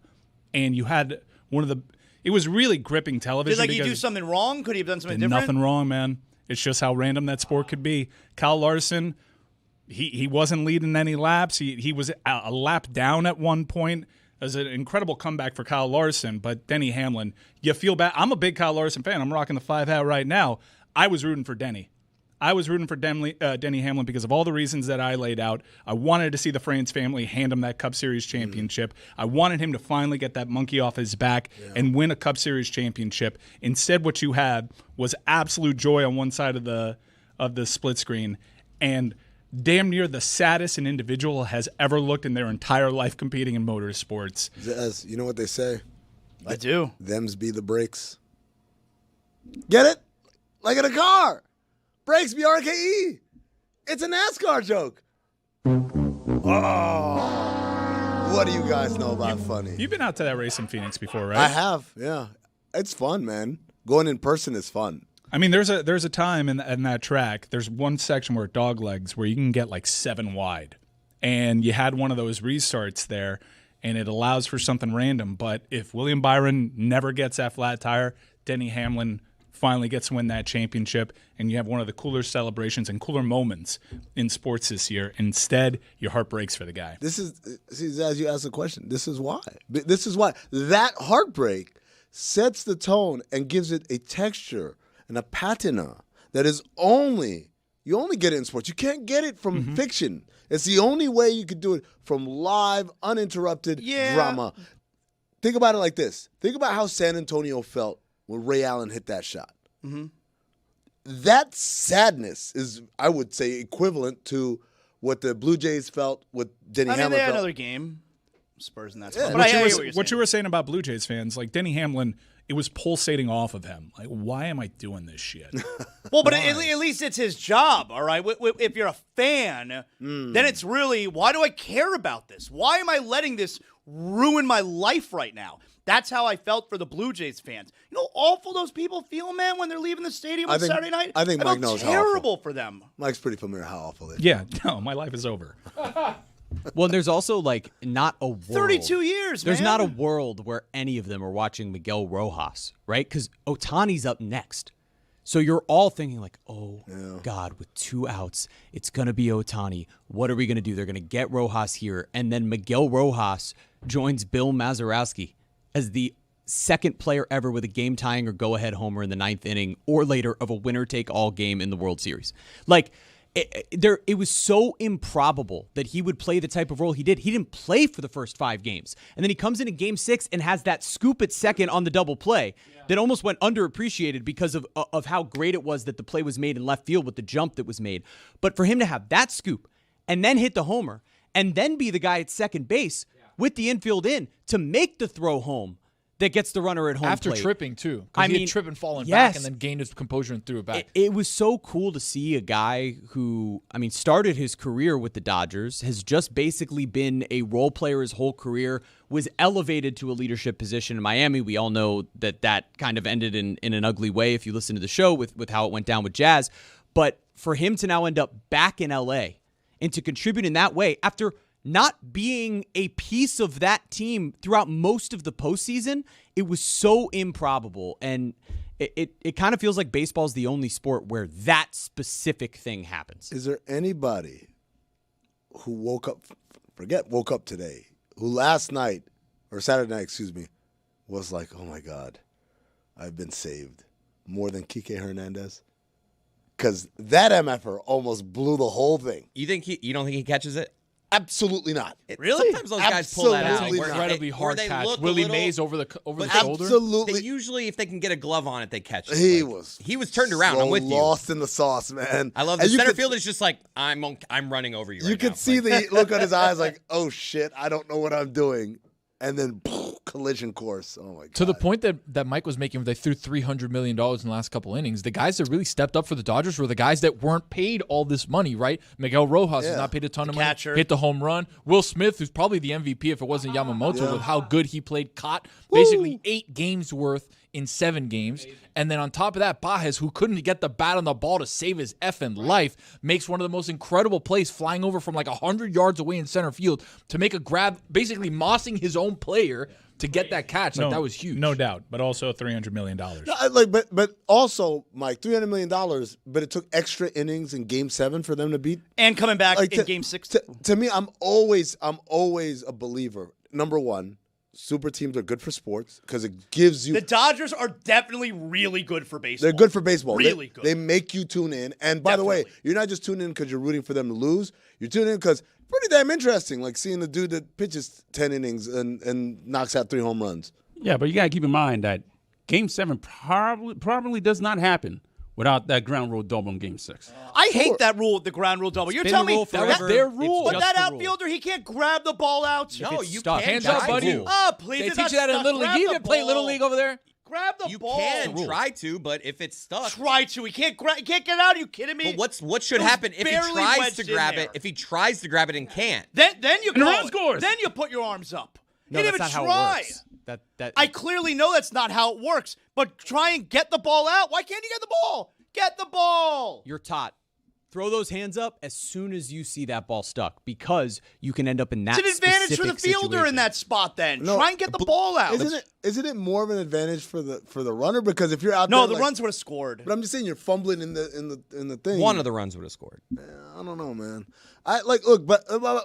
And you had it was really gripping television. Did he do something wrong? Could he have done something different? Nothing wrong, man. It's just how random that sport could be. Kyle Larson, he wasn't leading any laps. He was a lap down at one point. It was an incredible comeback for Kyle Larson, but Denny Hamlin, you feel bad. I'm a big Kyle Larson fan. I'm rocking the 5 hat right now. I was rooting for Denny. I was rooting for Denny Hamlin because of all the reasons that I laid out. I wanted to see the France family hand him that Cup Series championship. I wanted him to finally get that monkey off his back and win a Cup Series championship. Instead, what you had was absolute joy on one side of the split screen and damn near the saddest an individual has ever looked in their entire life competing in motorsports. As you know what they say? I do. Thems be the brakes. Get it? Like in a car. Brakes be RKE. It's a NASCAR joke. Oh, what do you guys know about funny? You've been out to that race in Phoenix before, right? I have, yeah. It's fun, man. Going in person is fun. I mean, there's a time in that track. There's one section where dog legs where you can get like 7 wide, and you had one of those restarts there, and it allows for something random. But if William Byron never gets that flat tire, Denny Hamlin finally gets to win that championship, and you have one of the cooler celebrations and cooler moments in sports this year. Instead, your heart breaks for the guy. This is, as you asked the question, this is why. This is why. That heartbreak sets the tone and gives it a texture and a patina that is you only get it in sports. You can't get it from fiction. It's the only way you could do it from live, uninterrupted drama. Think about it like this. Think about how San Antonio felt when Ray Allen hit that shot. Mm-hmm. That sadness is, I would say, equivalent to what the Blue Jays felt, what Denny Hamlin they had felt. another game. Spurs in that Yeah. spot. But What you were saying about Blue Jays fans, like Denny Hamlin, it was pulsating off of him. Like, why am I doing this shit? Well, but at least it's his job, all right? If you're a fan, then it's really, why do I care about this? Why am I letting this ruin my life right now? That's how I felt for the Blue Jays fans. You know how awful those people feel, man, when they're leaving the stadium on Saturday night? I think Mike knows how terrible for them. Mike's pretty familiar how awful it is. Yeah, no, my life is over. Well, there's also not a world. 32 years, There's man. not a world where any of them are watching Miguel Rojas, right? Because Ohtani's up next. So you're all thinking like, oh, God, with 2 outs, it's going to be Ohtani. What are we going to do? They're going to get Rojas here. And then Miguel Rojas joins Bill Mazeroski as the second player ever with a game-tying or go-ahead homer in the 9th inning or later of a winner-take-all game in the World Series. Like, it was so improbable that he would play the type of role he did. He didn't play for the first 5 games. And then he comes in Game 6 and has that scoop at second on the double play that almost went underappreciated because of how great it was that the play was made in left field with the jump that was made. But for him to have that scoop and then hit the homer and then be the guy at second base with the infield in to make the throw home that gets the runner at home after plate. tripping too. Because he had tripped and fallen back and then gained his composure and threw it back. It was so cool to see a guy who, started his career with the Dodgers, has just basically been a role player his whole career, was elevated to a leadership position in Miami. We all know that kind of ended in an ugly way if you listen to the show with how it went down with Jazz. But for him to now end up back in L.A. and to contribute in that way after not being a piece of that team throughout most of the postseason, it was so improbable. And it kind of feels like baseball is the only sport where that specific thing happens. Is there anybody who woke up today, who last night, or Saturday night, was like, oh my God, I've been saved, more than Kike Hernandez? Because that MFer almost blew the whole thing. You don't think he catches it? Absolutely not. Really? Sometimes those guys pull that out. Incredibly hard catch. Willie Mays over the shoulder. Absolutely. Usually, if they can get a glove on it, they catch it. He was turned around. I'm with you. Lost in the sauce, man. I love the center field is just like I'm running over you. You could see the look on his eyes, like, oh shit, I don't know what I'm doing, and then collision course. Oh my God. To the point that Mike was making, where they threw $300 million in the last couple innings, the guys that really stepped up for the Dodgers were the guys that weren't paid all this money, right? Miguel Rojas is not paid a ton of money. Catcher. Hit the home run. Will Smith, who's probably the MVP if it wasn't Yamamoto, with how good he played, caught basically 8 games worth in 7 games. And then on top of that, Baez, who couldn't get the bat on the ball to save his effing life, makes one of the most incredible plays, flying over from like 100 yards away in center field to make a grab, basically mossing his own player to get that catch. Like, that was huge. No doubt, but also $300 million. No, but also, Mike, $300 million, but it took extra innings in Game 7 for them to beat. And coming back in Game 6. To me, I'm always a believer. Number one, super teams are good for sports because it gives you. The Dodgers are definitely really good for baseball. They're good for baseball. Really good. They make you tune in. And by the way, you're not just tuning in because you're rooting for them to lose. You're tuning in because pretty damn interesting, like seeing the dude that pitches 10 innings and knocks out 3 home runs. Yeah, but you got to keep in mind that Game 7 probably does not happen without that ground rule double in Game 6. I hate that rule, the ground rule double. You're telling me that's their rule. But that outfielder, he can't grab the ball out. No, you can't. can't. Hands up, buddy. Oh, please. They teach you that in Little League. You didn't play Little League over there. Grab the ball. You can try to, but if it's stuck. Try to. He can't get out. Are you kidding me? But what should happen if he tries to grab it? If he tries to grab it and can't? Then you and run scores. Then you put your arms up. No, you didn't that's even not try. how it works. That I clearly know that's not how it works. But try and get the ball out. Why can't you get the ball? Get the ball. You're taught. Throw those hands up as soon as you see that ball stuck because you can end up in that It's an advantage for the fielder situation. in that spot then. No, Try and get the ball out. Isn't it more of an advantage for the runner because if you're out No, there the runs would have scored. But I'm just saying you're fumbling in the thing. One of the runs would have scored. I don't know, man. But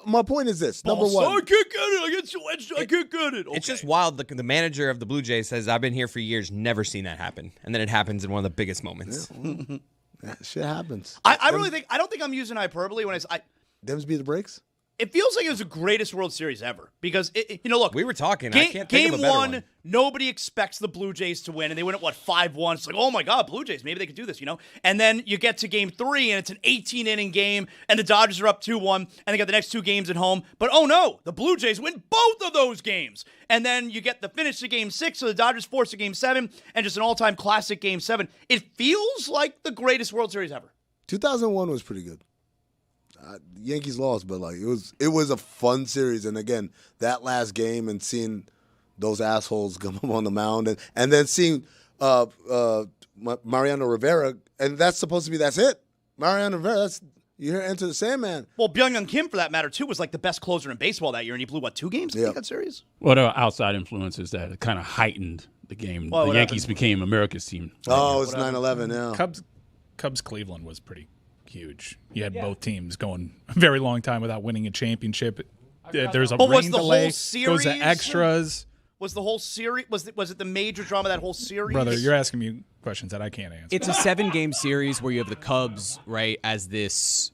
my point is this. Number one, I can't get it. I get so edged. I can't get it. Okay. It's just wild. The manager of the Blue Jays says, I've been here for years, never seen that happen. And then it happens in one of the biggest moments. Yeah. That shit happens. I really think I don't think I'm using hyperbole when I Dems beat the brakes. It feels like it was the greatest World Series ever because look, we were talking. I can't think of a game better one. Nobody expects the Blue Jays to win, and they win at 5-1. It's like, oh my God, Blue Jays, maybe they could do this, And then you get to game 3, and it's an 18-inning game, and the Dodgers are up 2-1, and they got the next 2 games at home. But oh no, the Blue Jays win both of those games, and then you get the finish to game 6, so the Dodgers force a game 7, and just an all-time classic game 7. It feels like the greatest World Series ever. 2001 was pretty good. Yankees lost, but it was a fun series. And again, that last game and seeing those assholes come up on the mound and then seeing Mariano Rivera, and that's supposed to be that's it. Mariano Rivera, you hear Enter the Sandman. Well, Byung-Hyun Kim, for that matter, too, was like the best closer in baseball that year, and he blew 2 games in that series? Well, there are outside influences that kind of heightened the game. Well, the Yankees became America's team. Oh, it's 9/11. Yeah, Cubs Cleveland was pretty huge. You had both teams going a very long time without winning a championship. There's a rain delay. Goes to extras. Was the whole series? Was it the major drama of that whole series? Brother, you're asking me questions that I can't answer. It's a 7-game series where you have the Cubs, right, as this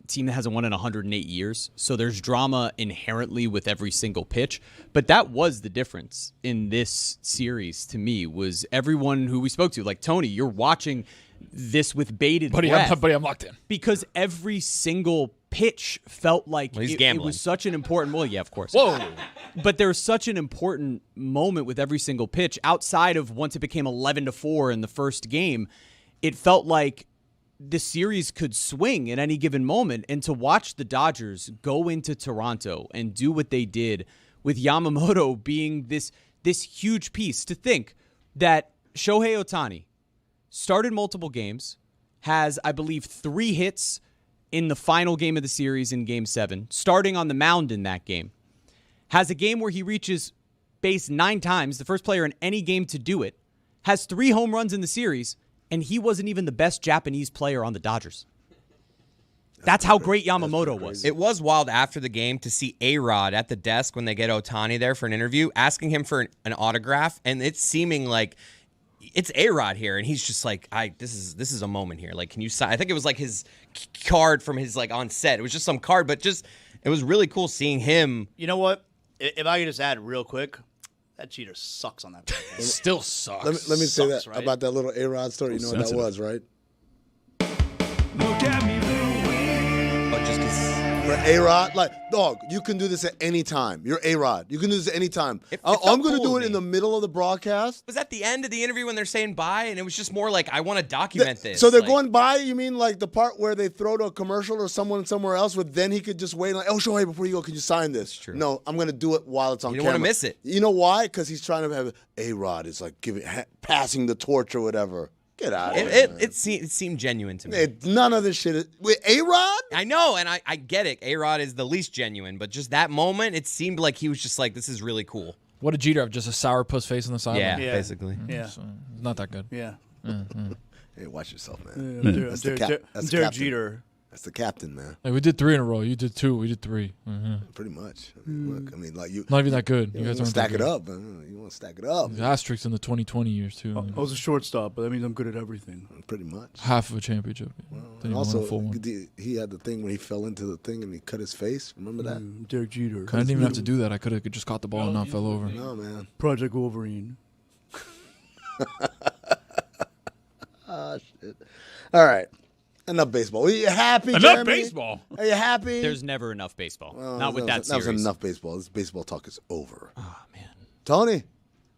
team that hasn't won in 108 years. So there's drama inherently with every single pitch. But that was the difference in this series to me, was everyone who we spoke to, like Tony, you're watching this with bated breath. Buddy, I'm locked in. Because every single pitch felt like it was such an important... Well, yeah, of course. Whoa. But there was such an important moment with every single pitch. Outside of once it became 11-4 in the first game, it felt like the series could swing at any given moment. And to watch the Dodgers go into Toronto and do what they did with Yamamoto being this huge piece, to think that Shohei Ohtani started multiple games, has, I believe, 3 hits in the final game of the series in Game 7, starting on the mound in that game. Has a game where he reaches base 9 times, the first player in any game to do it, has 3 home runs in the series, and he wasn't even the best Japanese player on the Dodgers. That's how great Yamamoto was. It was wild after the game to see A-Rod at the desk when they get Ohtani there for an interview, asking him for an autograph, and it's seeming like it's A-Rod here, and he's just like, this is a moment here. Like, can you sign? I think it was like his card from his on set. It was just some card, but it was really cool seeing him. You know what? If I could just add real quick, that cheater sucks on that. Still sucks. Let me say that right? about that little A-Rod story. You know what that was, right? But just because A-Rod, like, dog, you can do this at any time. You're A-Rod. You can do this at any time. I'm going to do it in the middle of the broadcast. Was that the end of the interview when they're saying bye? And it was just more like, I want to document this. So they're going by, you mean like the part where they throw to a commercial or someone somewhere else where then he could just wait like, oh, Shohei, before you go, can you sign this? True. No, I'm going to do it while it's on You camera. don't want to miss it. You know why? Because he's trying to have A-Rod is like passing the torch or whatever. Get out of here. It seemed genuine to me. None of this shit is. Wait, A-Rod? I know, and I get it. A-Rod is the least genuine, but just that moment, it seemed like he was just like, this is really cool. What did Jeter have? Just a sourpuss face on the sideline? Yeah, basically. Yeah. So, not that good. Yeah. Hey, watch yourself, man. Derek captain. Jeter. That's the captain, man. Like, we did 3 in a row. You did 2. We did 3. Pretty much. I mean, look, like you. Not even that good. You You guys want to aren't stack that it good. up. You want to stack it up. There's asterisks in the 2020 years, too. I was a shortstop, but that means I'm good at everything. Pretty much. Half of a championship. And also, he had the thing when he fell into the thing and he cut his face. Remember that? Derek Jeter. I didn't even have to do that. I could have just caught the ball and not fell over. No, man. Project Wolverine. Oh, shit. All right. Enough baseball. Are you happy, Enough Jeremy? baseball? Are you happy? There's never enough baseball. Well, Not with that series. That was enough baseball. This baseball talk is over. Oh, man. Tony,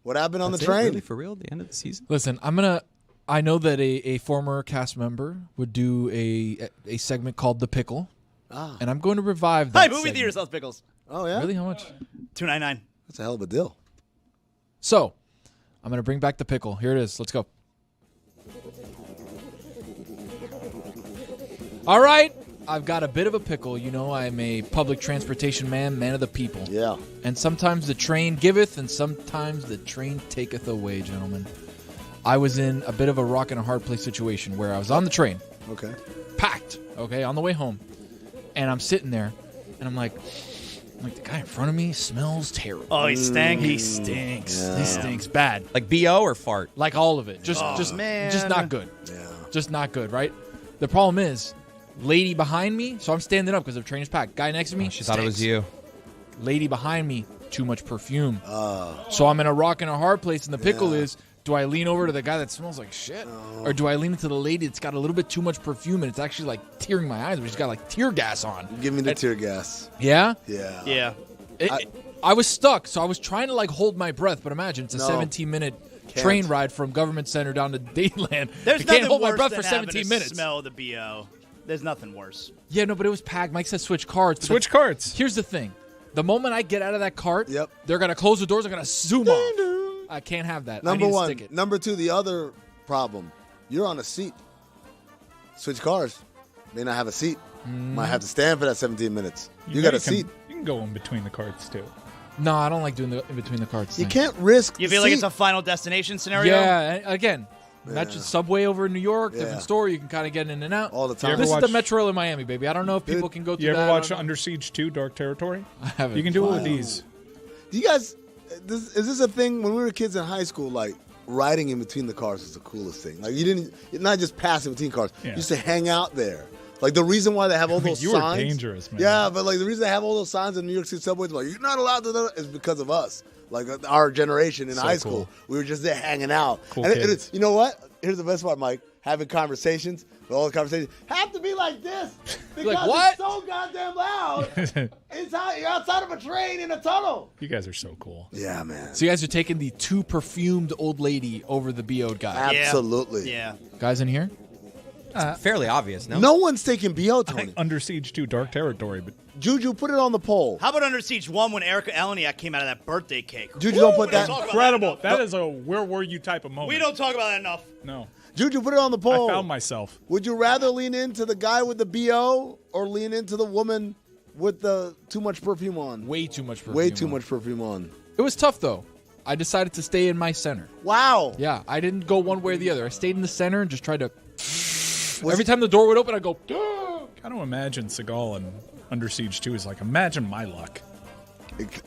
what happened on That's the it? train? Really, for real? The end of the season? Listen, I know that a former cast member would do a segment called The Pickle. And I'm going to revive that Hi, movie segment. theater sells pickles. Oh, yeah? Really? How much? $2.99. That's a hell of a deal. So, I'm going to bring back the pickle. Here it is. Let's go. All right. I've got a bit of a pickle. You know, I'm a public transportation man of the people. Yeah. And sometimes the train giveth, and sometimes the train taketh away, gentlemen. I was in a bit of a rock and a hard place situation where I was on the train. Okay. Packed, okay, on the way home. And I'm sitting there, and I'm like, the guy in front of me smells terrible. Oh, he stinks. He stinks. Yeah. He stinks bad. Like BO or fart? Like all of it. Just man. just not good. Yeah. Just not good, right? The problem is, lady behind me, so I'm standing up because the train is packed. Guy next to me, She thought it was stinks. you. Lady behind me, too much perfume. So I'm in a rock and a hard place, and the pickle is, do I lean over to the guy that smells like shit? Or do I lean into the lady that's got a little bit too much perfume, and it's actually like tearing my eyes, but she's got like tear gas on? Give me the tear gas. Yeah? Yeah. Yeah. I was stuck, so I was trying to like hold my breath, but imagine it's a No. 17-minute train ride from Government Center down to Dayland. There's I nothing can't hold my worse breath than for having 17 to minutes. smell the BO. There's nothing worse. Yeah, no, but it was packed. Mike said switch carts. but Switch carts. Here's the thing. The moment I get out of that cart, Yep. they're going to close the doors. They're going to zoom off. I can't have that. Number I need to one. stick it. Number two, the other problem. You're on a seat. Switch cars. May not have a seat. Might have to stand for that 17 minutes. You got a seat. You can go in between the carts, too. No, I don't like doing the in between the carts. You thing. can't risk You the feel like it's seat. a Final Destination scenario? Yeah, and again, not just Subway over in New York, Yeah. different store. You can kind of get in and out. all the time. This is watch- the Metro Rail in Miami, baby. I don't know if people can go through You ever that. I watch don't know. Under Siege 2, Dark Territory? I haven't. You can do it with these. Do you guys, is this a thing when we were kids in high school, like riding in between the cars was the coolest thing? Like you're not just passing between cars. Yeah. You used to hang out there. Like the reason why they have all those You were signs. dangerous, man. Yeah, but like the reason they have all those signs in New York City subways, like you're not allowed to do that, is because of us. Like our generation in So high cool. school, we were just there hanging out. Cool and kids. you know what? Here's the best part, Mike. Having conversations, but all the conversations have to be like this because Like, what? it's so goddamn loud. You're outside of a train in a tunnel. You guys are so cool. Yeah, man. So you guys are taking the too perfumed old lady over the BO'd guy. Absolutely. Yeah. Guys in here? Fairly obvious, no? No one's taking BO, Tony. Under Siege 2, Dark Territory, but Juju, put it on the poll. How about Under Siege 1 when Erica Eleniak came out of that birthday cake? Juju, don't put we don't that. talk about incredible. that enough. That is a where were you type of moment. We don't talk about that enough. No. Juju, put it on the poll. I found myself. Would you rather lean into the guy with the BO or lean into the woman with the too much perfume on? Way too much perfume. Way too on. much perfume on. It was tough, though. I decided to stay in my center. Wow. Yeah, I didn't go one way or the other. I stayed in the center and just tried to... Every time the door would open, I'd go... Kind of imagine Seagal and Under Siege 2 is like, imagine my luck.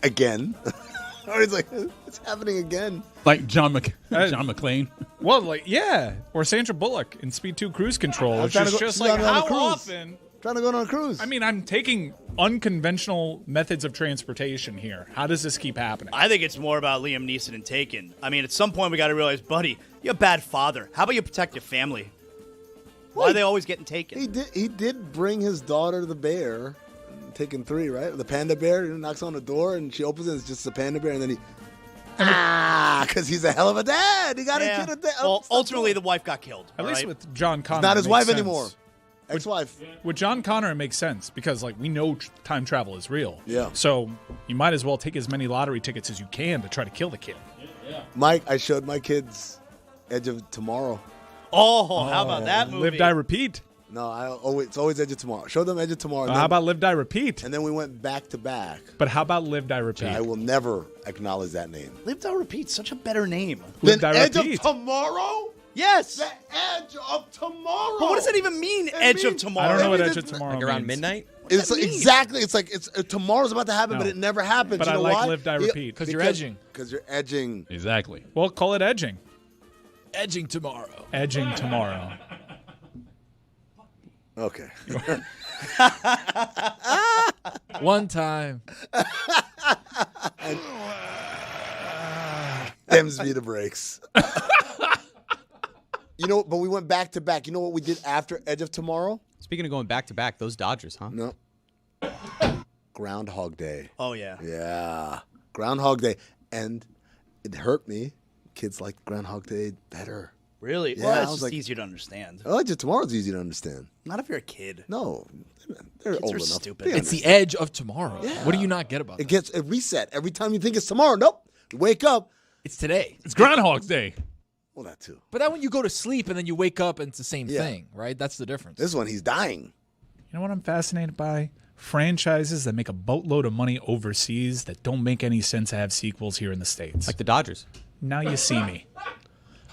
Again. Or he's like, it's happening again. Like John McClane. Well, like, yeah. Or Sandra Bullock in Speed 2 Cruise Control. I'm Which trying is to go- just she's like, on a how cruise. often... Trying to go on a cruise. I mean, I'm taking unconventional methods of transportation here. How does this keep happening? I think it's more about Liam Neeson and Taken. I mean, at some point we got to realize, buddy, you're a bad father. How about you protect your family? Why are they always getting taken? He did bring his daughter, the bear, Taken 3, right? The panda bear knocks on the door and she opens it. It's just a panda bear, and then because he's a hell of a dad. He got a kid. Well, ultimately, the wife got killed. At least with John Connor, not his it wife makes anymore. sense. Ex-wife. With John Connor, it makes sense because we know time travel is real. Yeah. So you might as well take as many lottery tickets as you can to try to kill the kid. Mike, I showed my kids Edge of Tomorrow. Oh, how about that movie? Live, Die, Repeat. No, it's always Edge of Tomorrow. Show them Edge of Tomorrow. How about Live, Die, Repeat? And then we went back to back. But how about Live, Die, Repeat? I will never acknowledge that name. Live, Die, Repeat. Such a better name. Live, Die, Edge Repeat. of Tomorrow? Yes. The Edge of Tomorrow. But what does that even mean, Edge of Tomorrow? I don't know what Edge of Tomorrow Like around means. midnight? It's exactly. It's like tomorrow's about to happen, No. but it never happens. But you I know like why? Live, Die, Repeat. Because you're edging. Because you're edging. Exactly. Well, call it edging. Edging tomorrow. Edging tomorrow. Okay. One time. Them's be the breaks. But we went back to back. You know what we did after Edge of Tomorrow? Speaking of going back to back, those Dodgers, huh? No. Groundhog Day. Oh, yeah. Yeah. Groundhog Day. And it hurt me. Kids like Groundhog Day better. Really? Yeah, Well, I it's was just like- easier to understand. Edge of Tomorrow's easy to understand. Not if you're a kid. No. They're Kids old are enough. stupid. They It's the understand. edge of tomorrow. Yeah. What do you not get about It that? gets a reset. Every time you think it's tomorrow, nope. You wake up. It's today. It's Groundhog's Day. Well, that too. But then when you go to sleep and then you wake up and it's the same Yeah. thing, right? That's the difference. This one, he's dying. You know what I'm fascinated by? Franchises that make a boatload of money overseas that don't make any sense to have sequels here in the States. Like the Dodgers. Now You See Me.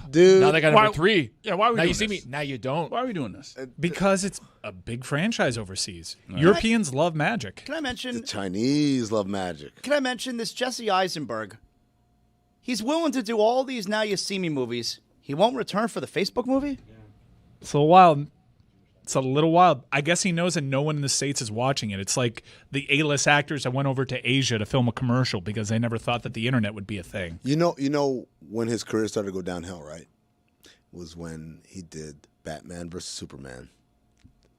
Dude. Now they got Why- number 3. Yeah, why are we Now doing you see this? me. Now you don't. Why are we doing this? Because it's a big franchise overseas. Europeans love magic. Can I mention? The Chinese love magic. Can I mention this Jesse Eisenberg? He's willing to do all these Now You See Me movies. He won't return for the Facebook movie? It's a little wild. It's a little wild. I guess he knows that no one in the States is watching it. It's like the A-list actors that went over to Asia to film a commercial because they never thought that the internet would be a thing. You know when his career started to go downhill, right? Was when he did Batman vs. Superman,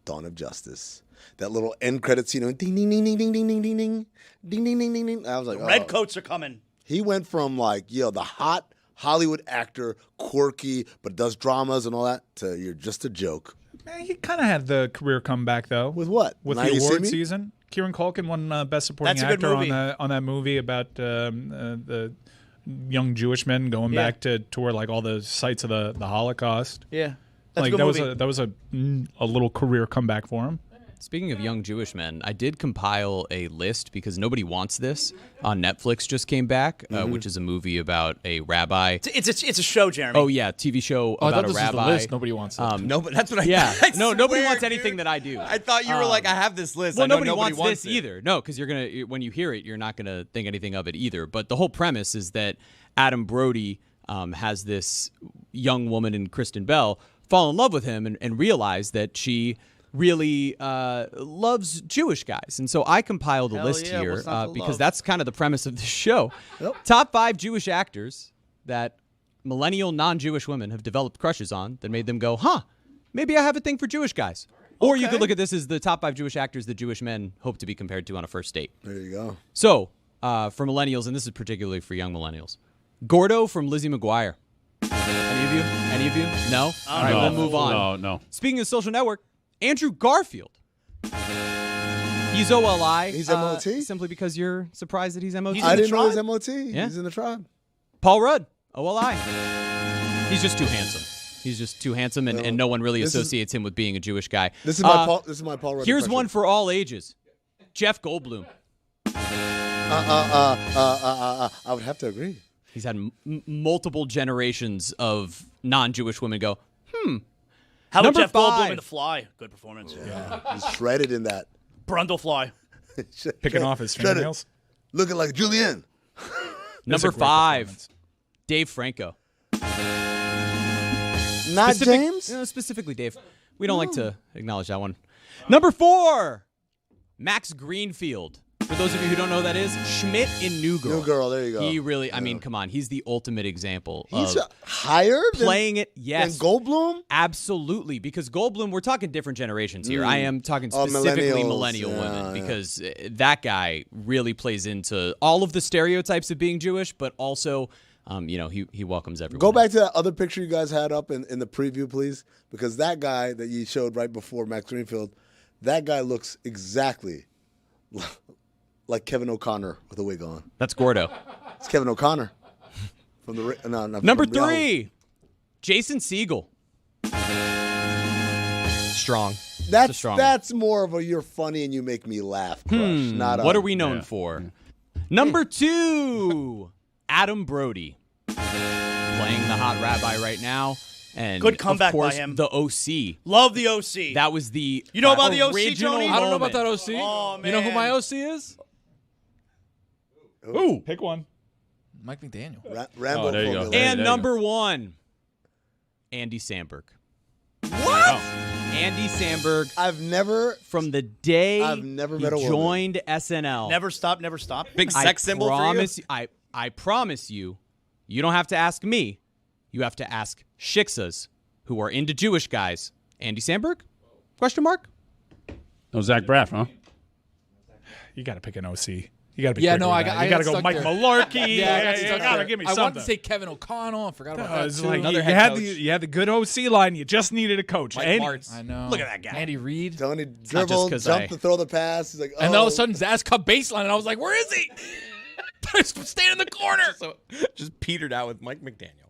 Dawn of Justice. That little end credit scene, ding ding ding ding ding ding ding ding ding ding ding ding ding ding. I was like, Red coats are coming. He went from the hot Hollywood actor, quirky, but does dramas and all that, to you're just a joke. Man, he kind of had the career comeback though. With what? With Now the You See award Me? season. Kieran Culkin won Best Supporting That's a good Actor movie. on that movie about the young Jewish men going back to tour like all the sites of the Holocaust. Yeah. That's Like a good movie. that was a little career comeback for him. Speaking of young Jewish men, I did compile a list because Nobody Wants This on Netflix just came back, which is a movie about a rabbi. It's a show, Jeremy. Oh yeah, TV show Oh, I about thought a this was the rabbi. list. Nobody wants it. No, but that's what I. Yeah, I no, nobody swear, wants dude. anything that I do. I thought you were like, I have this list. Well, I know nobody wants this it. either. No, because when you hear it, you're not gonna think anything of it either. But the whole premise is that Adam Brody has this young woman in Kristen Bell fall in love with him and realize that she really loves Jewish guys. And so I compiled a Hell list yeah, here what's not to because love? that's kind of the premise of the show. Yep. Top 5 Jewish actors that millennial non-Jewish women have developed crushes on that made them go, huh, maybe I have a thing for Jewish guys. Or you could look at this as the top 5 Jewish actors that Jewish men hope to be compared to on a first date. There you go. So, for millennials, and this is particularly for young millennials, Gordo from Lizzie McGuire. Any of you? No? All right, No. we'll move on. No. Speaking of Social Network, Andrew Garfield. He's OLI. He's MOT? Simply because you're surprised that he's MOT. I didn't know he was tribe? MOT. Yeah. He's in the tribe. Paul Rudd, OLI. He's just too handsome. He's just too handsome, and no one really This is- associates him with being a Jewish guy. This is my Paul. This is my Paul Rudd. Here's impression. one for all ages. Jeff Goldblum. I would have to agree. He's had multiple generations of non-Jewish women go, How about Number Jeff Goldblum 5. in The Fly? Good performance. He's shredded in that. Brundlefly. Picking off his Shredded. fingernails. Looking like Julianne. Number a great 5, performance. Dave Franco. Not James? Specifically Dave. We don't like to acknowledge that one. Number 4, Max Greenfield. For those of you who don't know who that is, Schmidt in New Girl. New Girl, there you go. He really, I mean, come on. He's the ultimate example He's of higher playing it. Yes. than Goldblum? Absolutely. Because Goldblum, we're talking different generations here. I am talking specifically millennial women because that guy really plays into all of the stereotypes of being Jewish, but also, he welcomes everyone. Go back to that other picture you guys had up in the preview, please, because that guy that you showed right before Max Greenfield, that guy looks exactly like Kevin O'Connor with a wig on. That's Gordo. It's Kevin O'Connor. From the Number 3, Jason Segel. Strong. That's more of a you're funny and you make me laugh crush. What are we known for? Number 2, Adam Brody. Playing the hot rabbi right now. And good comeback of course, by him. The OC. Love the OC. That was the You know about the OC, original Tony? I don't know about that moment. OC. Oh, man. You know who my OC is? Ooh, pick one. Mike McDaniel. Rambo. There you go. And number 1, Andy Samberg. What? Andy Samberg. From the day I've never he met a woman. joined SNL. Never stop. Big sex symbol for you? I promise you, you don't have to ask me. You have to ask Shiksas, who are into Jewish guys. Andy Samberg? Question mark? No Zach Braff, huh? You got to pick an OC. You got to be Yeah, quicker no, with I that. You got to go stuck Mike there. Malarkey. Yeah, you got to give me I something. wanted to say Kevin O'Connell. I forgot about that It's too. like Another you head had coach. you had the good OC line. You just needed a coach. Mike And Martz. I know. Look at that guy. Andy Reid. Tony not just dribbled, 'cause jumped to throw the pass. He's like, And then all of a sudden, Zaz cut baseline, and I was like, where is he? Staying in the corner. So just petered out with Mike McDaniel.